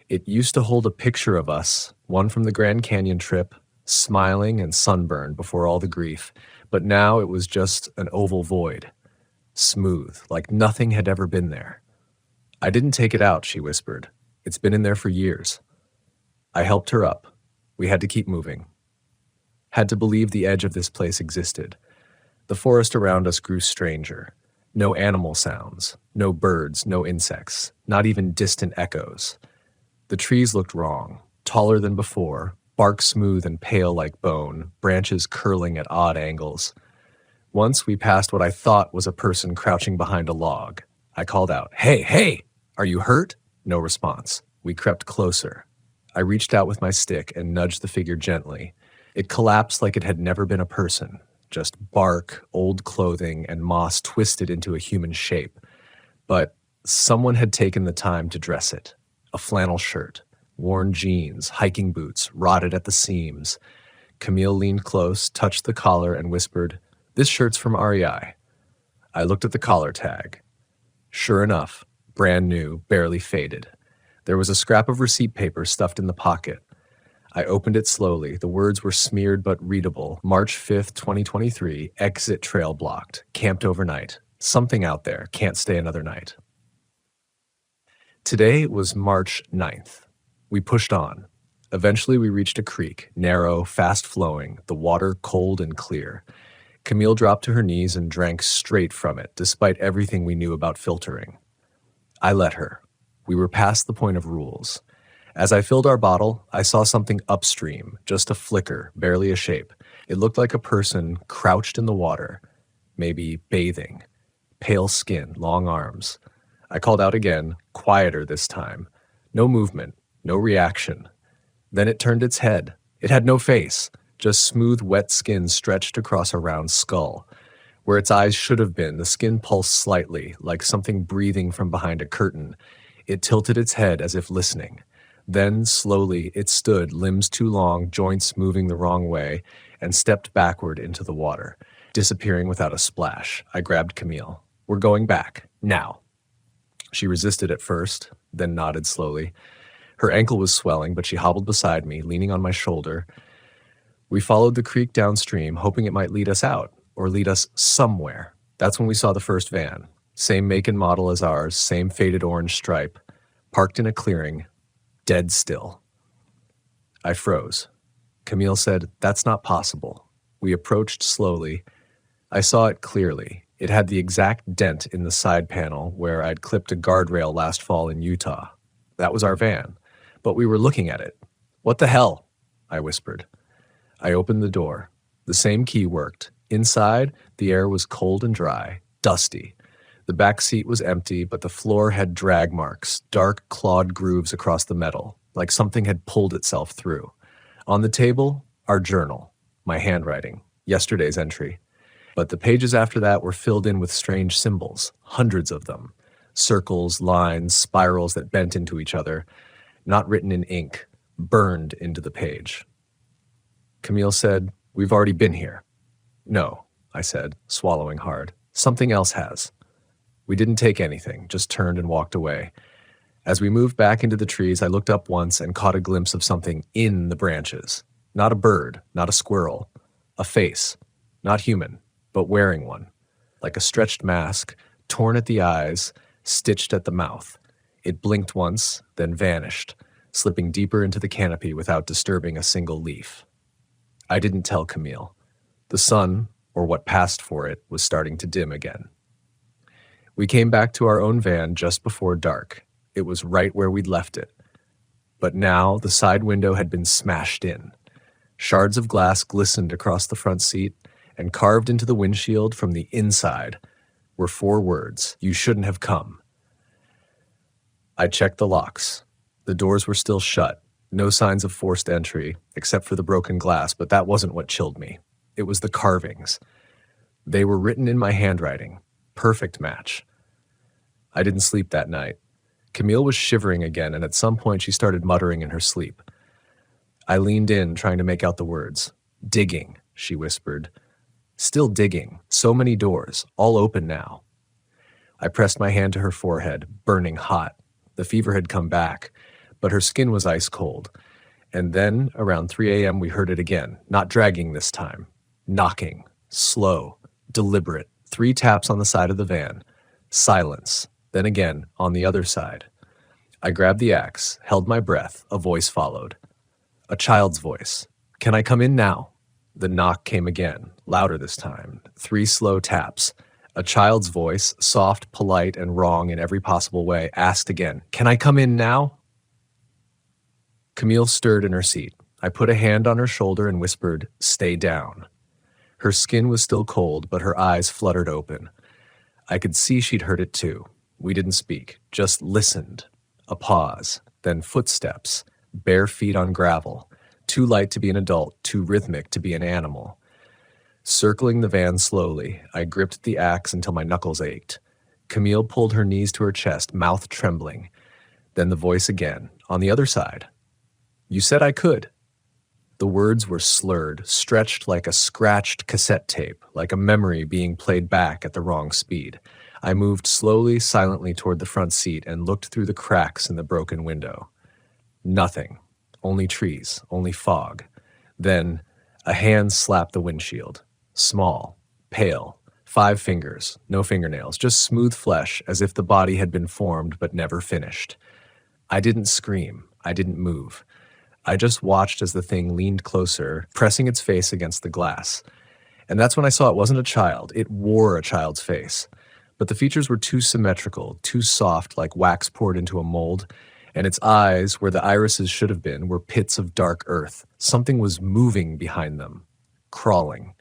Speaker 1: It used to hold a picture of us, one from the Grand Canyon trip, smiling and sunburned before all the grief, but now it was just an oval void. Smooth, like nothing had ever been there. "I didn't take it out," she whispered. "It's been in there for years." I helped her up. We had to keep moving. Had to believe the edge of this place existed. The forest around us grew stranger. No animal sounds, no birds, no insects, not even distant echoes. The trees looked wrong, taller than before, bark smooth and pale like bone, branches curling at odd angles. Once we passed what I thought was a person crouching behind a log. I called out, "Hey, hey! Are you hurt?" No response. We crept closer. I reached out with my stick and nudged the figure gently. It collapsed like it had never been a person. Just bark, old clothing, and moss twisted into a human shape. But someone had taken the time to dress it. A flannel shirt, worn jeans, hiking boots, rotted at the seams. Camille leaned close, touched the collar, and whispered, "This shirt's from REI." I looked at the collar tag. Sure enough, brand new, barely faded. There was a scrap of receipt paper stuffed in the pocket. I opened it slowly. The words were smeared but readable. March 5th, 2023, exit trail blocked, camped overnight. Something out there, can't stay another night. Today was March 9th. We pushed on. Eventually we reached a creek, narrow, fast-flowing, the water cold and clear. Camille dropped to her knees and drank straight from it, despite everything we knew about filtering. I let her. We were past the point of rules. As I filled our bottle, I saw something upstream, just a flicker, barely a shape. It looked like a person crouched in the water, maybe bathing. Pale skin, long arms. I called out again, quieter this time. No movement, no reaction. Then it turned its head. It had no face, just smooth, wet skin stretched across a round skull. Where its eyes should have been, the skin pulsed slightly, like something breathing from behind a curtain. It tilted its head as if listening. Then, slowly, it stood, limbs too long, joints moving the wrong way, and stepped backward into the water, disappearing without a splash. I grabbed Camille. We're going back. Now. She resisted at first, then nodded slowly. Her ankle was swelling, but she hobbled beside me, leaning on my shoulder. We followed the creek downstream, hoping it might lead us out, or lead us somewhere. That's when we saw the first van. Same make and model as ours, same faded orange stripe, parked in a clearing, dead still. I froze. Camille said, "That's not possible." We approached slowly. I saw it clearly. It had the exact dent in the side panel where I'd clipped a guardrail last fall in Utah. That was our van. But we were looking at it. "What the hell?" I whispered. I opened the door. The same key worked. Inside, the air was cold and dry, dusty. The back seat was empty, but the floor had drag marks, dark clawed grooves across the metal, like something had pulled itself through. On the table, our journal, my handwriting, yesterday's entry. But the pages after that were filled in with strange symbols, hundreds of them. Circles, lines, spirals that bent into each other, not written in ink, burned into the page. Camille said, "We've already been here." "No," I said, swallowing hard. "Something else has." We didn't take anything, just turned and walked away. As we moved back into the trees, I looked up once and caught a glimpse of something in the branches. Not a bird, not a squirrel. A face. Not human, but wearing one. Like a stretched mask, torn at the eyes, stitched at the mouth. It blinked once, then vanished, slipping deeper into the canopy without disturbing a single leaf. I didn't tell Camille. The sun, or what passed for it, was starting to dim again. We came back to our own van just before dark. It was right where we'd left it. But now the side window had been smashed in. Shards of glass glistened across the front seat, and carved into the windshield from the inside were 4 words, "You shouldn't have come." I checked the locks. The doors were still shut, no signs of forced entry, except for the broken glass, but that wasn't what chilled me. It was the carvings. They were written in my handwriting. Perfect match. I didn't sleep that night. Camille was shivering again, and at some point she started muttering in her sleep. I leaned in, trying to make out the words. "Digging," she whispered. Still digging. So many doors, all open now. I pressed my hand to her forehead, burning hot. The fever had come back, but her skin was ice cold. And then, around 3 a.m., we heard it again, not dragging this time. Knocking. Slow. Deliberate. 3 taps on the side of the van. Silence. Then again, on the other side. I grabbed the axe, held my breath. A voice followed. A child's voice. "Can I come in now?" The knock came again, louder this time. 3 slow taps. A child's voice, soft, polite, and wrong in every possible way, asked again, "Can I come in now?" Camille stirred in her seat. I put a hand on her shoulder and whispered, "Stay down." Her skin was still cold, but her eyes fluttered open. I could see she'd heard it too. We didn't speak, just listened. A pause, then footsteps, bare feet on gravel, too light to be an adult, too rhythmic to be an animal. Circling the van slowly, I gripped the axe until my knuckles ached. Camille pulled her knees to her chest, mouth trembling. Then the voice again, on the other side. "You said I could." The words were slurred, stretched like a scratched cassette tape, like a memory being played back at the wrong speed. I moved slowly, silently toward the front seat and looked through the cracks in the broken window. Nothing. Only trees, only fog. Then a hand slapped the windshield. Small, pale, 5 fingers, no fingernails, just smooth flesh, as if the body had been formed but never finished. I didn't scream. I didn't move. I just watched as the thing leaned closer, pressing its face against the glass. And that's when I saw it wasn't a child. It wore a child's face. But the features were too symmetrical, too soft, like wax poured into a mold. And its eyes, where the irises should have been, were pits of dark earth. Something was moving behind them, crawling.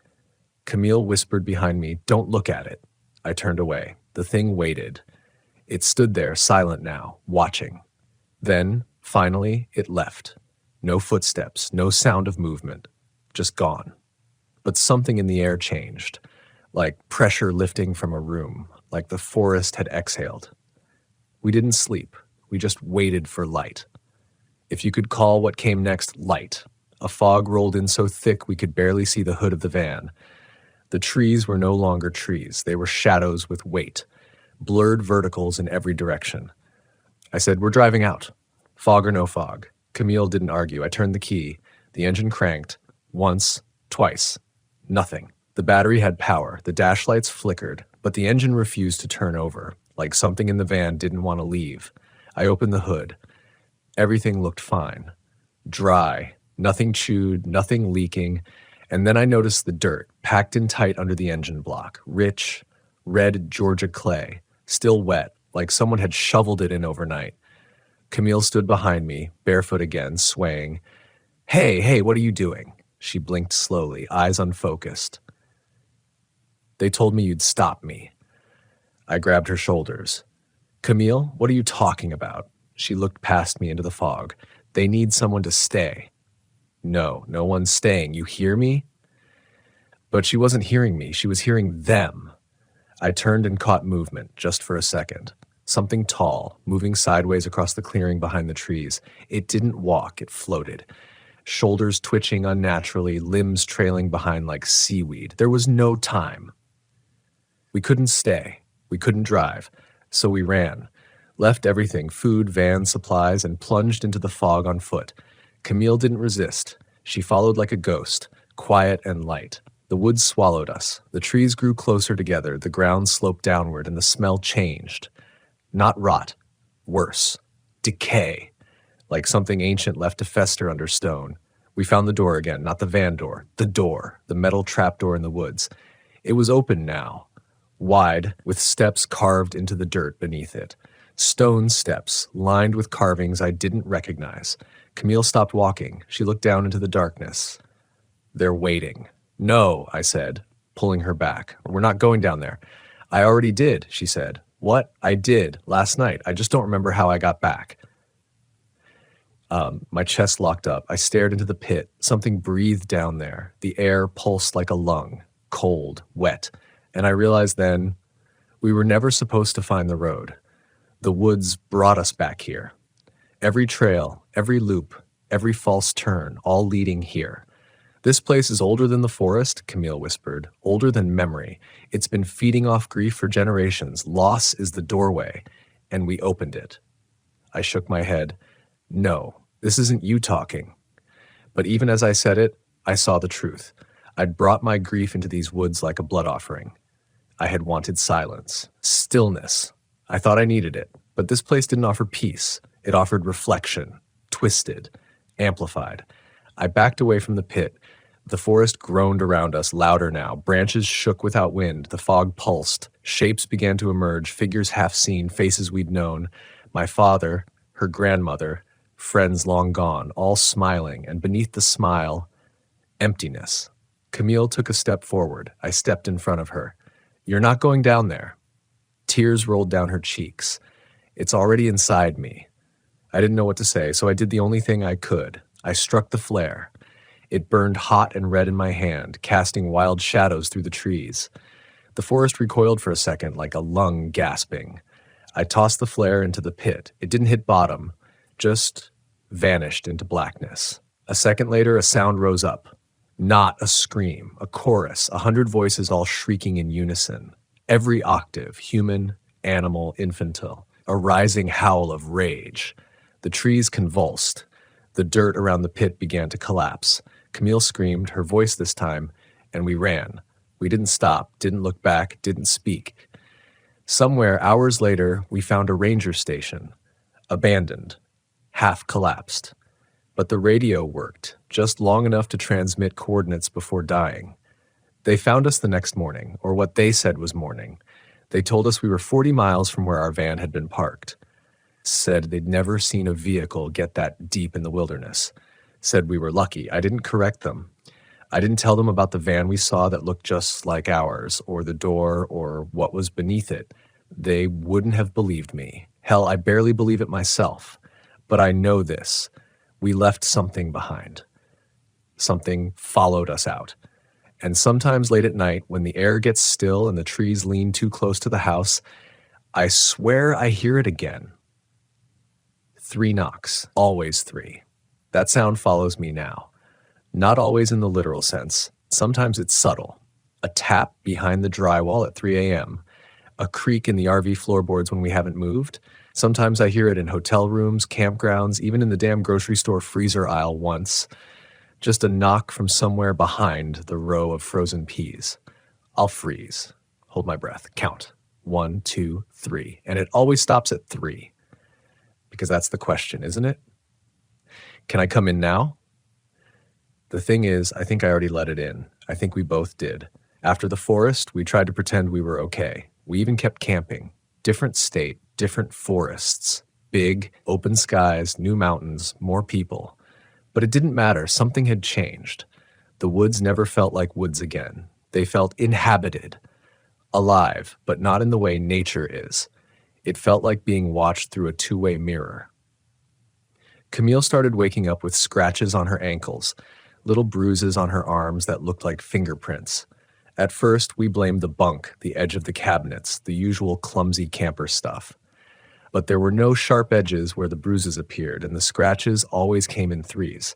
Speaker 1: Camille whispered behind me, "Don't look at it." I turned away. The thing waited. It stood there, silent now, watching. Then, finally, it left. No footsteps, no sound of movement, just gone. But something in the air changed, like pressure lifting from a room, like the forest had exhaled. We didn't sleep. We just waited for light. If you could call what came next light. A fog rolled in so thick we could barely see the hood of the van. The trees were no longer trees. They were shadows with weight, blurred verticals in every direction. I said, "We're driving out." Fog or no fog. Camille didn't argue. I turned the key. The engine cranked. Once, twice. Nothing. The battery had power. The dash lights flickered, but the engine refused to turn over, like something in the van didn't want to leave. I opened the hood. Everything looked fine. Dry. Nothing chewed, nothing leaking. And then I noticed the dirt, packed in tight under the engine block. Rich, red Georgia clay. Still wet, like someone had shoveled it in overnight. Camille stood behind me, barefoot again, swaying. Hey, what are you doing?" She blinked slowly, eyes unfocused. "They told me you'd stop me." I grabbed her shoulders. "Camille, what are you talking about?" She looked past me into the fog. "They need someone to stay." No one's staying. You hear me?" But she wasn't hearing me. She was hearing them. I turned and caught movement, just for a second. Something tall, moving sideways across the clearing behind the trees. It didn't walk, it floated. Shoulders twitching unnaturally, limbs trailing behind like seaweed. There was no time. We couldn't stay. We couldn't drive. So we ran. Left everything, food, van, supplies, and plunged into the fog on foot. Camille didn't resist. She followed like a ghost, quiet and light. The woods swallowed us. The trees grew closer together, the ground sloped downward, and the smell changed. Not rot. Worse. Decay. Like something ancient left to fester under stone. We found the door again, not the van door. The metal trapdoor in the woods. It was open now. Wide, with steps carved into the dirt beneath it. Stone steps, lined with carvings I didn't recognize. Camille stopped walking. She looked down into the darkness. "They're waiting." "No," I said, pulling her back. "We're not going down there." "I already did," she said. "What?" "I did, last night. I just don't remember how I got back." My chest locked up. I stared into the pit. Something breathed down there. The air pulsed like a lung, cold, wet. And I realized then we were never supposed to find the road. The woods brought us back here. Every trail, every loop, every false turn, all leading here. "This place is older than the forest," Camille whispered, "older than memory. It's been feeding off grief for generations. Loss is the doorway, and we opened it." I shook my head. "No, this isn't you talking." But even as I said it, I saw the truth. I'd brought my grief into these woods like a blood offering. I had wanted silence, stillness. I thought I needed it, but this place didn't offer peace. It offered reflection, twisted, amplified. I backed away from the pit. The forest groaned around us, louder now. Branches shook without wind. The fog pulsed. Shapes began to emerge, figures half seen, faces we'd known. My father, her grandmother, friends long gone, all smiling, and beneath the smile, emptiness. Camille took a step forward. I stepped in front of her. "You're not going down there." Tears rolled down her cheeks. "It's already inside me." I didn't know what to say, so I did the only thing I could. I struck the flare. It burned hot and red in my hand, casting wild shadows through the trees. The forest recoiled for a second, like a lung gasping. I tossed the flare into the pit. It didn't hit bottom, just vanished into blackness. A second later, a sound rose up. Not a scream, a chorus, 100 voices all shrieking in unison. Every octave, human, animal, infantile. A rising howl of rage. The trees convulsed. The dirt around the pit began to collapse. Camille screamed, her voice this time, and we ran. We didn't stop, didn't look back, didn't speak. Somewhere, hours later, we found a ranger station. Abandoned. Half collapsed. But the radio worked, just long enough to transmit coordinates before dying. They found us the next morning, or what they said was morning. They told us we were 40 miles from where our van had been parked. Said they'd never seen a vehicle get that deep in the wilderness. Said we were lucky. I didn't correct them. I didn't tell them about the van we saw that looked just like ours, or the door, or what was beneath it. They wouldn't have believed me. Hell, I barely believe it myself. But I know this. We left something behind. Something followed us out. And sometimes late at night, when the air gets still and the trees lean too close to the house, I swear I hear it again. 3 knocks, always 3. That sound follows me now. Not always in the literal sense. Sometimes it's subtle. A tap behind the drywall at 3 a.m., a creak in the RV floorboards when we haven't moved. Sometimes I hear it in hotel rooms, campgrounds, even in the damn grocery store freezer aisle once. Just a knock from somewhere behind the row of frozen peas. I'll freeze, hold my breath, count. 1, 2, 3. And it always stops at 3. Because that's the question, isn't it? Can I come in now? The thing is, I think I already let it in. I think we both did. After the forest, we tried to pretend we were okay. We even kept camping. Different state, different forests. Big, open skies, new mountains, more people. But it didn't matter. Something had changed. The woods never felt like woods again. They felt inhabited. Alive, but not in the way nature is. It felt like being watched through a two-way mirror. Camille started waking up with scratches on her ankles, little bruises on her arms that looked like fingerprints. At first, we blamed the bunk, the edge of the cabinets, the usual clumsy camper stuff. But there were no sharp edges where the bruises appeared, and the scratches always came in 3s.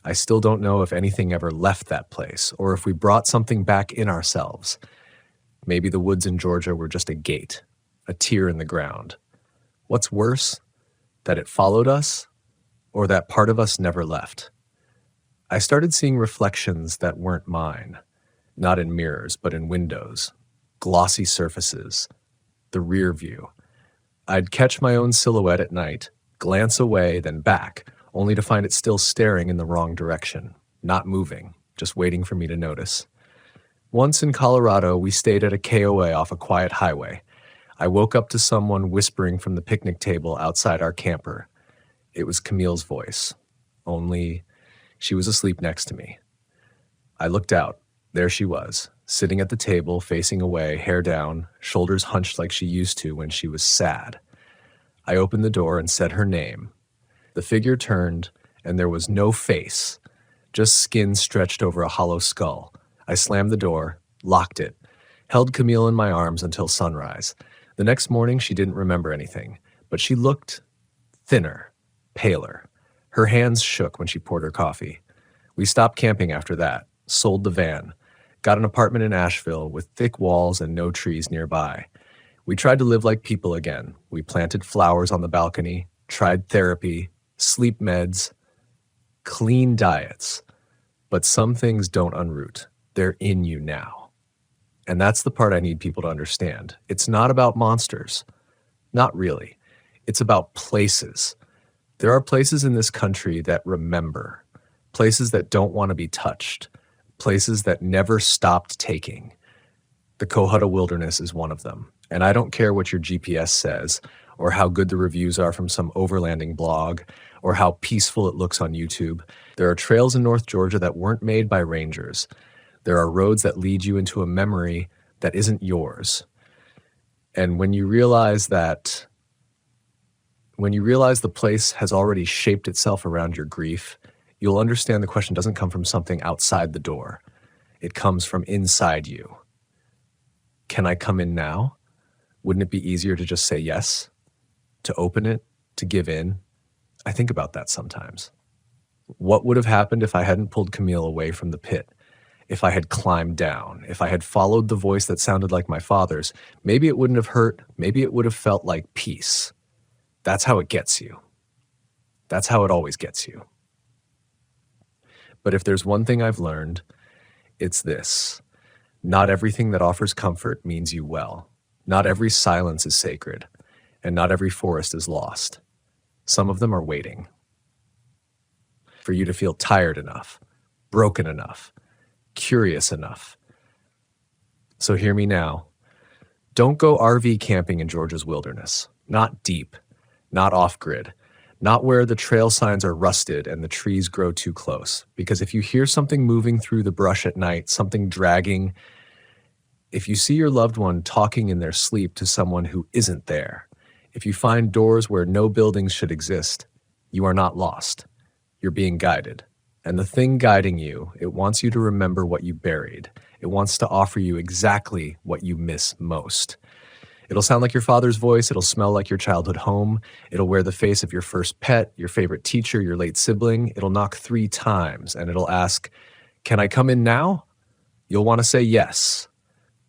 Speaker 1: I still don't know if anything ever left that place, or if we brought something back in ourselves. Maybe the woods in Georgia were just a gate, a tear in the ground. What's worse, that it followed us, or that part of us never left? I started seeing reflections that weren't mine, not in mirrors, but in windows, glossy surfaces, the rear view. I'd catch my own silhouette at night, glance away, then back, only to find it still staring in the wrong direction, not moving, just waiting for me to notice. Once in Colorado, we stayed at a KOA off a quiet highway. I woke up to someone whispering from the picnic table outside our camper. It was Camille's voice, only she was asleep next to me. I looked out. There she was, sitting at the table, facing away, hair down, shoulders hunched like she used to when she was sad. I opened the door and said her name. The figure turned, and there was no face, just skin stretched over a hollow skull. I slammed the door, locked it, held Camille in my arms until sunrise. The next morning, she didn't remember anything, but she looked thinner, paler. Her hands shook when she poured her coffee. We stopped camping after that, sold the van, got an apartment in Asheville with thick walls and no trees nearby. We tried to live like people again. We planted flowers on the balcony, tried therapy, sleep meds, clean diets. But some things don't unroot. They're in you now. And that's the part I need people to understand. It's not about monsters. Not really. It's about places. There are places in this country that remember, places that don't want to be touched, places that never stopped taking. The Cohutta Wilderness is one of them. And I don't care what your GPS says, or how good the reviews are from some overlanding blog, or how peaceful it looks on YouTube. There are trails in North Georgia that weren't made by rangers. There are roads that lead you into a memory that isn't yours. And when you realize the place has already shaped itself around your grief, you'll understand the question doesn't come from something outside the door. It comes from inside you. Can I come in now? Wouldn't it be easier to just say yes? To open it? To give in? I think about that sometimes. What would have happened if I hadn't pulled Camille away from the pit? If I had climbed down? If I had followed the voice that sounded like my father's? Maybe it wouldn't have hurt. Maybe it would have felt like peace. That's how it gets you. That's how it always gets you. But if there's one thing I've learned, it's this. Not everything that offers comfort means you well. Not every silence is sacred, and not every forest is lost. Some of them are waiting for you to feel tired enough, broken enough, curious enough, So hear me now. Don't go RV camping in Georgia's wilderness. Not deep, not off-grid, not where the trail signs are rusted and the trees grow too close. Because if you hear something moving through the brush at night, something dragging, if you see your loved one talking in their sleep to someone who isn't there, if you find doors where no buildings should exist, you are not lost. You're being guided. And the thing guiding you, it wants you to remember what you buried. It wants to offer you exactly what you miss most. It'll sound like your father's voice. It'll smell like your childhood home. It'll wear the face of your first pet, your favorite teacher, your late sibling. It'll knock 3 times and it'll ask, "Can I come in now?" You'll want to say yes,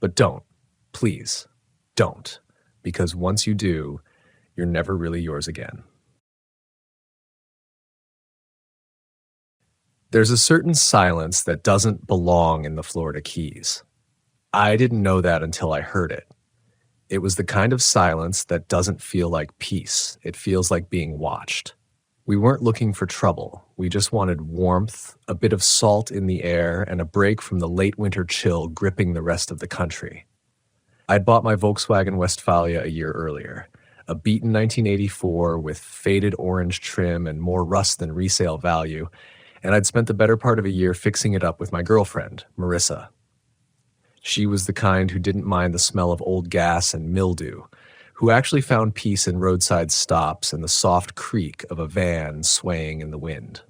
Speaker 1: but don't. Please, don't. Because once you do, you're never really yours again. There's a certain silence that doesn't belong in the Florida Keys. I didn't know that until I heard it. It was the kind of silence that doesn't feel like peace. It feels like being watched. We weren't looking for trouble. We just wanted warmth, a bit of salt in the air, and a break from the late winter chill gripping the rest of the country. I'd bought my Volkswagen Westfalia a year earlier, a beaten 1984 with faded orange trim and more rust than resale value, and I'd spent the better part of a year fixing it up with my girlfriend, Marissa. She was the kind who didn't mind the smell of old gas and mildew, who actually found peace in roadside stops and the soft creak of a van swaying in the wind.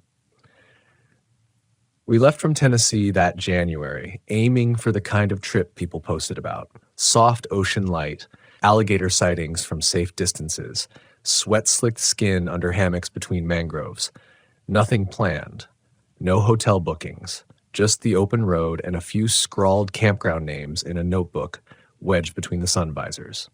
Speaker 1: We left from Tennessee that January, aiming for the kind of trip people posted about. Soft ocean light, alligator sightings from safe distances, sweat-slicked skin under hammocks between mangroves. Nothing planned. No hotel bookings. Just the open road and a few scrawled campground names in a notebook wedged between the sun visors.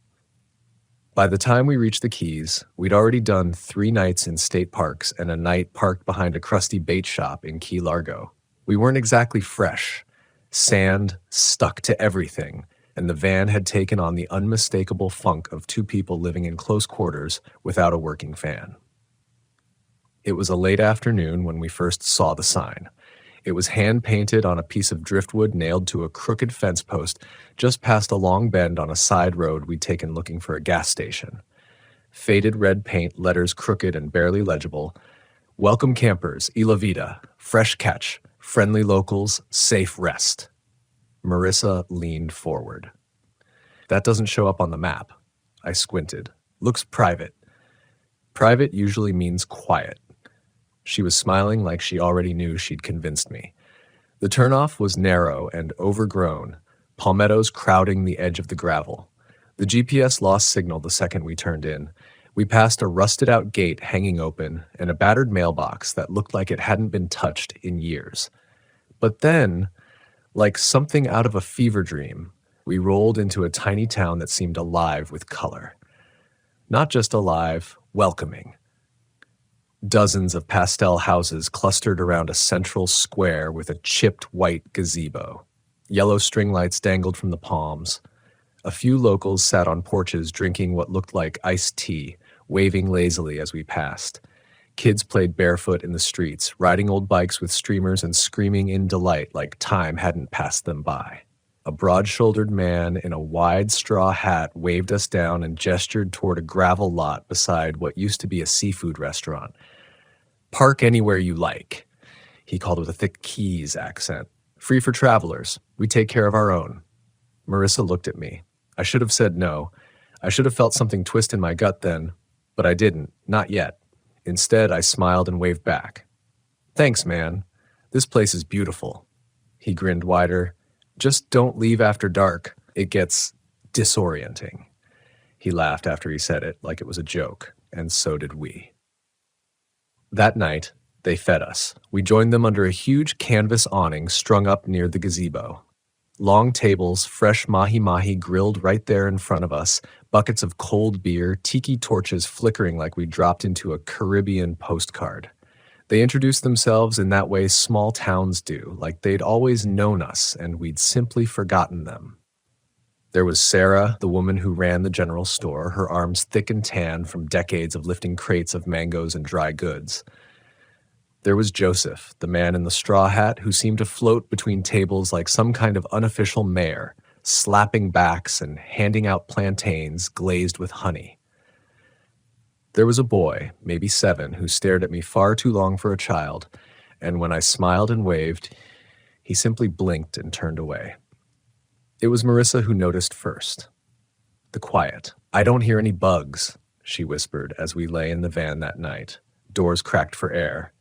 Speaker 1: By the time we reached the Keys, we'd already done 3 nights in state parks and a night parked behind a crusty bait shop in Key Largo. We weren't exactly fresh. Sand stuck to everything, and the van had taken on the unmistakable funk of 2 people living in close quarters without a working fan. It was a late afternoon when we first saw the sign. It was hand-painted on a piece of driftwood nailed to a crooked fence post just past a long bend on a side road we'd taken looking for a gas station. Faded red paint, letters crooked and barely legible. Welcome campers, y la vida, fresh catch, friendly locals, safe rest. Marissa leaned forward. That doesn't show up on the map. I squinted. Looks private. Private usually means quiet. She was smiling like she already knew she'd convinced me. The turnoff was narrow and overgrown, palmettos crowding the edge of the gravel. The GPS lost signal the second we turned in. We passed a rusted-out gate hanging open and a battered mailbox that looked like it hadn't been touched in years. But then, like something out of a fever dream, we rolled into a tiny town that seemed alive with color. Not just alive, welcoming. Dozens of pastel houses clustered around a central square with a chipped white gazebo. Yellow string lights dangled from the palms. A few locals sat on porches drinking what looked like iced tea, waving lazily as we passed. Kids played barefoot in the streets, riding old bikes with streamers and screaming in delight like time hadn't passed them by. A broad-shouldered man in a wide straw hat waved us down and gestured toward a gravel lot beside what used to be a seafood restaurant. "Park anywhere you like," he called with a thick Keys accent. "Free for travelers. We take care of our own." Marissa looked at me. I should have said no. I should have felt something twist in my gut then, but I didn't. Not yet. Instead, I smiled and waved back. "Thanks, man. This place is beautiful." He grinned wider. "Just don't leave after dark. It gets disorienting." He laughed after he said it, like it was a joke, and so did we. That night, they fed us. We joined them under a huge canvas awning strung up near the gazebo. Long tables, fresh mahi-mahi grilled right there in front of us, buckets of cold beer, tiki torches flickering like we dropped into a Caribbean postcard. They introduced themselves in that way small towns do, like they'd always known us and we'd simply forgotten them. There was Sarah, the woman who ran the general store, her arms thick and tan from decades of lifting crates of mangoes and dry goods. There was Joseph, the man in the straw hat who seemed to float between tables like some kind of unofficial mayor, slapping backs and handing out plantains glazed with honey. There was a boy, maybe 7, who stared at me far too long for a child, and when I smiled and waved, he simply blinked and turned away. It was Marissa who noticed first. The quiet. "I don't hear any bugs," she whispered as we lay in the van that night, doors cracked for air.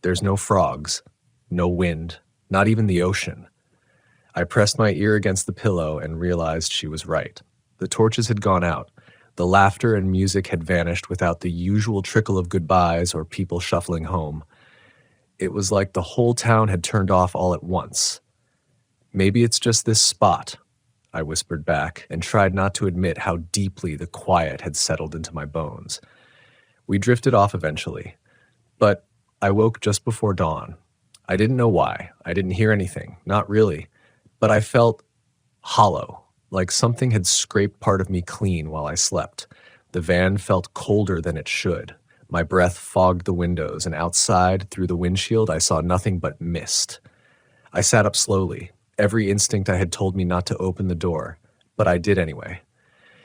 Speaker 1: "There's no frogs, no wind, not even the ocean." I pressed my ear against the pillow and realized she was right. The torches had gone out. The laughter and music had vanished without the usual trickle of goodbyes or people shuffling home. It was like the whole town had turned off all at once. "Maybe it's just this spot," I whispered back and tried not to admit how deeply the quiet had settled into my bones. We drifted off eventually, but I woke just before dawn. I didn't know why. I didn't hear anything, not really, but I felt hollow, like something had scraped part of me clean while I slept. The van felt colder than it should. My breath fogged the windows, and outside, through the windshield, I saw nothing but mist. I sat up slowly. Every instinct I had told me not to open the door, but I did anyway.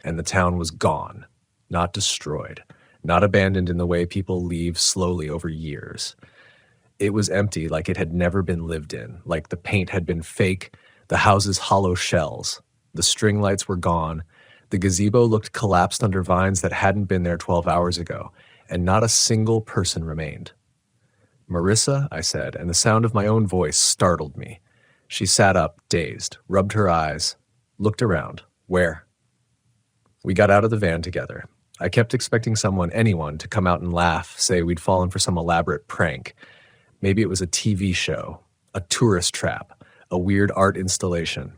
Speaker 1: And the town was gone, not destroyed, not abandoned in the way people leave slowly over years. It was empty, like it had never been lived in, like the paint had been fake, the houses hollow shells. The string lights were gone. The gazebo looked collapsed under vines that hadn't been there 12 hours ago, and not a single person remained. "Marissa," I said, and the sound of my own voice startled me. She sat up, dazed, rubbed her eyes, looked around. "Where?" We got out of the van together. I kept expecting anyone, to come out and laugh, say we'd fallen for some elaborate prank. Maybe it was a TV show, a tourist trap, a weird art installation.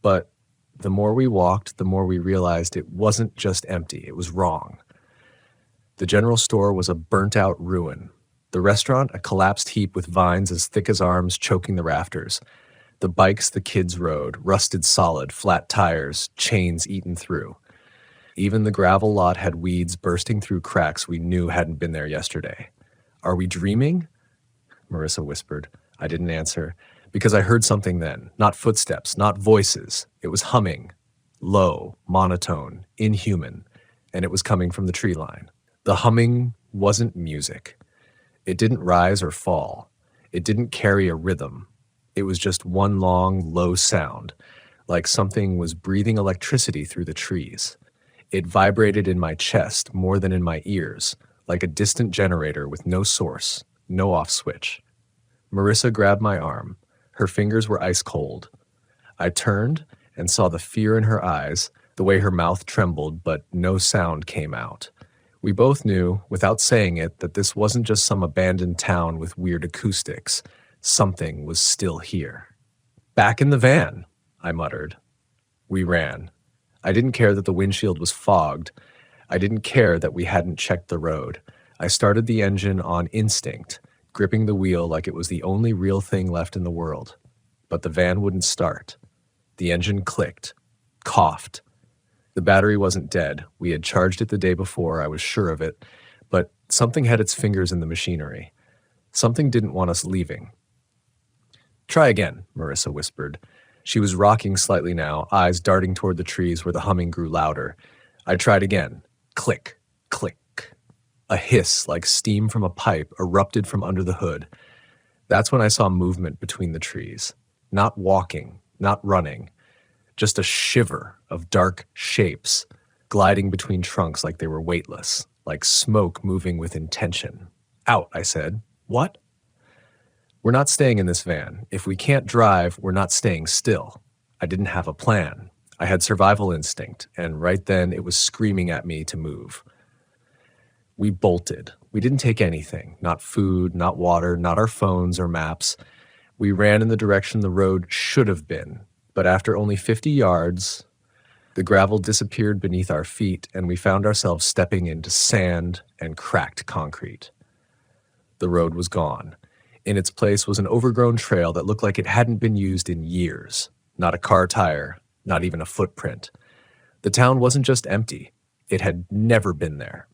Speaker 1: But the more we walked, the more we realized it wasn't just empty, it was wrong. The general store was a burnt-out ruin. The restaurant, a collapsed heap with vines as thick as arms choking the rafters. The bikes the kids rode, rusted solid, flat tires, chains eaten through. Even the gravel lot had weeds bursting through cracks we knew hadn't been there yesterday. "Are we dreaming?" Marissa whispered. I didn't answer, because I heard something then. Not footsteps, not voices. It was humming, low, monotone, inhuman, and it was coming from the tree line. The humming wasn't music. It didn't rise or fall. It didn't carry a rhythm. It was just one long, low sound, like something was breathing electricity through the trees. It vibrated in my chest more than in my ears, like a distant generator with no source, no off switch. Marissa grabbed my arm. Her fingers were ice cold. I turned and saw the fear in her eyes, the way her mouth trembled, but no sound came out. We both knew, without saying it, that this wasn't just some abandoned town with weird acoustics. Something was still here. "Back in the van," I muttered. We ran. I didn't care that the windshield was fogged. I didn't care that we hadn't checked the road. I started the engine on instinct, gripping the wheel like it was the only real thing left in the world. But the van wouldn't start. The engine clicked, coughed. The battery wasn't dead. We had charged it the day before, I was sure of it, but something had its fingers in the machinery. Something didn't want us leaving. "Try again," Marissa whispered. She was rocking slightly now, eyes darting toward the trees where the humming grew louder. I tried again. Click, click. A hiss like steam from a pipe erupted from under the hood. That's when I saw movement between the trees. Not walking, not running. Just a shiver of dark shapes gliding between trunks like they were weightless, like smoke moving with intention. "Out," I said. "What?" "We're not staying in this van. If we can't drive, we're not staying still." I didn't have a plan. I had survival instinct, and right then it was screaming at me to move. We bolted. We didn't take anything. Not food, not water, not our phones or maps. We ran in the direction the road should have been. But after only 50 yards, the gravel disappeared beneath our feet, and we found ourselves stepping into sand and cracked concrete. The road was gone. In its place was an overgrown trail that looked like it hadn't been used in years. Not a car tire, not even a footprint. The town wasn't just empty. It had never been there.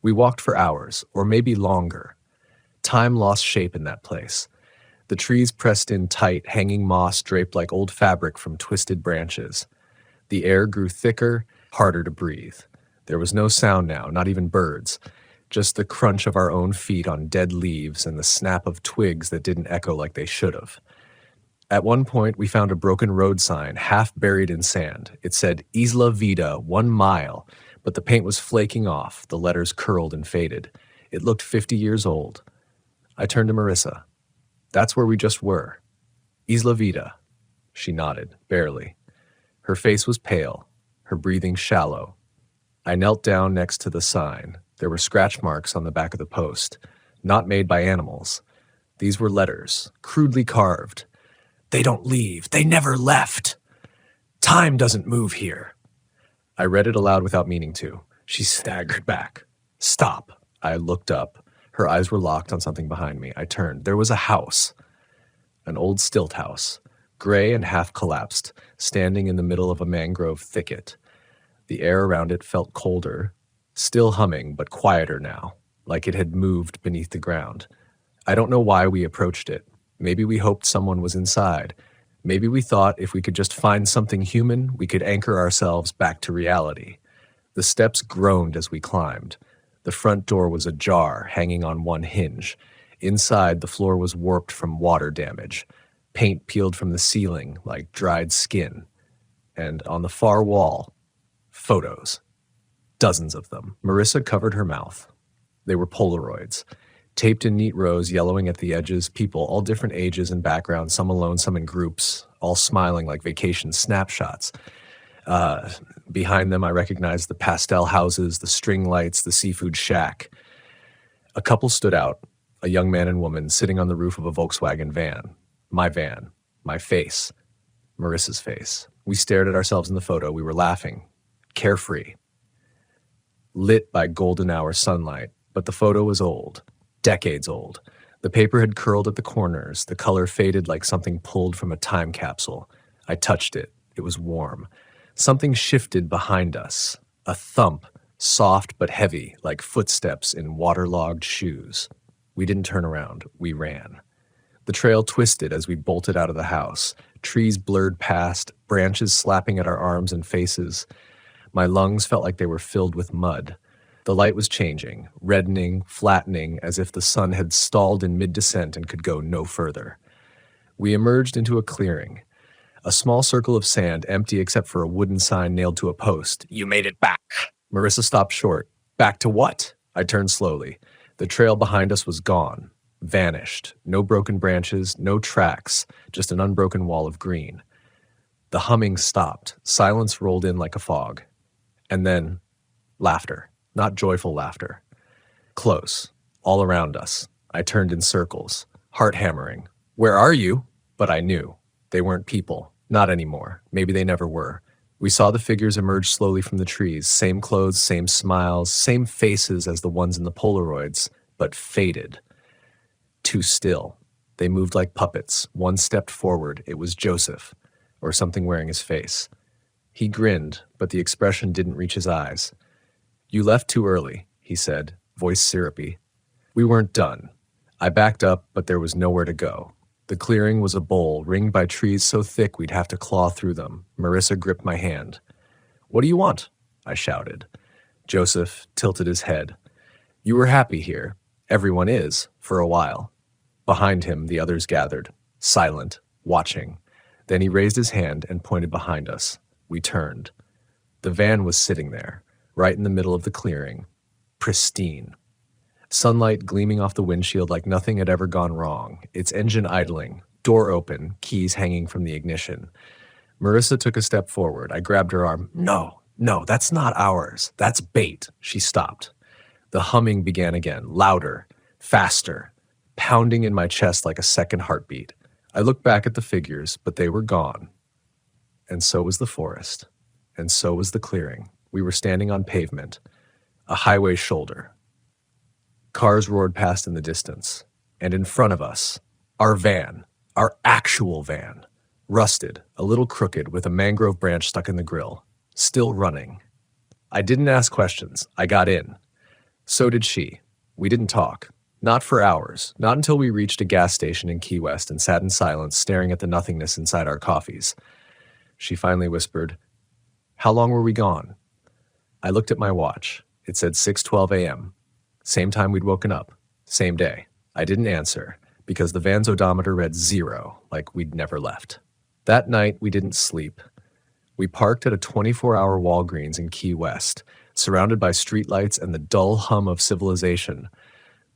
Speaker 1: We walked for hours, or maybe longer. Time lost shape in that place. The trees pressed in tight, hanging moss draped like old fabric from twisted branches. The air grew thicker, harder to breathe. There was no sound now, not even birds, just the crunch of our own feet on dead leaves and the snap of twigs that didn't echo like they should have. At one point, we found a broken road sign, half buried in sand. It said, Isla Vida, 1 mile, but the paint was flaking off, the letters curled and faded. It looked 50 years old. I turned to Marissa. That's where we just were. Isla Vida. She nodded, barely. Her face was pale, her breathing shallow. I knelt down next to the sign. There were scratch marks on the back of the post, not made by animals. These were letters, crudely carved. They don't leave. They never left. Time doesn't move here. I read it aloud without meaning to. She staggered back. Stop. I looked up. Her eyes were locked on something behind me. I turned. There was a house. An old stilt house, gray and half collapsed, standing in the middle of a mangrove thicket. The air around it felt colder, still humming, but quieter now, like it had moved beneath the ground. I don't know why we approached it. Maybe we hoped someone was inside. Maybe we thought if we could just find something human, we could anchor ourselves back to reality. The steps groaned as we climbed. The front door was ajar, hanging on one hinge. Inside, the floor was warped from water damage. Paint peeled from the ceiling like dried skin. And on the far wall, photos. Dozens of them. Marissa covered her mouth. They were Polaroids. Taped in neat rows, yellowing at the edges, people, all different ages and backgrounds, some alone, some in groups, all smiling like vacation snapshots. Behind them, I recognized the pastel houses, the string lights, the seafood shack. A couple stood out, a young man and woman sitting on the roof of a Volkswagen van. My face, Marissa's face. We stared at ourselves in the photo. We were laughing, carefree, lit by golden hour sunlight, but the photo was old. Decades old. The paper had curled at the corners, the color faded like something pulled from a time capsule. I touched it. It was warm. Something shifted behind us. A thump, soft but heavy, like footsteps in waterlogged shoes. We didn't turn around. We ran. The trail twisted as we bolted out of the house. Trees blurred past, branches slapping at our arms and faces. My lungs felt like they were filled with mud. The light was changing, reddening, flattening, as if the sun had stalled in mid-descent and could go no further. We emerged into a clearing. A small circle of sand, empty except for a wooden sign nailed to a post. You made it back. Marissa stopped short. Back to what? I turned slowly. The trail behind us was gone, vanished. No broken branches, no tracks, just an unbroken wall of green. The humming stopped. Silence rolled in like a fog. And then, laughter. Not joyful laughter. Close, all around us. I turned in circles, heart hammering. Where are you? But I knew. They weren't people. Not anymore. Maybe they never were. We saw the figures emerge slowly from the trees. Same clothes, same smiles, same faces as the ones in the Polaroids, but faded. Too still. They moved like puppets. One stepped forward. It was Joseph, or something wearing his face. He grinned, but the expression didn't reach his eyes. You left too early, he said, voice syrupy. We weren't done. I backed up, but there was nowhere to go. The clearing was a bowl, ringed by trees so thick we'd have to claw through them. Marissa gripped my hand. What do you want? I shouted. Joseph tilted his head. You were happy here. Everyone is, for a while. Behind him, the others gathered, silent, watching. Then he raised his hand and pointed behind us. We turned. The van was sitting there, right in the middle of the clearing, pristine. Sunlight gleaming off the windshield like nothing had ever gone wrong, its engine idling, door open, keys hanging from the ignition. Marissa took a step forward. I grabbed her arm. No, that's not ours. That's bait. She stopped. The humming began again, louder, faster, pounding in my chest like a second heartbeat. I looked back at the figures, but they were gone. And so was the forest. And so was the clearing. We were standing on pavement, a highway shoulder. Cars roared past in the distance, and in front of us, our van, our actual van, rusted, a little crooked with a mangrove branch stuck in the grill, still running. I didn't ask questions. I got in. So did she. We didn't talk. Not for hours, not until we reached a gas station in Key West and sat in silence staring at the nothingness inside our coffees. She finally whispered, "How long were we gone?" I looked at my watch. It said 6:12 a.m. Same time we'd woken up. Same day. I didn't answer, because the van's odometer read 0, like we'd never left. That night, we didn't sleep. We parked at a 24-hour Walgreens in Key West, surrounded by streetlights and the dull hum of civilization,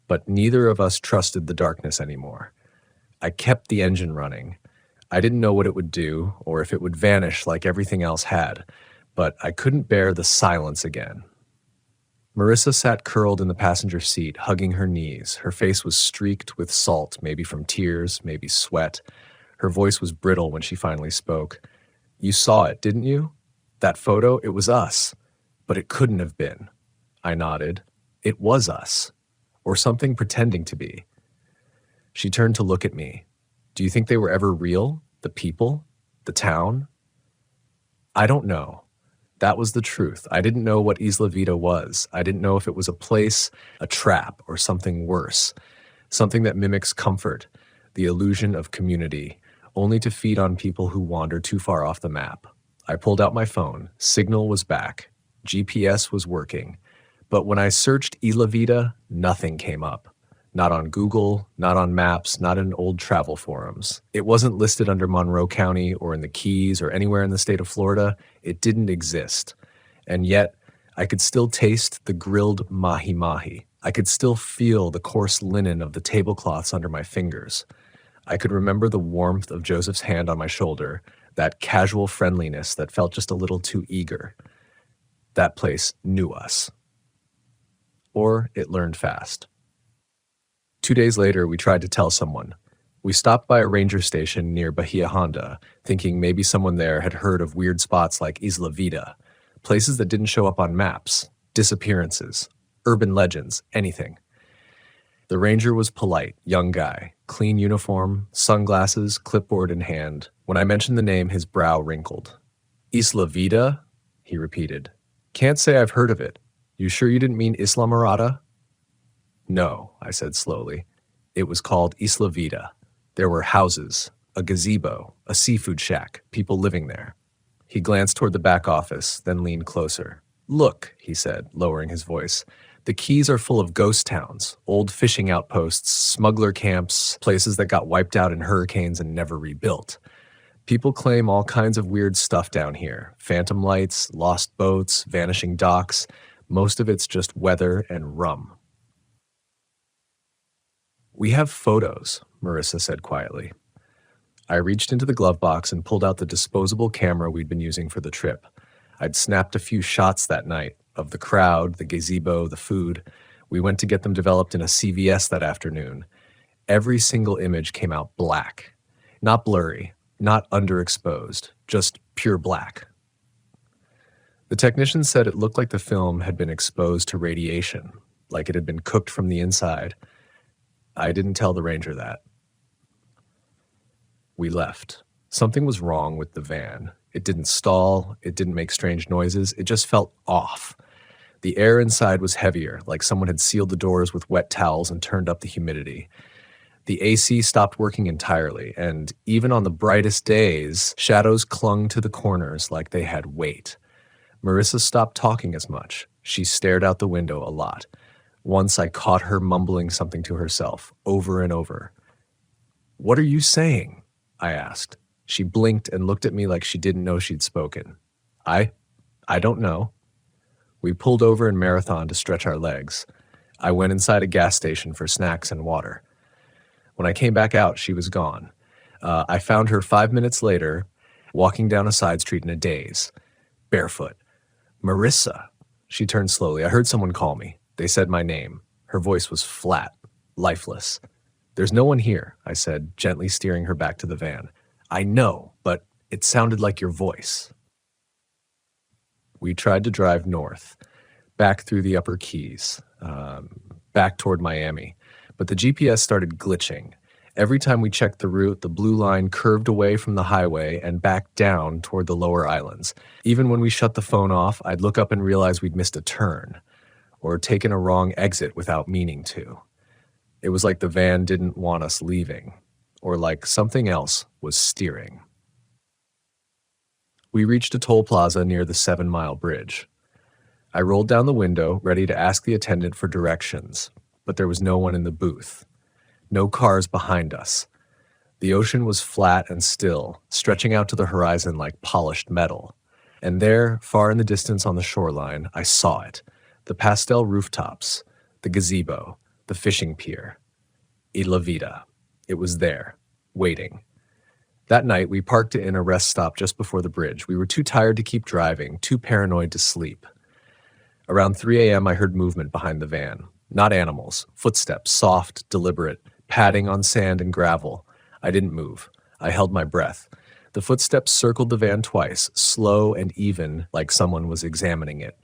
Speaker 1: but neither of us trusted the darkness anymore. I kept the engine running. I didn't know what it would do, or if it would vanish like everything else had, but I couldn't bear the silence again. Marissa sat curled in the passenger seat, hugging her knees. Her face was streaked with salt, maybe from tears, maybe sweat. Her voice was brittle when she finally spoke. "You saw it, didn't you? That photo, it was us. But it couldn't have been." I nodded. "It was us. Or something pretending to be." She turned to look at me. "Do you think they were ever real? The people? The town?" "I don't know." That was the truth. I didn't know what Isla Vida was. I didn't know if it was a place, a trap, or something worse. Something that mimics comfort, the illusion of community, only to feed on people who wander too far off the map. I pulled out my phone. Signal was back. GPS was working. But when I searched Isla Vida, nothing came up. Not on Google, not on maps, not in old travel forums. It wasn't listed under Monroe County or in the Keys or anywhere in the state of Florida. It didn't exist. And yet, I could still taste the grilled mahi-mahi. I could still feel the coarse linen of the tablecloths under my fingers. I could remember the warmth of Joseph's hand on my shoulder, that casual friendliness that felt just a little too eager. That place knew us. Or it learned fast. 2 days later, we tried to tell someone. We stopped by a ranger station near Bahia Honda, thinking maybe someone there had heard of weird spots like Isla Vida, places that didn't show up on maps, disappearances, urban legends, anything. The ranger was polite, young guy, clean uniform, sunglasses, clipboard in hand. When I mentioned the name, his brow wrinkled. "Isla Vida?" he repeated. "Can't say I've heard of it. You sure you didn't mean Isla Morada?" "No," I said slowly. "It was called Isla Vida. There were houses, a gazebo, a seafood shack, people living there." He glanced toward the back office, then leaned closer. "Look," he said, lowering his voice. "The Keys are full of ghost towns, old fishing outposts, smuggler camps, places that got wiped out in hurricanes and never rebuilt. People claim all kinds of weird stuff down here. Phantom lights, lost boats, vanishing docks. Most of it's just weather and rum." "We have photos," Marissa said quietly. I reached into the glove box and pulled out the disposable camera we'd been using for the trip. I'd snapped a few shots that night of the crowd, the gazebo, the food. We went to get them developed in a CVS that afternoon. Every single image came out black. Not blurry, not underexposed, just pure black. The technician said it looked like the film had been exposed to radiation, like it had been cooked from the inside. I didn't tell the ranger that. We left. Something was wrong with the van. It didn't stall, it didn't make strange noises, it just felt off. The air inside was heavier, like someone had sealed the doors with wet towels and turned up the humidity. The AC stopped working entirely, and even on the brightest days, shadows clung to the corners like they had weight. Marissa stopped talking as much. She stared out the window a lot. Once I caught her mumbling something to herself, over and over. "What are you saying?" I asked. She blinked and looked at me like she didn't know she'd spoken. I don't know." We pulled over in Marathon to stretch our legs. I went inside a gas station for snacks and water. When I came back out, she was gone. I found her 5 minutes later, walking down a side street in a daze, barefoot. "Marissa." She turned slowly. I heard someone call me. They said my name. Her voice was flat, lifeless. "There's no one here," I said, gently steering her back to the van. "I know, but it sounded like your voice." We tried to drive north, back through the upper Keys, back toward Miami, but the GPS started glitching. Every time we checked the route, the blue line curved away from the highway and back down toward the lower islands. Even when we shut the phone off, I'd look up and realize we'd missed a turn, or taken a wrong exit without meaning to. It was like the van didn't want us leaving, or like something else was steering. We reached a toll plaza near the 7 Mile Bridge. I rolled down the window, ready to ask the attendant for directions, but there was no one in the booth. No cars behind us. The ocean was flat and still, stretching out to the horizon like polished metal. And there, far in the distance on the shoreline, I saw it. The pastel rooftops, the gazebo, the fishing pier. Isla Vida. It was there, waiting. That night, we parked in a rest stop just before the bridge. We were too tired to keep driving, too paranoid to sleep. Around 3 a.m., I heard movement behind the van. Not animals, footsteps, soft, deliberate, padding on sand and gravel. I didn't move. I held my breath. The footsteps circled the van twice, slow and even, like someone was examining it.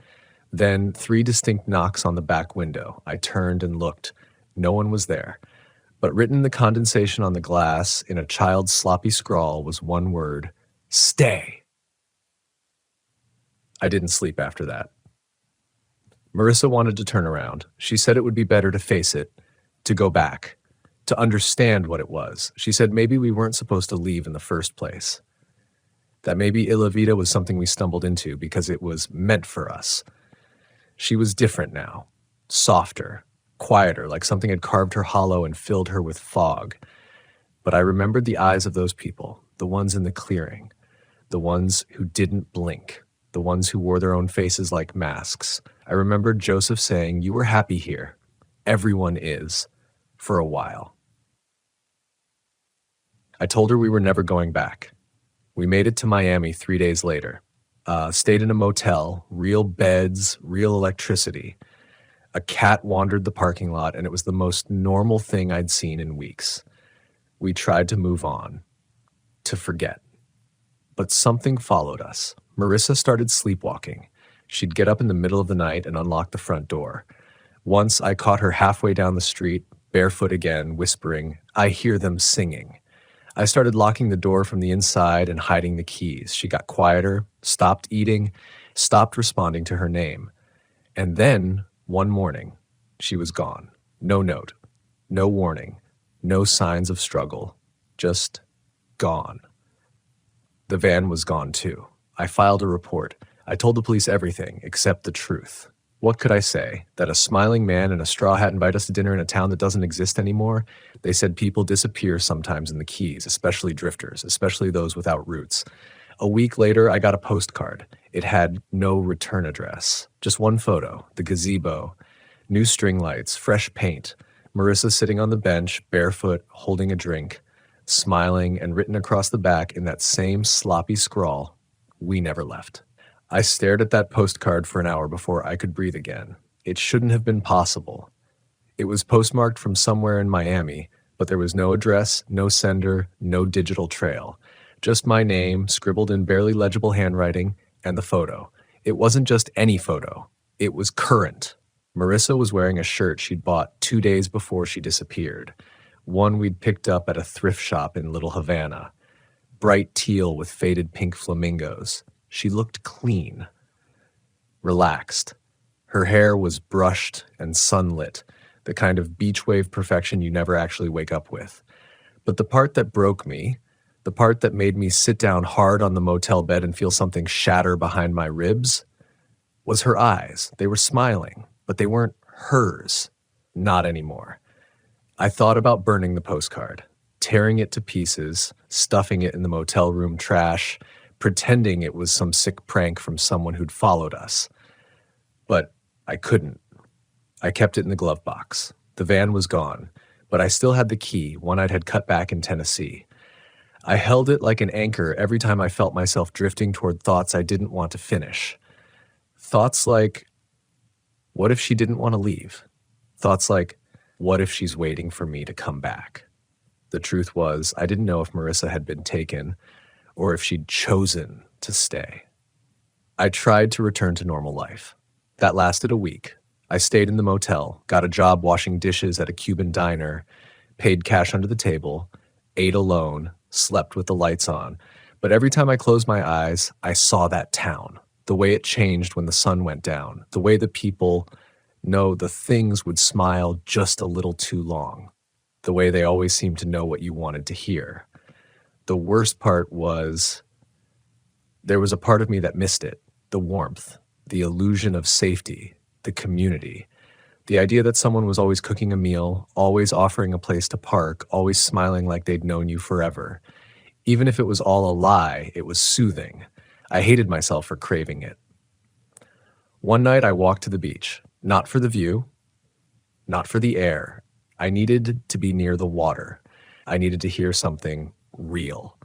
Speaker 1: Then 3 distinct knocks on the back window. I turned and looked. No one was there. But written in the condensation on the glass, in a child's sloppy scrawl, was one word: stay. I didn't sleep after that. Marissa wanted to turn around. She said it would be better to face it, to go back, to understand what it was. She said maybe we weren't supposed to leave in the first place. That maybe Isla Vida was something we stumbled into because it was meant for us. She was different now, softer, quieter, like something had carved her hollow and filled her with fog. But I remembered the eyes of those people, the ones in the clearing, the ones who didn't blink, the ones who wore their own faces like masks. I remembered Joseph saying, "You were happy here. Everyone is, for a while." I told her we were never going back. We made it to Miami 3 days later. Stayed in a motel, real beds, real electricity. A cat wandered the parking lot, and it was the most normal thing I'd seen in weeks. We tried to move on, to forget. But something followed us. Marissa started sleepwalking. She'd get up in the middle of the night and unlock the front door. Once I caught her halfway down the street, barefoot again, whispering, "I hear them singing." I started locking the door from the inside and hiding the keys. She got quieter, stopped eating, stopped responding to her name. And then, one morning, she was gone. No note, no warning, no signs of struggle, just gone. The van was gone too. I filed a report. I told the police everything except the truth. What could I say? That a smiling man in a straw hat invite us to dinner in a town that doesn't exist anymore? They said people disappear sometimes in the Keys, especially drifters, especially those without roots. A week later, I got a postcard. It had no return address. Just one photo, the gazebo, new string lights, fresh paint, Marissa sitting on the bench, barefoot, holding a drink, smiling, and written across the back in that same sloppy scrawl, "We never left." I stared at that postcard for an hour before I could breathe again. It shouldn't have been possible. It was postmarked from somewhere in Miami, but there was no address, no sender, no digital trail. Just my name, scribbled in barely legible handwriting, and the photo. It wasn't just any photo. It was current. Marissa was wearing a shirt she'd bought 2 days before she disappeared. One we'd picked up at a thrift shop in Little Havana. Bright teal with faded pink flamingos. She looked clean, relaxed. Her hair was brushed and sunlit, the kind of beach wave perfection you never actually wake up with. But the part that broke me, the part that made me sit down hard on the motel bed and feel something shatter behind my ribs, was her eyes. They were smiling, but they weren't hers. Not anymore. I thought about burning the postcard, tearing it to pieces, stuffing it in the motel room trash, pretending it was some sick prank from someone who'd followed us. But I couldn't. I kept it in the glove box. The van was gone, but I still had the key, one I'd had cut back in Tennessee. I held it like an anchor every time I felt myself drifting toward thoughts I didn't want to finish. Thoughts like, what if she didn't want to leave? Thoughts like, what if she's waiting for me to come back? The truth was, I didn't know if Marissa had been taken, or if she'd chosen to stay. I tried to return to normal life. That lasted a week. I stayed in the motel, got a job washing dishes at a Cuban diner, paid cash under the table, ate alone, slept with the lights on. But every time I closed my eyes, I saw that town, the way it changed when the sun went down, the way the people No, the things would smile just a little too long, the way they always seemed to know what you wanted to hear. The worst part was there was a part of me that missed it, the warmth, the illusion of safety, the community. The idea that someone was always cooking a meal, always offering a place to park, always smiling like they'd known you forever. Even if it was all a lie, it was soothing. I hated myself for craving it. One night I walked to the beach, not for the view, not for the air. I needed to be near the water. I needed to hear something real.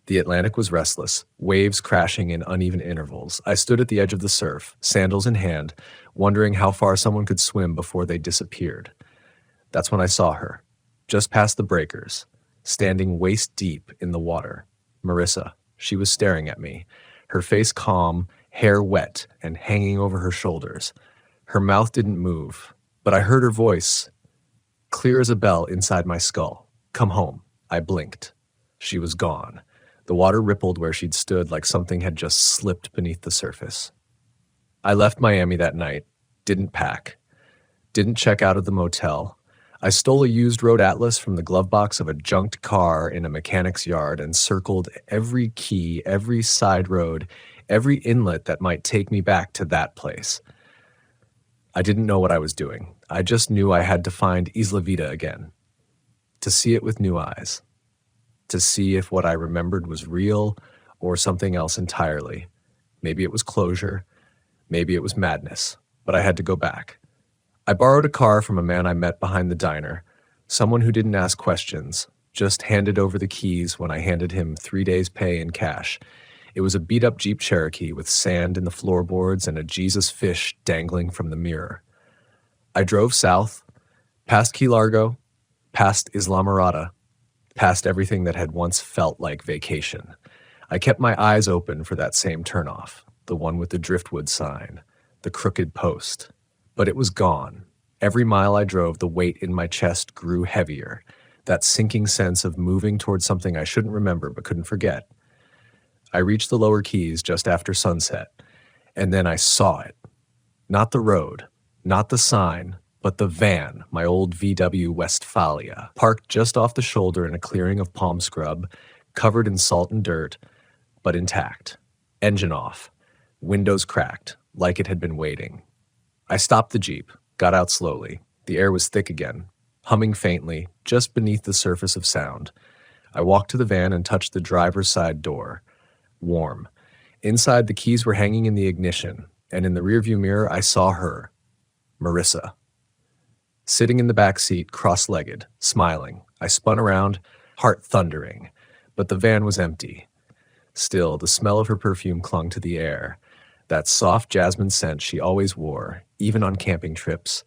Speaker 1: The Atlantic was restless, waves crashing in uneven intervals. I stood at the edge of the surf, sandals in hand, wondering how far someone could swim before they disappeared. That's when I saw her, just past the breakers, standing waist deep in the water. Marissa. She was staring at me, her face calm, hair wet and hanging over her shoulders. Her mouth didn't move, but I heard her voice, clear as a bell inside my skull. Come home. I blinked. She was gone. The water rippled where she'd stood like something had just slipped beneath the surface. I left Miami that night, didn't pack, didn't check out of the motel. I stole a used road atlas from the glove box of a junked car in a mechanic's yard and circled every key, every side road, every inlet that might take me back to that place. I didn't know what I was doing. I just knew I had to find Isla Vida again, to see it with new eyes, to see if what I remembered was real or something else entirely. Maybe it was closure, maybe it was madness, but I had to go back. I borrowed a car from a man I met behind the diner, someone who didn't ask questions, just handed over the keys when I handed him 3 days' pay in cash. It was a beat-up Jeep Cherokee with sand in the floorboards and a Jesus fish dangling from the mirror. I drove south, past Key Largo, past Islamorada, past everything that had once felt like vacation. I kept my eyes open for that same turnoff, the one with the driftwood sign, the crooked post. But it was gone. Every mile I drove, the weight in my chest grew heavier, that sinking sense of moving towards something I shouldn't remember but couldn't forget. I reached the lower keys just after sunset, and then I saw it. Not the road, not the sign, but the van, my old VW Westphalia, parked just off the shoulder in a clearing of palm scrub, covered in salt and dirt, but intact. Engine off, windows cracked, like it had been waiting. I stopped the Jeep, got out slowly. The air was thick again, humming faintly, just beneath the surface of sound. I walked to the van and touched the driver's side door. Warm. Inside, the keys were hanging in the ignition, and in the rearview mirror, I saw her, Marissa. Sitting in the back seat, cross-legged, smiling. I spun around, heart thundering, but the van was empty. Still, the smell of her perfume clung to the air, that soft jasmine scent she always wore, even on camping trips,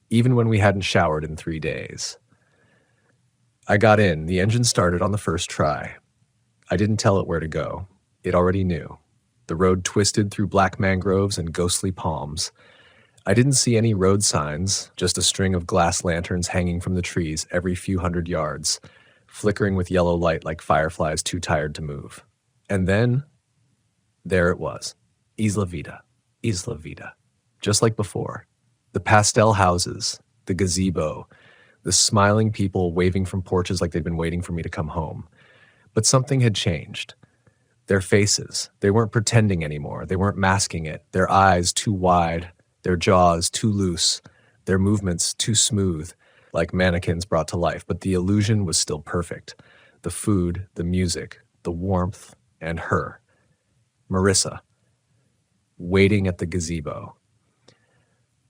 Speaker 1: even when we hadn't showered in 3 days. I got in. The engine started on the first try. I didn't tell it where to go. It already knew. The road twisted through black mangroves and ghostly palms. I didn't see any road signs, just a string of glass lanterns hanging from the trees every few hundred yards, flickering with yellow light like fireflies too tired to move. And then, there it was. Isla Vida. Isla Vida. Just like before. The pastel houses, the gazebo, the smiling people waving from porches like they'd been waiting for me to come home. But something had changed. Their faces, they weren't pretending anymore. They weren't masking it. Their eyes too wide, their jaws too loose, their movements too smooth, like mannequins brought to life. But the illusion was still perfect. The food, the music, the warmth, and her. Marissa. Waiting at the gazebo.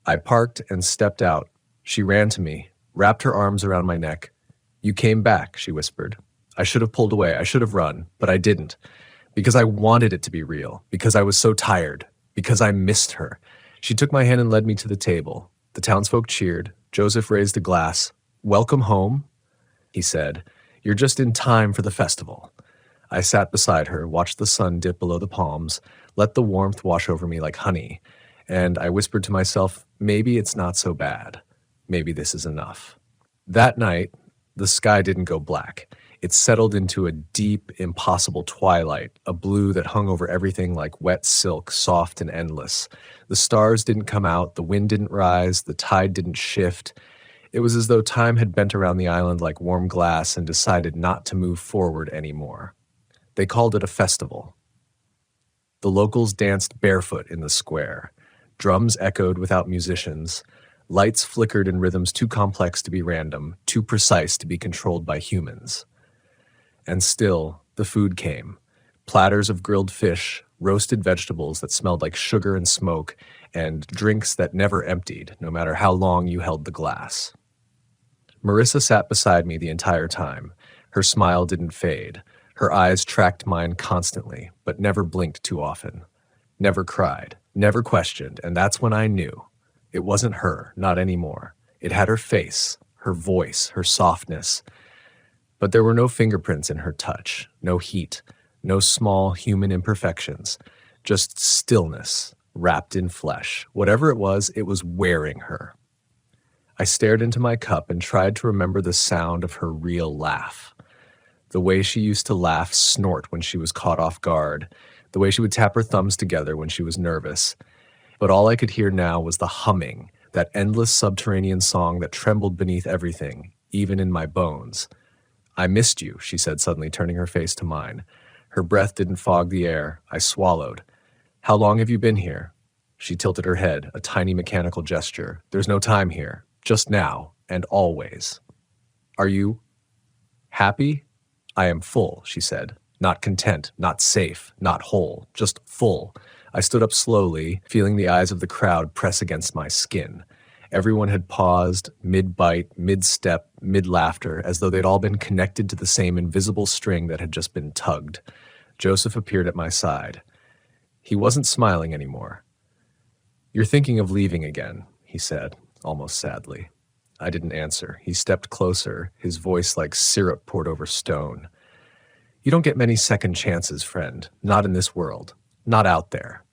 Speaker 1: I parked and stepped out. She ran to me, wrapped her arms around my neck. "You came back," she whispered. I should have pulled away. I should have run, but I didn't. Because I wanted it to be real. Because I was so tired. Because I missed her. She took my hand and led me to the table. The townsfolk cheered. Joseph raised a glass. "Welcome home," he said. "You're just in time for the festival." I sat beside her, watched the sun dip below the palms, let the warmth wash over me like honey, and I whispered to myself, maybe it's not so bad. Maybe this is enough. That night, the sky didn't go black. It settled into a deep, impossible twilight, a blue that hung over everything like wet silk, soft and endless. The stars didn't come out, the wind didn't rise, the tide didn't shift. It was as though time had bent around the island like warm glass and decided not to move forward anymore. They called it a festival. The locals danced barefoot in the square. Drums echoed without musicians. Lights flickered in rhythms too complex to be random, too precise to be controlled by humans. And still, the food came. Platters of grilled fish, roasted vegetables that smelled like sugar and smoke, and drinks that never emptied, no matter how long you held the glass. Marissa sat beside me the entire time. Her smile didn't fade. Her eyes tracked mine constantly, but never blinked too often. Never cried, never questioned, and that's when I knew. It wasn't her, not anymore. It had her face, her voice, her softness. But there were no fingerprints in her touch, no heat, no small human imperfections, just stillness, wrapped in flesh. Whatever it was wearing her. I stared into my cup and tried to remember the sound of her real laugh. The way she used to laugh, snort when she was caught off guard, the way she would tap her thumbs together when she was nervous. But all I could hear now was the humming, that endless subterranean song that trembled beneath everything, even in my bones. "I missed you," she said, suddenly turning her face to mine. Her breath didn't fog the air. I swallowed. "How long have you been here?" She tilted her head, a tiny mechanical gesture. "There's no time here. Just now, and always." "Are you happy?" "I am full," she said. "Not content, not safe, not whole, just full." I stood up slowly, feeling the eyes of the crowd press against my skin. Everyone had paused, mid-bite, mid-step, mid-laughter, as though they'd all been connected to the same invisible string that had just been tugged. Joseph appeared at my side. He wasn't smiling anymore. "You're thinking of leaving again," he said, almost sadly. I didn't answer. He stepped closer, his voice like syrup poured over stone. "You don't get many second chances, friend. Not in this world. Not out there."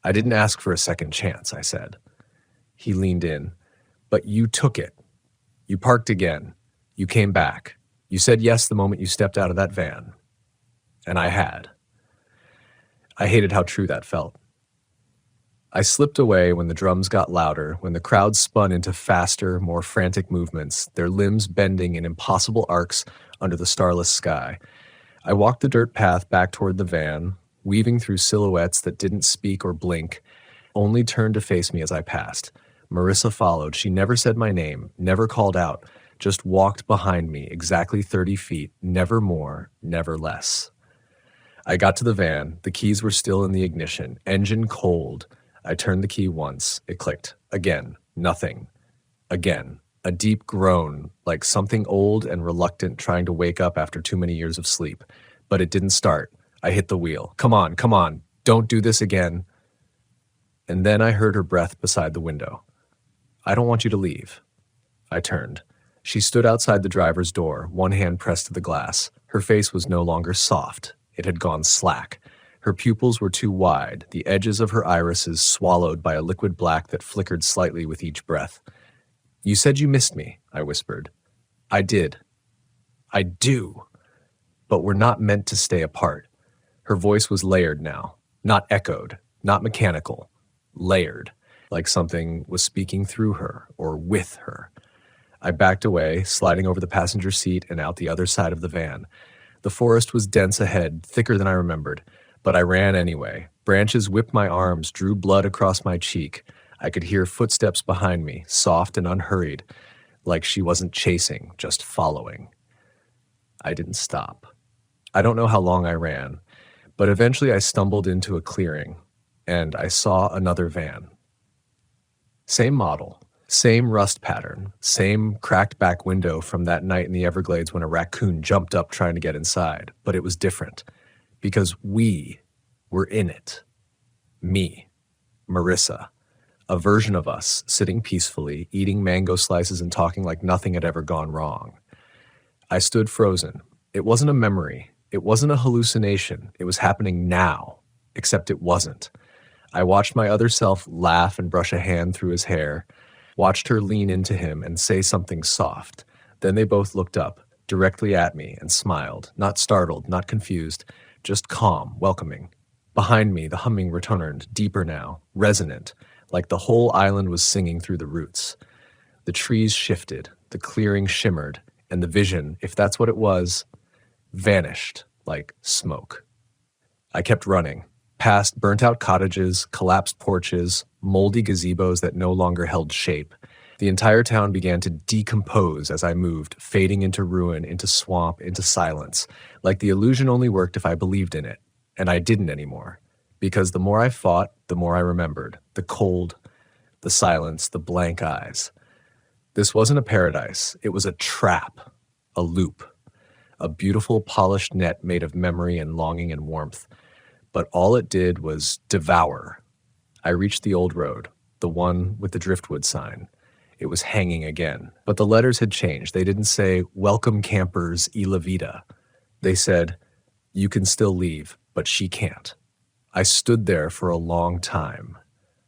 Speaker 1: "I didn't ask for a second chance," I said. He leaned in. "But you took it. You parked again. You came back. You said yes the moment you stepped out of that van." And I had. I hated how true that felt. I slipped away when the drums got louder, when the crowd spun into faster, more frantic movements, their limbs bending in impossible arcs under the starless sky. I walked the dirt path back toward the van, weaving through silhouettes that didn't speak or blink, only turned to face me as I passed. Marissa followed. She never said my name, never called out, just walked behind me exactly 30 feet, never more, never less. I got to the van. The keys were still in the ignition, engine cold. I turned the key once. It clicked. Again. Nothing. Again. A deep groan, like something old and reluctant trying to wake up after too many years of sleep. But it didn't start. I hit the wheel. Come on. Don't do this again." And then I heard her breath beside the window. "I don't want you to leave." I turned. She stood outside the driver's door, one hand pressed to the glass. Her face was no longer soft. It had gone slack. Her pupils were too wide, the edges of her irises swallowed by a liquid black that flickered slightly with each breath. "You said you missed me," I whispered. "I did. I do. But we're not meant to stay apart." Her voice was layered now, not echoed, not mechanical, layered, like something was speaking through her or with her. I backed away, sliding over the passenger seat and out the other side of the van. The forest was dense ahead, thicker than I remembered, but I ran anyway. Branches whipped my arms, drew blood across my cheek. I could hear footsteps behind me, soft and unhurried, like she wasn't chasing, just following. I didn't stop. I don't know how long I ran, but eventually I stumbled into a clearing, and I saw another van. Same model, same rust pattern, same cracked back window from that night in the Everglades when a raccoon jumped up trying to get inside, but it was different, because we were in it. Me, Marissa, a version of us sitting peacefully, eating mango slices and talking like nothing had ever gone wrong. I stood frozen. It wasn't a memory. It wasn't a hallucination. It was happening now, except it wasn't. I watched my other self laugh and brush a hand through his hair, watched her lean into him and say something soft. Then they both looked up, directly at me and smiled, not startled, not confused, just calm, welcoming. Behind me, the humming returned, deeper now, resonant, like the whole island was singing through the roots. The trees shifted, the clearing shimmered, and the vision, if that's what it was, vanished like smoke. I kept running, past burnt-out cottages, collapsed porches, moldy gazebos that no longer held shape. The entire town began to decompose as I moved, fading into ruin, into swamp, into silence, like the illusion only worked if I believed in it. And I didn't anymore, because the more I fought, the more I remembered. The cold, the silence, the blank eyes. This wasn't a paradise. It was a trap, a loop, a beautiful polished net made of memory and longing and warmth. But all it did was devour. I reached the old road, the one with the driftwood sign. It was hanging again, but the letters had changed. They didn't say, "Welcome campers, y la vida." They said, "You can still leave, but she can't." I stood there for a long time,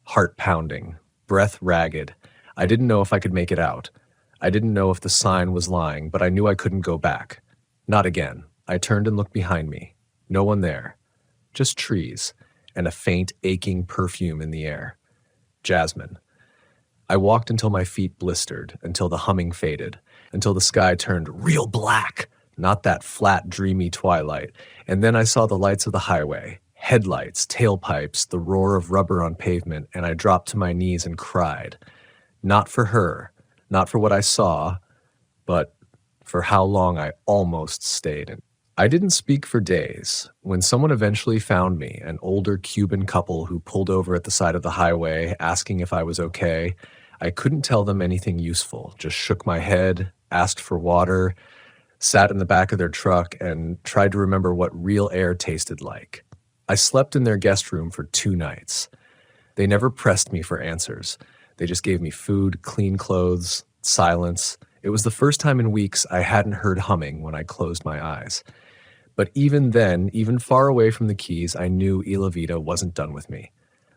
Speaker 1: heart pounding, breath ragged. I didn't know if I could make it out. I didn't know if the sign was lying, but I knew I couldn't go back. Not again. I turned and looked behind me. No one there. Just trees, and a faint, aching perfume in the air. Jasmine. I walked until my feet blistered, until the humming faded, until the sky turned real black, not that flat, dreamy twilight, and then I saw the lights of the highway, headlights, tailpipes, the roar of rubber on pavement, and I dropped to my knees and cried. Not for her, not for what I saw, but for how long I almost stayed. I didn't speak for days. When someone eventually found me, an older Cuban couple who pulled over at the side of the highway asking if I was okay, I couldn't tell them anything useful, just shook my head, asked for water, sat in the back of their truck, and tried to remember what real air tasted like. I slept in their guest room for 2 nights. They never pressed me for answers. They just gave me food, clean clothes, silence. It was the first time in weeks I hadn't heard humming when I closed my eyes. But even then, even far away from the Keys, I knew Y La Vida wasn't done with me.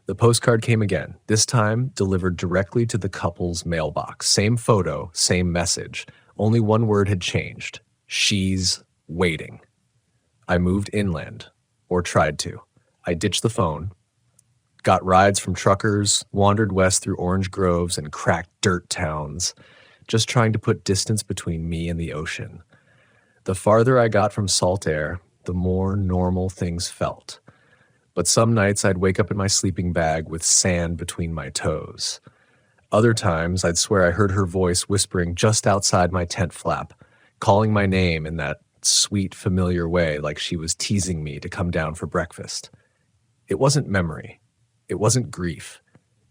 Speaker 1: The postcard came again, this time delivered directly to the couple's mailbox. Same photo, same message. Only one word had changed. She's waiting. I moved inland, or tried to. I ditched the phone, got rides from truckers, wandered west through orange groves and cracked dirt towns, just trying to put distance between me and the ocean. The farther I got from salt air, the more normal things felt. But some nights I'd wake up in my sleeping bag with sand between my toes. Other times I'd swear I heard her voice whispering just outside my tent flap, calling my name in that sweet, familiar way like she was teasing me to come down for breakfast. It wasn't memory. It wasn't grief.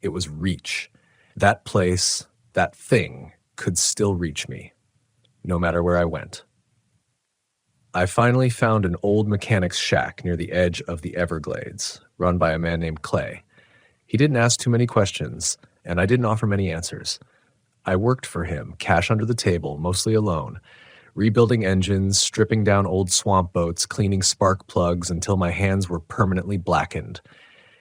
Speaker 1: It was reach. That place, that thing, could still reach me, no matter where I went. I finally found an old mechanic's shack near the edge of the Everglades, run by a man named Clay. He didn't ask too many questions, and I didn't offer many answers. I worked for him, cash under the table, mostly alone, rebuilding engines, stripping down old swamp boats, cleaning spark plugs until my hands were permanently blackened.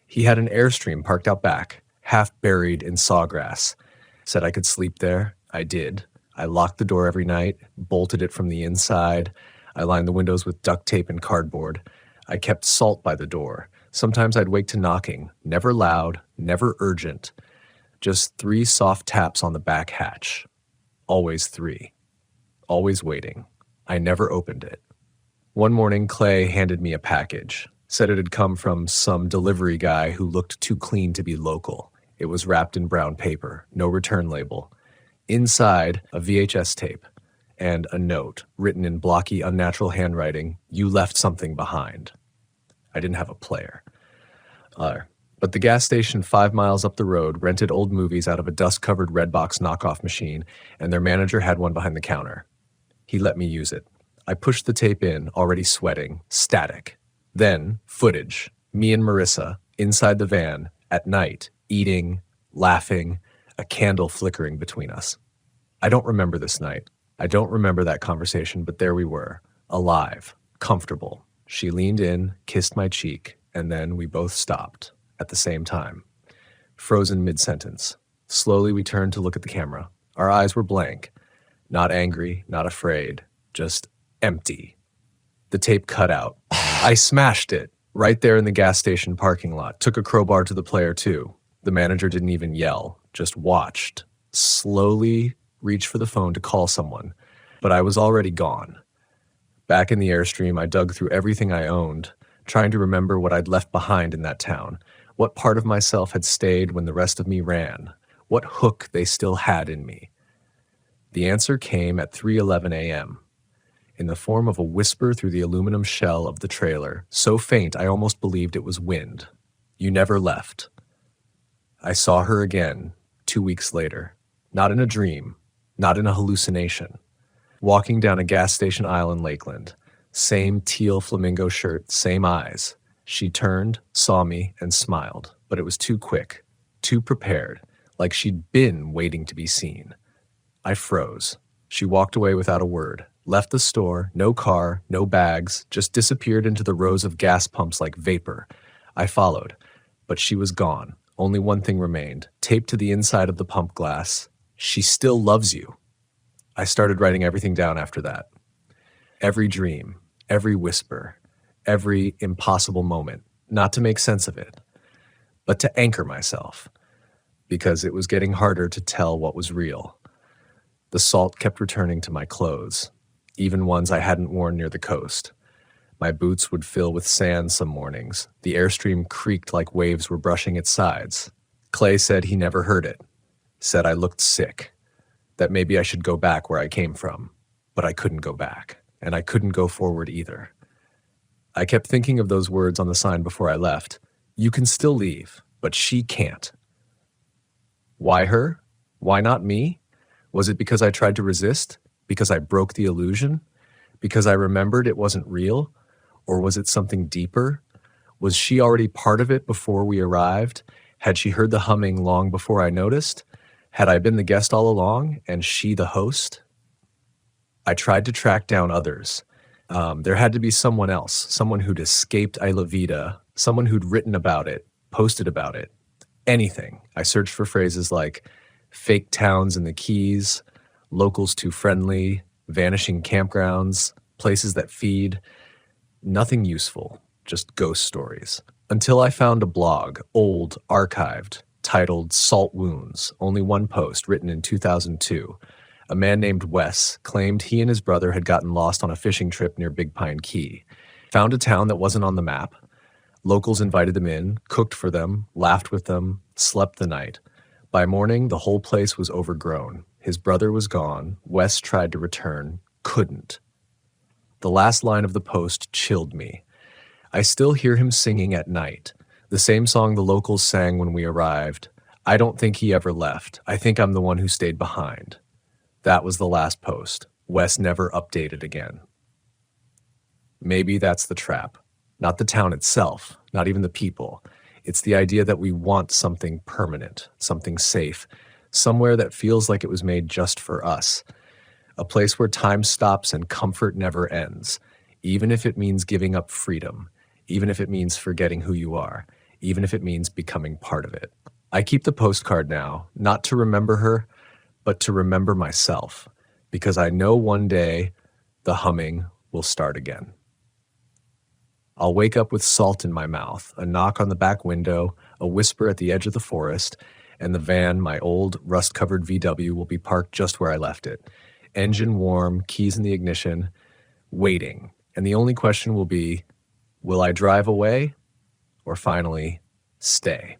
Speaker 1: He had an Airstream parked out back, half buried in sawgrass. Said I could sleep there. I did. I locked the door every night, bolted it from the inside. I lined the windows with duct tape and cardboard. I kept salt by the door. Sometimes I'd wake to knocking, never loud, never urgent. Just 3 soft taps on the back hatch. Always 3. Always waiting. I never opened it. One morning, Clay handed me a package. Said it had come from some delivery guy who looked too clean to be local. It was wrapped in brown paper, no return label. Inside, a VHS tape. And a note, written in blocky, unnatural handwriting, "You left something behind." I didn't have a player. But the gas station 5 miles up the road rented old movies out of a dust-covered Redbox knockoff machine, and their manager had one behind the counter. He let me use it. I pushed the tape in, already sweating, static. Then, footage, me and Marissa, inside the van, at night, eating, laughing, a candle flickering between us. I don't remember this night. I don't remember that conversation, but there we were, alive, comfortable. She leaned in, kissed my cheek, and then we both stopped, at the same time. Frozen mid-sentence. Slowly we turned to look at the camera. Our eyes were blank. Not angry, not afraid. just empty. The tape cut out. I smashed it right there in the gas station parking lot. Took a crowbar to the player too. The manager didn't even yell, just watched, slowly reach for the phone to call someone. But I was already gone. Back in the Airstream, I dug through everything I owned, trying to remember what I'd left behind in that town. What part of myself had stayed when the rest of me ran? What hook they still had in me? The answer came at 3:11 a.m. in the form of a whisper through the aluminum shell of the trailer, so faint I almost believed it was wind. You never left. I saw her again 2 weeks later, not in a dream, not in a hallucination. Walking down a gas station aisle in Lakeland, same teal flamingo shirt, same eyes. She turned, saw me, and smiled, but it was too quick, too prepared, like she'd been waiting to be seen. I froze. She walked away without a word, left the store, no car, no bags, just disappeared into the rows of gas pumps like vapor. I followed, but she was gone. Only one thing remained, taped to the inside of the pump glass. She still loves you. I started writing everything down after that. Every dream, every whisper, every impossible moment, not to make sense of it, but to anchor myself, because it was getting harder to tell what was real. The salt kept returning to my clothes, even ones I hadn't worn near the coast. My boots would fill with sand some mornings. The Airstream creaked like waves were brushing its sides. Clay said he never heard it, said I looked sick, that maybe I should go back where I came from, but I couldn't go back, and I couldn't go forward either. I kept thinking of those words on the sign before I left. You can still leave, but she can't. Why her? Why not me? Was it because I tried to resist? Because I broke the illusion? Because I remembered it wasn't real? Or was it something deeper? Was she already part of it before we arrived? Had she heard the humming long before I noticed? Had I been the guest all along and she the host? I tried to track down others. There had to be someone else, someone who'd escaped Isla Vida, someone who'd written about it, posted about it, anything. I searched for phrases like fake towns in the Keys, locals too friendly, vanishing campgrounds, places that feed. Nothing useful, just ghost stories. Until I found a blog, old, archived, titled Salt Wounds, only one post, written in 2002. A man named Wes claimed he and his brother had gotten lost on a fishing trip near Big Pine Key. Found a town that wasn't on the map. Locals invited them in, cooked for them, laughed with them, slept the night. By morning, the whole place was overgrown. His brother was gone. Wes tried to return, couldn't. The last line of the post chilled me. I still hear him singing at night, the same song the locals sang when we arrived. I don't think he ever left. I think I'm the one who stayed behind. That was the last post. Wes never updated again. Maybe that's the trap. Not the town itself, not even the people. It's the idea that we want something permanent, something safe, somewhere that feels like it was made just for us. A place where time stops and comfort never ends, even if it means giving up freedom, even if it means forgetting who you are, even if it means becoming part of it. I keep the postcard now, not to remember her, but to remember myself, because I know one day the humming will start again. I'll wake up with salt in my mouth, a knock on the back window, a whisper at the edge of the forest, and the van, my old rust-covered VW, will be parked just where I left it. Engine warm, keys in the ignition, waiting. And the only question will be, will I drive away or finally stay?